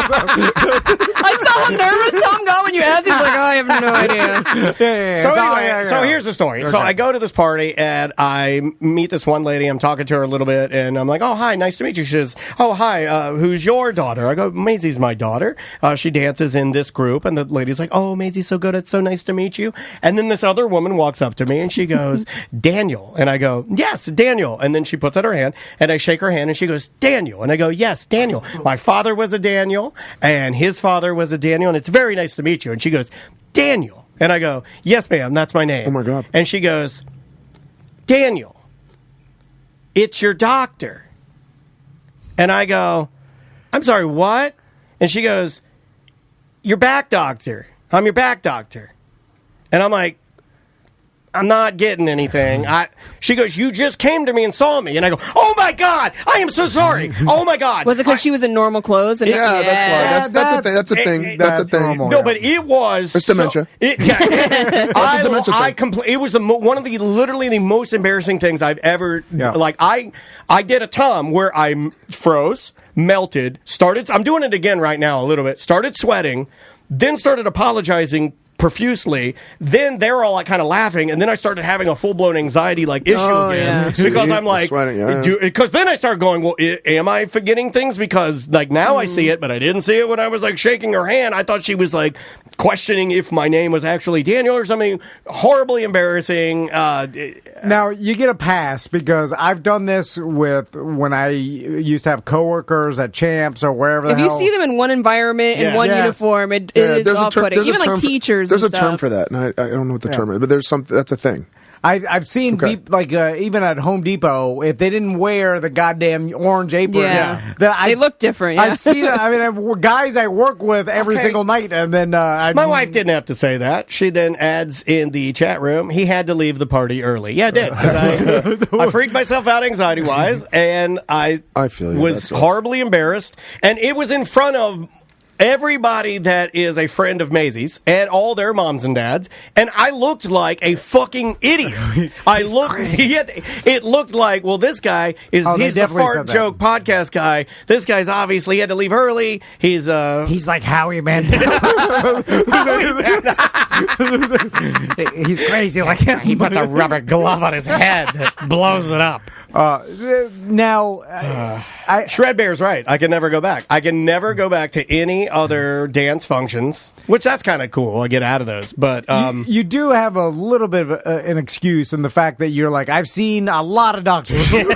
I saw how nervous Tom got when you asked. He's like, oh, I have no idea. So anyway, so here's the story. So I go to this party and I meet this one lady. I'm talking to her a little bit, and I'm like, "Oh, hi, nice to meet you." She says, "Oh, hi, who's your daughter?" I go, "Maisie's my daughter. She dances in this group." And the lady's like, "Oh, Maisie's so good. It's so nice to meet you." And then this other woman walks up to me and she goes, "Daniel." And I go, "Yes, Daniel." And then she puts out her hand and I shake her hand and she goes, "Daniel." And I go, "Yes, Daniel. My father was a Daniel and his father was a Daniel, and it's very nice to meet you." And she goes, "Daniel." And I go, "Yes, ma'am, that's my name." Oh, my God. And she goes, "Daniel, it's your doctor." And I go, "I'm sorry, what?" And she goes, "Your back doctor. I'm your back doctor." And I'm like, I'm not getting anything. She goes, you just came to me and saw me. And I go, oh my God, I am so sorry. Oh my God. Was it because she was in normal clothes? And Yeah, that's why. That's a thing. That's a thing. normal. No, but it was. It's dementia. It was one of the literally the most embarrassing things I've ever like. I did a Tom where I froze, melted, started. I'm doing it again right now a little bit. Started sweating, then started apologizing profusely. Then they're all like kind of laughing, and then I started having a full blown anxiety like issue again because I'm like, because then I start going, well, am I forgetting things? Because like now I see it, but I didn't see it when I was like shaking her hand. I thought she was like questioning if my name was actually Daniel or something. Horribly embarrassing. Now you get a pass because I've done this with when I used to have coworkers at Champs or wherever. If you see them in one environment in one uniform, it is off-putting. Even like teachers. There's and a term for that, and I don't know what the term is, but there's something. That's a thing. I've seen even at Home Depot, if they didn't wear the goddamn orange apron, they look different. I'd see that. I mean, guys I work with every single night, and then my wife didn't have to say that. She then adds in the chat room, he had to leave the party early. Yeah, I did. 'Cause I freaked myself out anxiety wise, and I was horribly embarrassed, and it was in front of everybody that is a friend of Maisie's and all their moms and dads, and I looked like a fucking idiot. It looked like, well, this guy he's the fart joke podcast guy. This guy's obviously had to leave early. He's like Howie Mandel. He's crazy like him. He puts a rubber glove on his head that blows it up. Shred Bear's right. I can never go back. I can never go back to any other dance functions, which that's kind of cool. I get out of those. But you do have a little bit of an excuse in the fact that you're like, I've seen a lot of doctors. They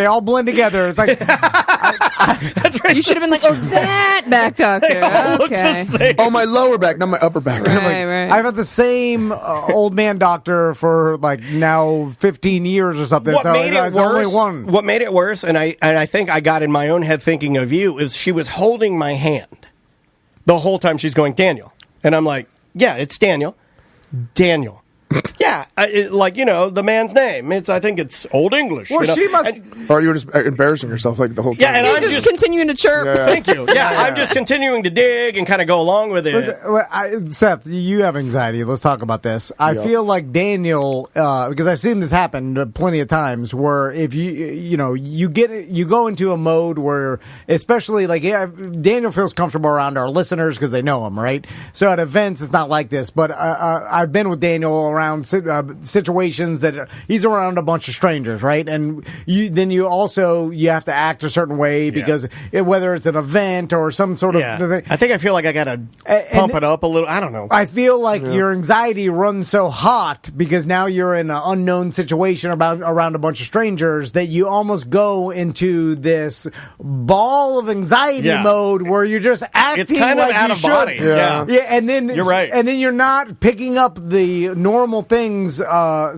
all blend together. It's like, that's right. You should have been like, oh, that back doctor. Okay. Oh, my lower back, not my upper back. Right. I've had the same old man doctor for like now 15 years or something. What made it worse, and I think I got in my own head thinking of you, is she was holding my hand the whole time. She's going, Daniel. And I'm like, yeah, it's Daniel. Daniel. Yeah, the man's name. I think it's Old English. Well, she must. Or you were just embarrassing yourself like the whole time. Yeah, and I'm just continuing to chirp. Yeah. Thank you. Yeah, I'm just continuing to dig and kind of go along with it. Listen, Seth, you have anxiety. Let's talk about this. I feel like Daniel, because I've seen this happen plenty of times, where if you go into a mode where, especially like Daniel feels comfortable around our listeners because they know him, right? So at events, it's not like this. But I've been with Daniel around situations that he's around a bunch of strangers, right? And you have to act a certain way because whether it's an event or some sort of thing. I feel like I gotta pump it up a little. I don't know. I feel like your anxiety runs so hot because now you're in an unknown situation around a bunch of strangers that you almost go into this ball of anxiety mode where you're just acting it's kind like of out you of should. body. Yeah, and then you're right. And then you're not picking up the normal things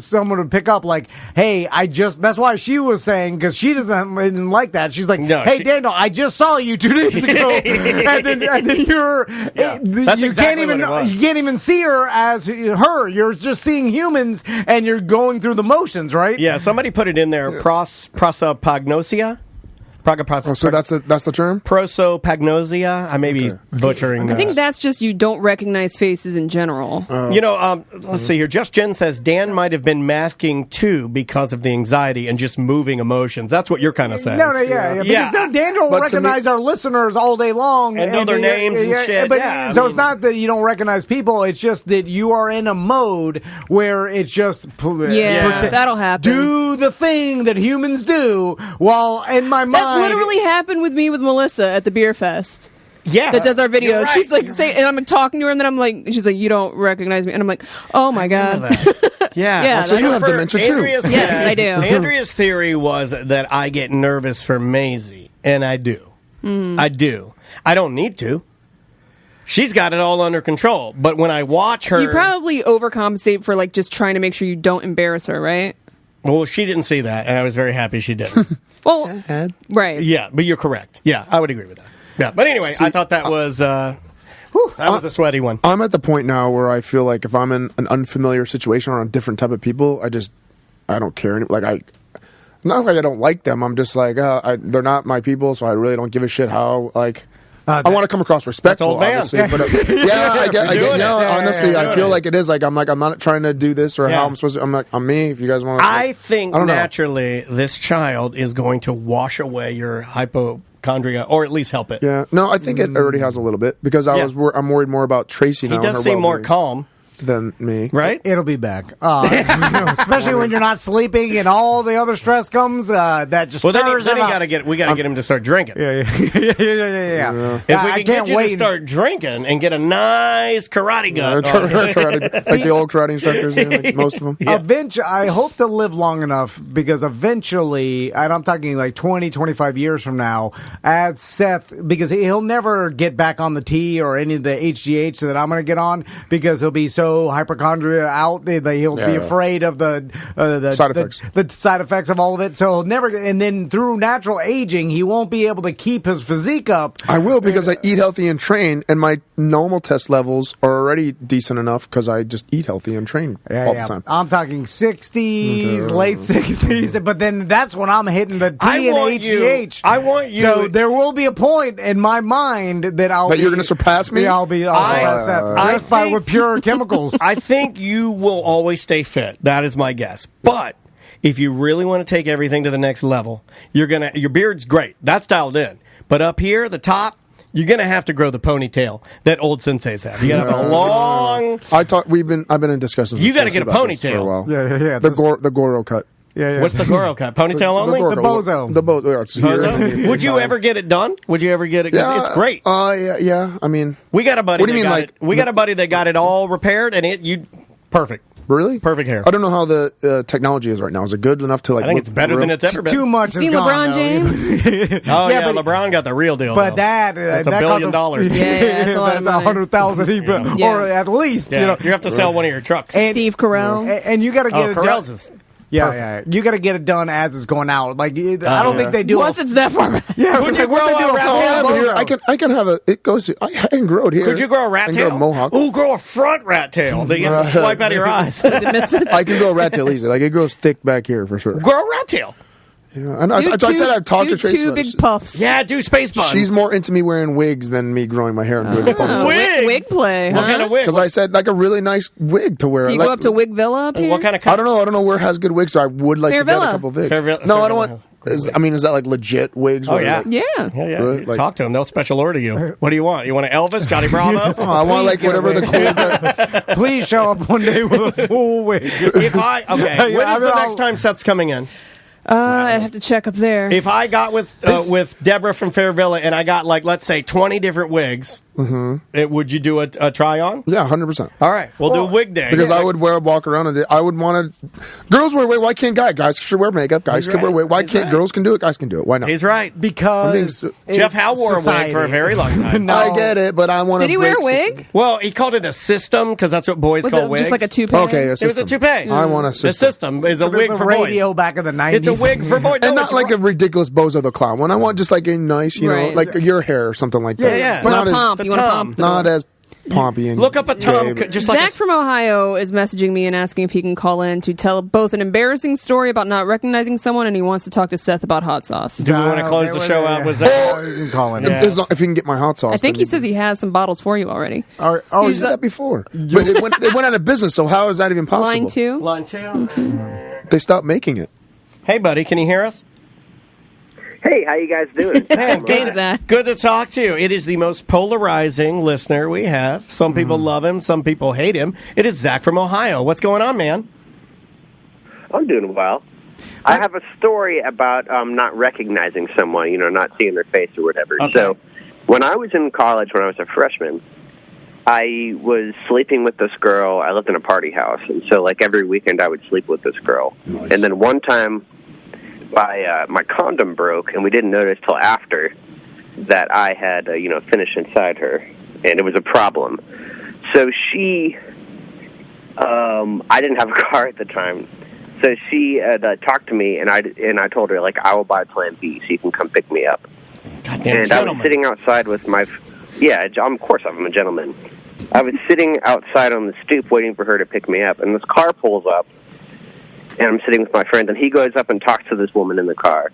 someone would pick up, like, hey, that's why she was saying, because she didn't like that. She's like, hey, Daniel, I just saw you 2 days ago. and then you can't even see her as her. You're just seeing humans and you're going through the motions, right? Yeah, somebody put it in there, prosopagnosia. So that's the term? Prosopagnosia. I may be butchering I think that's just you don't recognize faces in general. Let's see here. Just Jen says Dan might have been masking too because of the anxiety and just moving emotions. That's what you're kind of saying. No, because Daniel will recognize our listeners all day long. And know their names and shit. But it's not that you don't recognize people. It's just that you are in a mode where it's just... that'll happen. Do the thing that humans do while in my mind... That literally happened with me with Melissa at the beer fest. Yeah, that does our videos. Right. She's like, and I'm talking to her, and then I'm like, she's like, you don't recognize me, and I'm like, oh my god. Yeah. So you have dementia too. Yes, I do. Andrea's theory was that I get nervous for Maisie, and I do. I do. I don't need to. She's got it all under control, but when I watch her, you probably overcompensate for like just trying to make sure you don't embarrass her, right? Well, she didn't see that, and I was very happy she didn't. Well, right. Yeah, but you're correct. Yeah, I would agree with that. Yeah, but anyway, I thought that was... That was a sweaty one. I'm at the point now where I feel like if I'm in an unfamiliar situation or a different type of people, I don't care. Not like I don't like them. I'm just like, they're not my people, so I really don't give a shit how, like... I want to come across respectful, old man. obviously. But I get. Honestly, I feel like it is. Like I'm not trying to do this or how I'm supposed to. I'm like, I'm me. If you guys want to, I think naturally this child is going to wash away your hypochondria, or at least help it. Yeah. No, I think it already has a little bit because I'm worried more about Tracy now. He does seem more calm than me, right? It'll be back, especially when you're not sleeping and all the other stress comes. That just then we got to get him to start drinking. Yeah. If we can get you to start drinking and get a nice karate gun, like the old karate instructors, like most of them. Eventually, I hope to live long enough because eventually, and I'm talking like 20, 25 years from now, as Seth, because he'll never get back on the T or any of the HGH that I'm going to get on because he'll be so hypochondria out that he'll be afraid of the side effects. The side effects of all of it. So he'll never, and then through natural aging, he won't be able to keep his physique up. I will because I eat healthy and train, and my normal test levels are already decent enough because I just eat healthy and train all the time. I'm talking 60s, late 60s, but then that's when I'm hitting the T and HGH. I want you. So there will be a point in my mind that you're going to surpass me. Yeah, I'll surpass Seth just with pure chemicals. I think you will always stay fit. That is my guess. But if you really want to take everything to the next level, your beard's great. That's dialed in. But up here, the top, you're gonna have to grow the ponytail that old senseis have. You gotta have a long. I've been in discussions. You got to get a ponytail for a while. Yeah. The Goro cut. Yeah. What's the Goro cut? Ponytail only? The bozo. The bozo. Would you ever get it done? Would you ever get it? It's great. Yeah. I mean, we got a buddy. What do you mean? We got a buddy that got it all repaired, and perfect. Really? Perfect hair. I don't know how the technology is right now. Is it good enough to I think it's better than it's ever been. Too much. Seen LeBron James? But LeBron got the real deal. But that's $1 billion. Yeah, that's a lot of money. 100,000 or at least. Yeah. You have to sell one of your trucks. Steve Carell. And you got to get it done. Carell's is. Yeah. You got to get it done as it's going out. Like I don't think they do. Once it's that far back. Yeah. Would you grow a rat tail? I can have it goes. I can grow it here. Could you grow a rat tail? Grow a mohawk. Ooh, grow a front rat tail that you have to swipe out of your eyes. I can grow a rat tail easy. Like it grows thick back here for sure. Grow a rat tail. Yeah, I said I've talked to Tracy. Two big puffs. Yeah, do space buns. She's more into me wearing wigs than me growing my hair and doing wigs. Wig play. What kind of wig? Because I said like a really nice wig to wear. Do you go up to Wig Villa up here? What kind of? I don't know where has good wigs. So I would like to get a couple of wigs. No, I don't want. Is that like legit wigs? Oh yeah, yeah. Really? Like, talk to them. They'll special order you. What do you want? You want an Elvis, Johnny Bravo? I want like whatever the cool guy. Please show up one day with a full wig. When is the next time Seth's coming in? I'd have to check up there. If I got with Deborah from Fairvilla and I got let's say 20 different wigs, would you do a try on? Yeah, 100%. All right, we'll do a wig day because I would walk around and I would want to. Girls wear wig. Why can't guys? Guys should wear makeup. Guys can wear wig. Why can't girls can do it? Guys can do it. Why not? He's right because Jeff Howe wore a wig for a very long time. I get it, but I want to. Did he wear a wig? Well, he called it a system because that's what boys call wigs. Just like a toupee. Okay, it was a toupee. I want a system. The system is a wig for boys. Radio back in the 90s. It's a wig for boys. And not like a ridiculous Bozo the Clown one. I want just like a nice, like your hair or something like that. Yeah. Not you want a pump. Not as pompy and look up a Tom. Just Zach from Ohio is messaging me and asking if he can call in to tell both an embarrassing story about not recognizing someone, and he wants to talk to Seth about hot sauce. Do we want to close the show out with Zach? You can call in. If you can get my hot sauce. I think he says he has some bottles for you already. You said that before. But it went out of business, so how is that even possible? Line 2. They stopped making it. Hey, buddy, can you hear us? Hey, how you guys doing? Good to talk to you. It is the most polarizing listener we have. Some people love him, some people hate him. It is Zach from Ohio. What's going on, man? I'm doing well. I have a story about not recognizing someone, not seeing their face or whatever. Okay. So when I was in college, when I was a freshman, I was sleeping with this girl. I lived in a party house, and so every weekend I would sleep with this girl. Nice. And then one time, my condom broke, and we didn't notice till after that I had, finished inside her, and it was a problem. So she, I didn't have a car at the time, so she talked to me, and I told her I will buy Plan B, so you can come pick me up. Goddamn and gentleman. I was sitting outside with my Yeah, of course I'm a gentleman. I was sitting outside on the stoop waiting for her to pick me up, and this car pulls up, and I'm sitting with my friend, and he goes up and talks to this woman in the car,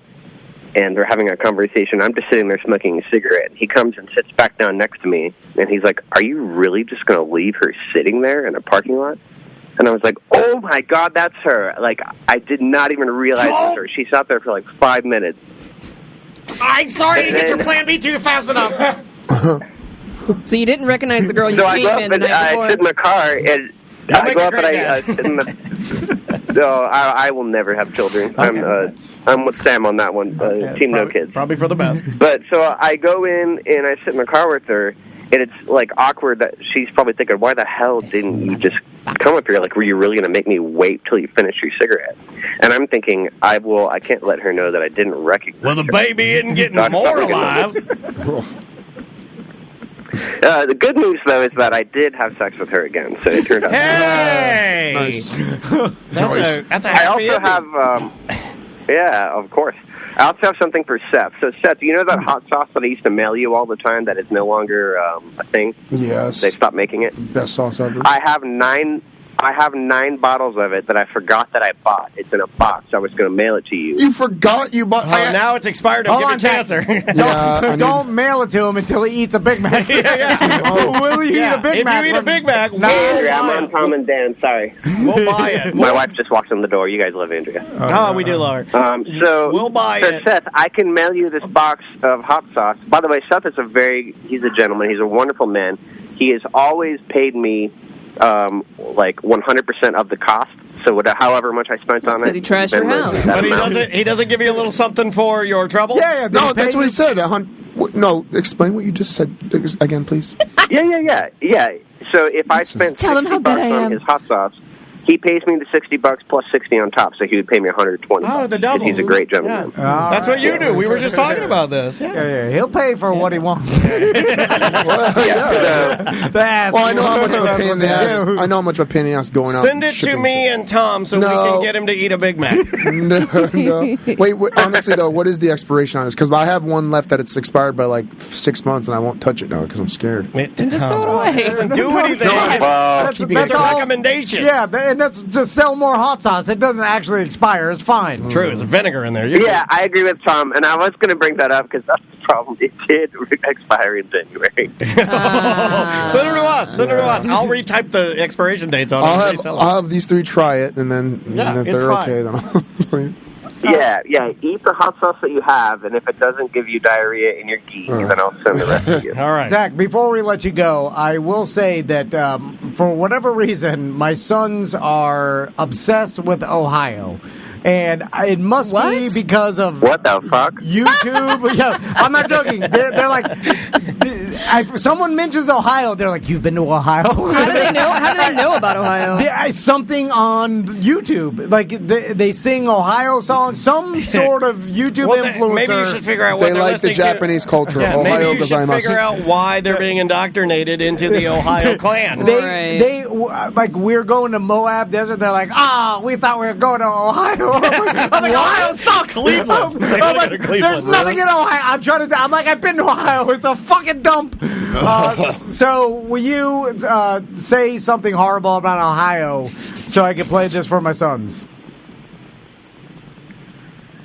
and they're having a conversation. I'm just sitting there smoking a cigarette. He comes and sits back down next to me, and he's like, "Are you really just going to leave her sitting there in a parking lot?" And I was like, "Oh, my God, that's her." Like, I did not even realize it was her. She sat there for like 5 minutes. I'm sorry to get your plan B too fast enough. So you didn't recognize the girl you So I came go up in the and night I before? sit in the car, and I go up and I sit in the... No, I will never have children. I'm with Sam on that one. Team No Kids. Probably for the best. But so I go in and I sit in the car with her, and it's like awkward that she's probably thinking, "Why the hell didn't you just come up here? Like, were you really going to make me wait till you finish your cigarette?" And I'm thinking, I can't let her know that I didn't recognize. Well, the her. baby isn't getting Not more fucking alive. The good news, though, is that I did have sex with her again, so it turned out. Hey! Nice. That's a I happy also ending. have, yeah, of course. I also have something for Seth. So, Seth, do you know that hot sauce that I used to mail you all the time that is no longer a thing? Yes. They stopped making it? Best sauce ever. I have nine bottles of it that I forgot that I bought. It's in a box. I was going to mail it to you. You forgot you bought. Oh, now it's expired. I'm Hold giving on, cancer. Don't mail it to him until he eats a Big Mac. Will you eat a Big Mac? If you eat a Big Mac, Andrea, I'm on Tom and Dan. Sorry. we'll buy it. My wife just walked in the door. You guys love Andrea. Oh, we do love her. So We'll buy so it. Seth, I can mail you this box of hot sauce. By the way, Seth is he's a gentleman. He's a wonderful man. He has always paid me like 100% of the cost. So however much I spent on it, because he trashed your house. But he doesn't give you a little something for your trouble? Yeah. No, that's what he said. No, explain what you just said again, please. Yeah. So if I spent Tell them how $60 good I on am. his hot sauce, he pays me the $60 plus 60 on top, so he would pay me $120. Oh, the double. He's a great gentleman. Yeah. That's what you do. We were just talking about this. Yeah, he'll pay for what he wants. Well, I know how much of a pain in the ass. I know how much of a pain in the ass going out. Send it to me and Tom so we can get him to eat a Big Mac. No. Wait, honestly though, what is the expiration on this? Because I have one left that it's expired by like 6 months, and I won't touch it now because I'm scared. Just throw it away. It doesn't do anything. That's It's a all- recommendation. Yeah, and that's to sell more hot sauce. It doesn't actually expire. It's fine. True, there's vinegar in there. Yeah, I agree with Tom, and I was going to bring that up because that's the problem. It did expire in January. Send it to us. I'll retype the expiration dates on it. I'll have these three try it, and then if it's they're fine. okay, then I'll. Yeah. Eat the hot sauce that you have, and if it doesn't give you diarrhea in your geek, then I'll send the rest to you. All right. Zach, before we let you go, I will say that for whatever reason, my sons are obsessed with Ohio. And it must be because of what the fuck YouTube. Yeah, I'm not joking. They're like, if someone mentions Ohio, they're like, "You've been to Ohio?" How do they know? How do they know about Ohio? Something on YouTube, like they sing Ohio songs. Some sort of YouTube influencer. Maybe you should figure out what They they're like the listening to. Japanese culture. Yeah, Ohio maybe you should gozaimasu. figure out why they're being indoctrinated into the Ohio clan. They like we're going to Moab Desert. They're like, we thought we were going to Ohio. I'm like, Ohio sucks. Cleveland. I'm like, there's nothing in Ohio. I'm like, I've been to Ohio. It's a fucking dump. So will you say something horrible about Ohio so I can play this for my sons?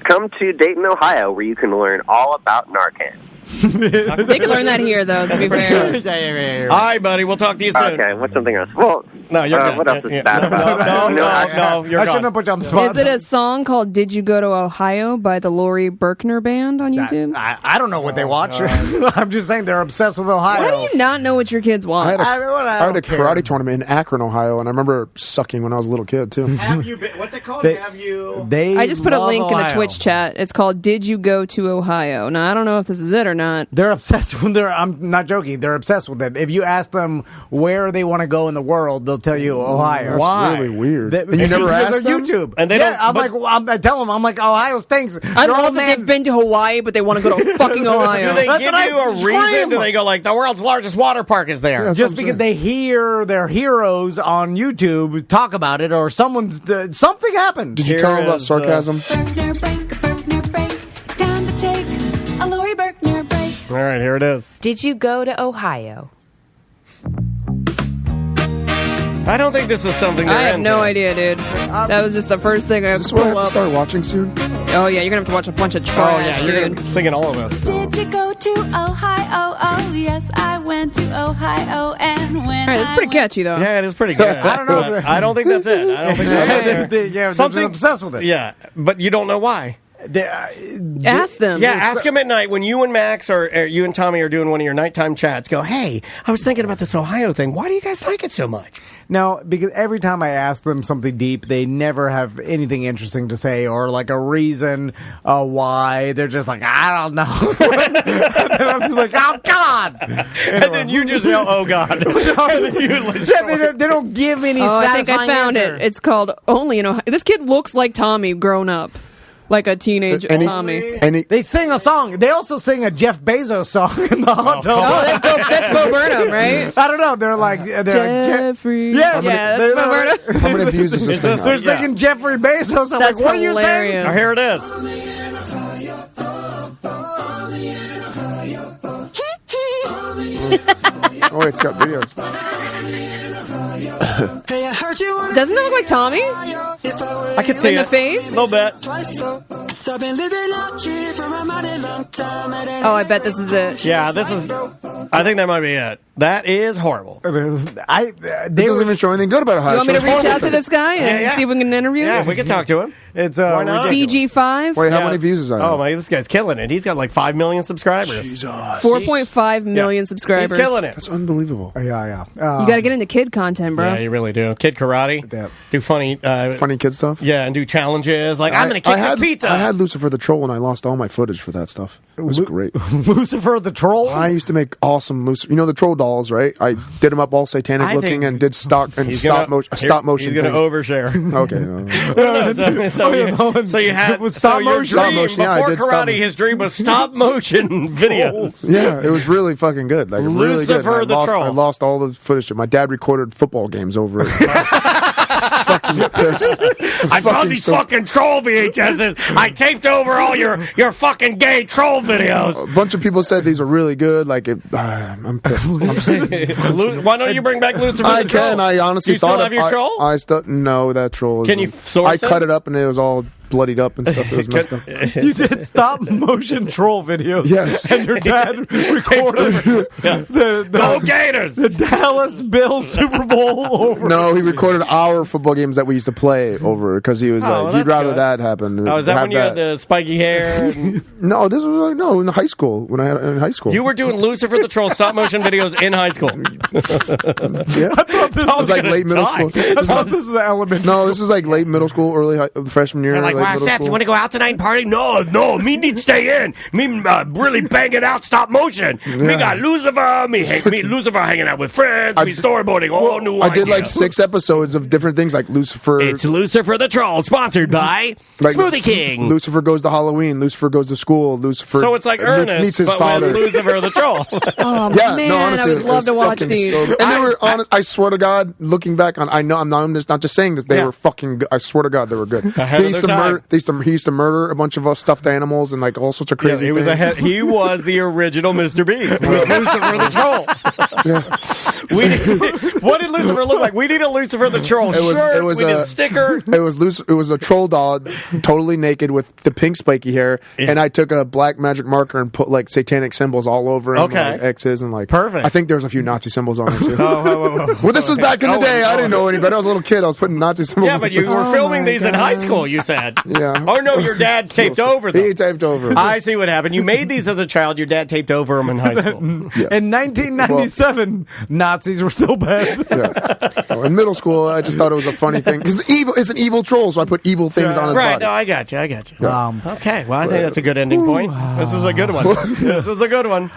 Come to Dayton, Ohio, where you can learn all about Narcan. They can learn that here, though, to be fair. All right, buddy. We'll talk to you soon. Okay, what's something else? Well, no, you're good. What else is bad about No, you're I gone. shouldn't have put you on the spot. Is it a song called "Did You Go to Ohio" by the Lori Berkner Band on YouTube? I don't know what they watch. I'm just saying they're obsessed with Ohio. Why do you not know what your kids watch? I had a karate tournament in Akron, Ohio, and I remember sucking when I was a little kid too. Have you been? What's it called? Have you? I just put a link in the Ohio. Twitch chat. It's called "Did You Go to Ohio?" Now I don't know if this is it or not. They're obsessed with I'm not joking. They're obsessed with it. If you ask them where they want to go in the world, they'll tell you Ohio. That's Why? really weird. They, And you never because asked they're them? YouTube. And they yeah, don't- I tell them, I'm like, Ohio stinks. I love that they've been to Hawaii, but they want to go to fucking Ohio. Do they That's give what you I a reason? scream. Do they go like the world's largest water park is there? Just because they hear their heroes on YouTube talk about it, or someone's something happened. Did you tell them about sarcasm? Berkner break, it's time to take a Lori Berkner break. All right, here it is. Did you go to Ohio? I don't think this is something I have no idea, dude. That was just the first thing I Is this what I pulled have to up. start watching soon? Oh yeah, you're gonna have to watch a bunch of Oh, trash, yeah, you're dude. singing all of us. Did you go to Ohio? Oh, yes, I went to Ohio, and when All right, that's pretty catchy though. Yeah, it is pretty good. I don't know. But I don't think that's it. I don't think that's it. Yeah, they're just obsessed with it. Yeah, but you don't know why. Ask them. Yeah, ask them at night when you and Max or you and Tommy are doing one of your nighttime chats. Go, hey, I was thinking about this Ohio thing. Why do you guys like it so much? No, because every time I ask them something deep, they never have anything interesting to say or like a reason why. They're just like, I don't know. And I'm just like, oh, God. And then you just yell, oh, God. They don't give any I think satisfying I found answer. it. It's called Only in Ohio. This kid looks like Tommy grown up. Like a teenage Tommy. They sing a song. They also sing a Jeff Bezos song in the hot tub. Oh, that's Bo Burnham, right? I don't know. They're like Jeffrey. Yeah, that's Bo Burnham. How many views is this thing? They're singing Jeffrey Bezos. I'm That's like, what are you saying? hilarious. Oh, here it is. Oh, wait, it's got videos. Doesn't it look like Tommy? I can see In it. the face? A little bit. Oh, I bet this is it. Yeah, this is. I think that might be it. That is horrible. They It doesn't even show anything good about Ohio. You want me to It shows reach horrible out to this guy and Yeah. see if we can interview Yeah, him? we can talk to him. It's Why not? CG5? Wait, how Yeah. many views is that? Oh, my, this guy's killing it. He's got like 5 million subscribers. Jesus. 4.5 million subscribers. He's killing it. That's unbelievable. Yeah. You got to get into kid content, bro. Yeah, you really do. Kid karate. Yeah. Do funny. Funny kid stuff? Yeah, and do challenges. Like, I'm going to kick this pizza. I had Lucifer the Troll and I lost all my footage for that stuff. It was great. Lucifer the Troll? I used to make awesome Lucifer. You know the troll dolls, right? I did them up all satanic I looking think and did stop He's gonna- motion. He's going to overshare. Okay. So you had With so stop your motion? dream Stop motion, yeah, I before did stop karate. His dream was stop motion videos. Yeah, it was really fucking good. Like really good. Lucifer And the I lost, Troll. I lost all the footage. My dad recorded football games over it. Fucking pissed. I found these fucking troll VHSs. I taped over all your fucking gay troll videos. A bunch of people said these are really good. Like, I'm pissed. I'm sick. Why don't you bring back Lucifer I the Troll? can. I honestly you still thought have your troll? I still no that troll. Can you source I cut it up and it was all bloodied up and stuff. It was messed up. You did stop motion troll videos. Yes. And your dad recorded Go Gators! the Dallas Bills Super Bowl over. No, he recorded our football games that we used to play over because he was Oh, well, he'd that's rather good. that happen. Oh, is that have when you had the spiky hair? And No, this was in high school when I had in high school. you were doing Lucifer the Troll stop motion videos in high school. Yeah. It was like late middle school. I thought this is elementary. No, this is like late middle school, early freshman year. They're like, late wow, middle Seth, school. you want to go out tonight and party? No, me need to stay in. Me really banging out stop motion. Me Yeah. got Lucifer. Me Lucifer hanging out with friends. Me storyboarding all new I did ideas. like 6 episodes of different things like Lucifer. It's Lucifer the Troll, sponsored by Smoothie King. Lucifer goes to Halloween. Lucifer goes to school. Lucifer So it's like Ernest, meets his but father. with Lucifer the Troll. Oh, Yeah, man, no, honestly, I would it love was to watch fucking these. so good. And they were honest. I swear to God, looking back on, I know I'm just not just saying this. They Yeah. were fucking good. I swear to God, they were good. Ahead He of used to their time. murder. He used to murder a bunch of stuffed animals and like all sorts of crazy. he was things. he was the original Mr. Beast. He was Lucifer the Troll. What did Lucifer look like? We need a Lucifer the Troll shirt. We need a sticker. It was a troll doll, totally naked with the pink spiky hair, and I took a black magic marker and put like satanic symbols all over him, Okay. like X's and like Perfect. I think there was a few Nazi symbols on there too. Oh, Well, this was back in the day. I didn't know any better. I was a little kid. I was putting Nazi symbols. Yeah, but you were filming these in high school, you said. Yeah. Oh, no, your dad taped over them. He taped over. I see what happened. You made these as a child. Your dad taped over them in high school. Yes. In 1997, Nazis were still bad. Yeah. Oh, in middle school, I just thought it was a funny thing because it's an evil troll, so I put evil things on his Right, body. no, I got you. Yeah. Okay, well, I think that's a good ending point. This is a good one. This is a good one.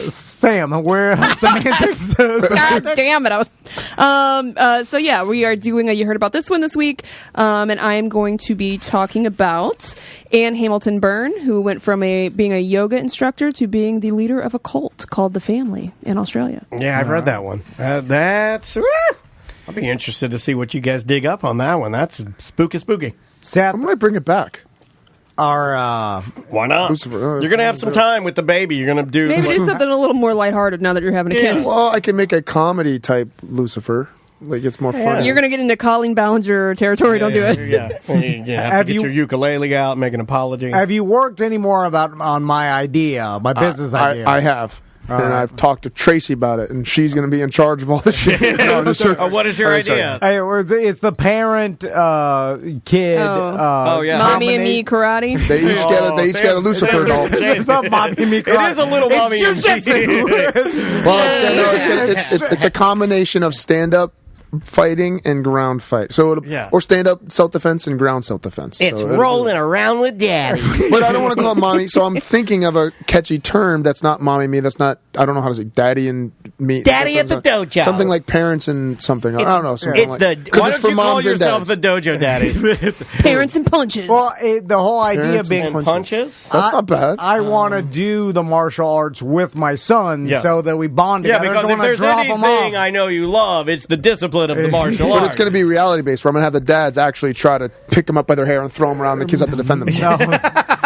Sam, where semantics? God damn it! I was. So yeah, we are doing a You Heard About This One this week, and I am going to be talking about Ann Hamilton Byrne, who went from being a yoga instructor to being the leader of a cult called the Family in Australia. Yeah, I've read that one. That's. Woo! I'll be interested to see what you guys dig up on that one. That's spooky. Seth, I might bring it back. Why not? Lucifer, You're gonna have some time with the baby. You're gonna do Maybe do something a little more lighthearted now that you're having a kid. Well, I can make a comedy type Lucifer. Like it's more fun. You're going to get into Colleen Ballinger territory. Don't do it. Yeah, you have to get your ukulele out, make an apology. Have you worked any more on my idea, my business idea? I have. And I've talked to Tracy about it, and she's going to be in charge of all the shit. What is your idea? It's the parent kid. Mommy and me karate. They each get a Lucifer doll. It's not mommy and me karate. It is a little mommy and jiu-jitsu. It's a combination of stand-up fighting and ground fight. So or stand up self-defense and ground self-defense. It's so rolling around with daddy. But I don't want to call it mommy, so I'm thinking of a catchy term that's not mommy me, that's not, I don't know how to say, daddy and me. Daddy at the dojo. Something like parents and something. I don't know. Something Why it's don't for you moms call and yourself dads. the dojo daddies? Parents and punches. Well, the whole idea Parents being and punches. That's not bad. I want to do the martial arts with my son Yeah. so that we bond Yeah, together. because if there's anything I know you love, it's the discipline of the martial But arts. it's going to be reality based, where I'm going to have the dads actually try to pick them up by their hair and throw them around. The kids have to defend themselves.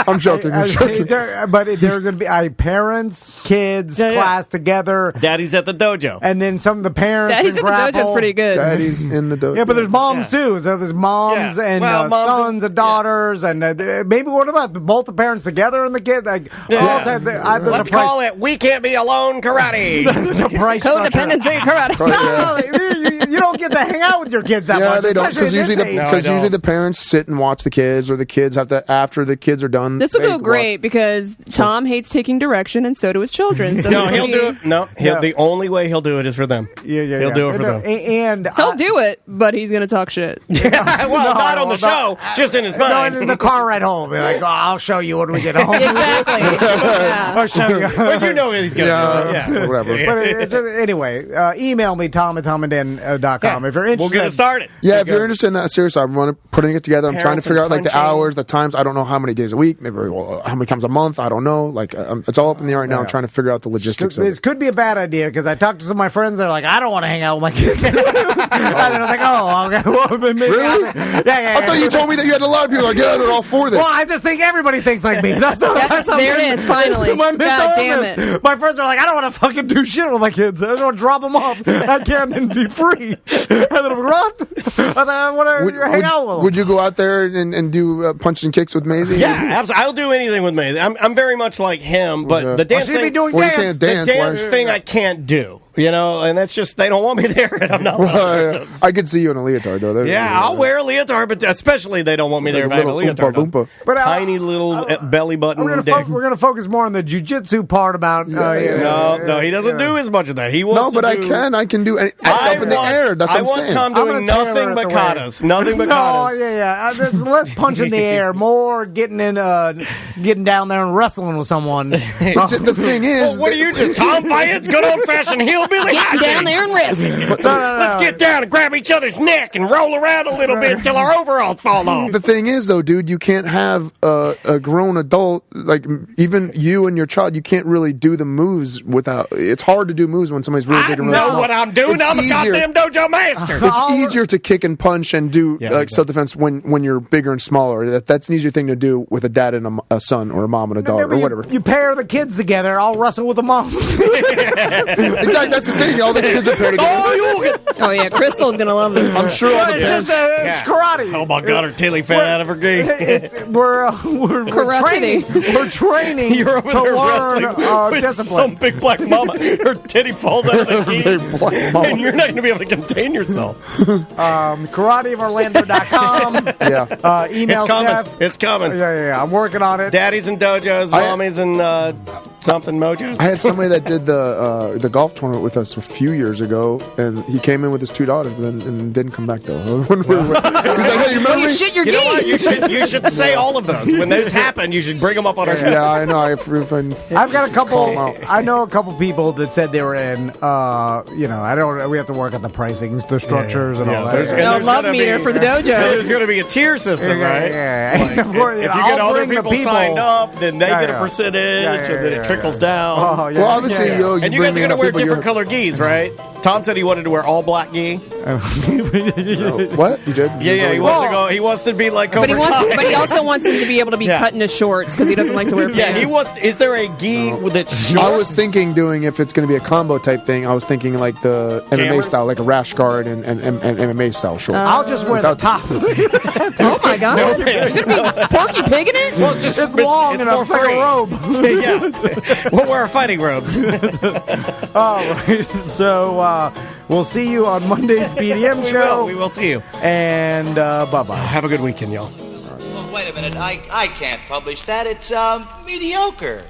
I'm joking. But they're going to be parents, kids, class together. Daddy's at the dojo. And then some of the parents. Daddy's can at the grapple. dojo's pretty good. Daddy's in the dojo. Yeah, but there's moms too. So there's moms and Well, moms sons and daughters, and maybe what about both the parents together and the kids? Like, all type, there's Let's a price. call it We Can't Be Alone Karate. There's a price structure. Codependency karate. No, you don't get to hang out with your kids that much. Yeah, they don't, especially because at this age. usually the parents sit and watch the kids, or the kids have to, after the kids are done. This will they go great because Tom hates taking direction, and so do his children. So No, this will he'll be- do it. No, the only way he'll do it is for them. He'll do it for them. And He'll do it, but he's going to talk shit. Well, not on the show, just in his mind. No, in the car ride home. Be like, I'll show you when we get home. Exactly. Yeah. I'll show you. But you know he's going to do it. Yeah. Whatever. But it's just, anyway, email me, tom@tomanddan.com if you're interested. We'll get it started. Yeah, if you're interested in that, seriously, I'm putting it together. I'm trying to Parents figure out and like the punching. hours, the times. I don't know how many days a week, maybe how many times a month. I don't know. Like it's all up in the air right now. I'm trying to figure out the logistics of This it. could be a bad idea because I talked to some of my friends. They're like, I don't want to hang out with my kids. And then I was like, oh, okay. Well, maybe Really? yeah. I thought you told me that you had a lot of people like, yeah, they're all for this. Well, I just think everybody thinks like me. That's There it is, finally. My mental God damn illness. it. My friends are like, I don't want to fucking do shit with my kids. I just want to drop them off. I can't and be free. And then I'm like, what? I want to hang out with them. Would you go out there and do punches and kicks with Maisie? Yeah, absolutely. I'll do anything with me. I'm very much like him, but the dance she'd be thing, doing Well, you dance. can't dance. the dance why- thing I can't do. You know, and that's just, they don't want me there, and I'm not. I could see you in a leotard though. Yeah, I'll wear a leotard, but especially they don't want me there if I have a leotard. Oompa Loompa. But, Tiny little belly button. We're going to focus more on the jujitsu part about. No, he doesn't do as much of that. He wants No, but to I do, can. I can do. It's up in the air. That's what I I'm want saying. Tom I'm doing gonna tailor nothing it but the way- katas. Nothing but No, katas. yeah. There's less punch in the air, more getting down there and wrestling with someone. The thing is, Well, what are you just Tom Fayette's good old fashioned hillbilly? Getting down there and wrestling. Let's get down and grab each other's neck and roll around a little bit until our overalls fall off. the thing is, though, dude, you can't have a grown adult, like even you and your child, you can't really do the moves without. It's hard to do moves when somebody's really I big and really know small. what I'm doing. It's I'm a easier. goddamn dojo master. It's easier to kick and punch and do self-defense when you're bigger and smaller. That's an easier thing to do with a dad and a son or a mom and a daughter or whatever. You pair the kids together. I'll wrestle with the moms. Exactly, that's the thing. All the kids are paired together. Oh, yeah. Crystal's going to love this. I'm sure all the It's parents. just it's karate. Oh my God, her tilly fell out of her gi. We're Karate. training. We're training You're over to there learn wrestling with some discipline. big black mama. Her titty falls out of the Big black gi, mama. and you're not going to be able to contain yourself. KarateOfOrlando.com. Yeah. Email It's coming. Seth. It's coming. Yeah. I'm working on it. Daddies and dojos, mommies and something mojos. I had somebody that did the golf tournament with us a few years ago, and he came in with his 2 daughters, but then and didn't come back though. He's like, "Hey, you remember Well, you me?" shit your You know what? gi. You should say all of those. When those happen, you should bring them up on our show. Yeah, I know. I've got a Call couple. 'em out. I know a couple people that said they were in. I don't. We have to work at the pricing, the structures, and all that. There's- No, and there's love gonna meter be- for the dojo. There's going to be a tier system, right? Yeah. Like, if you get I'll other bring the people, people. signed up, then they Yeah, get a yeah. percentage, Yeah, and then yeah, it trickles yeah. down. Oh, yeah. Well, obviously, Yeah. you And you bring guys are in going to wear people different color gis, right? Tom said he wanted to wear all black gi. What? You did? Yeah. He wants to go. He wants to be like Cobra Kai. But he also wants them to be able to be cut into shorts because he doesn't like to wear pants. Yeah, he wants. Is there a gi with it shorts? I was thinking doing, if it's going to be a combo type thing, I was thinking like the MMA Cameras? style, like a rash guard and MMA style shorts. I'll just wear the top. Oh my god! You're gonna be Porky Pig in it? Well, it's long it's enough, for like a free. robe. Yeah, we'll wear our fighting robes. All right, so we'll see you on Monday's BDM show. We will see you. And bye-bye. Have a good weekend, y'all. Well, wait a minute. I can't publish that. It's mediocre.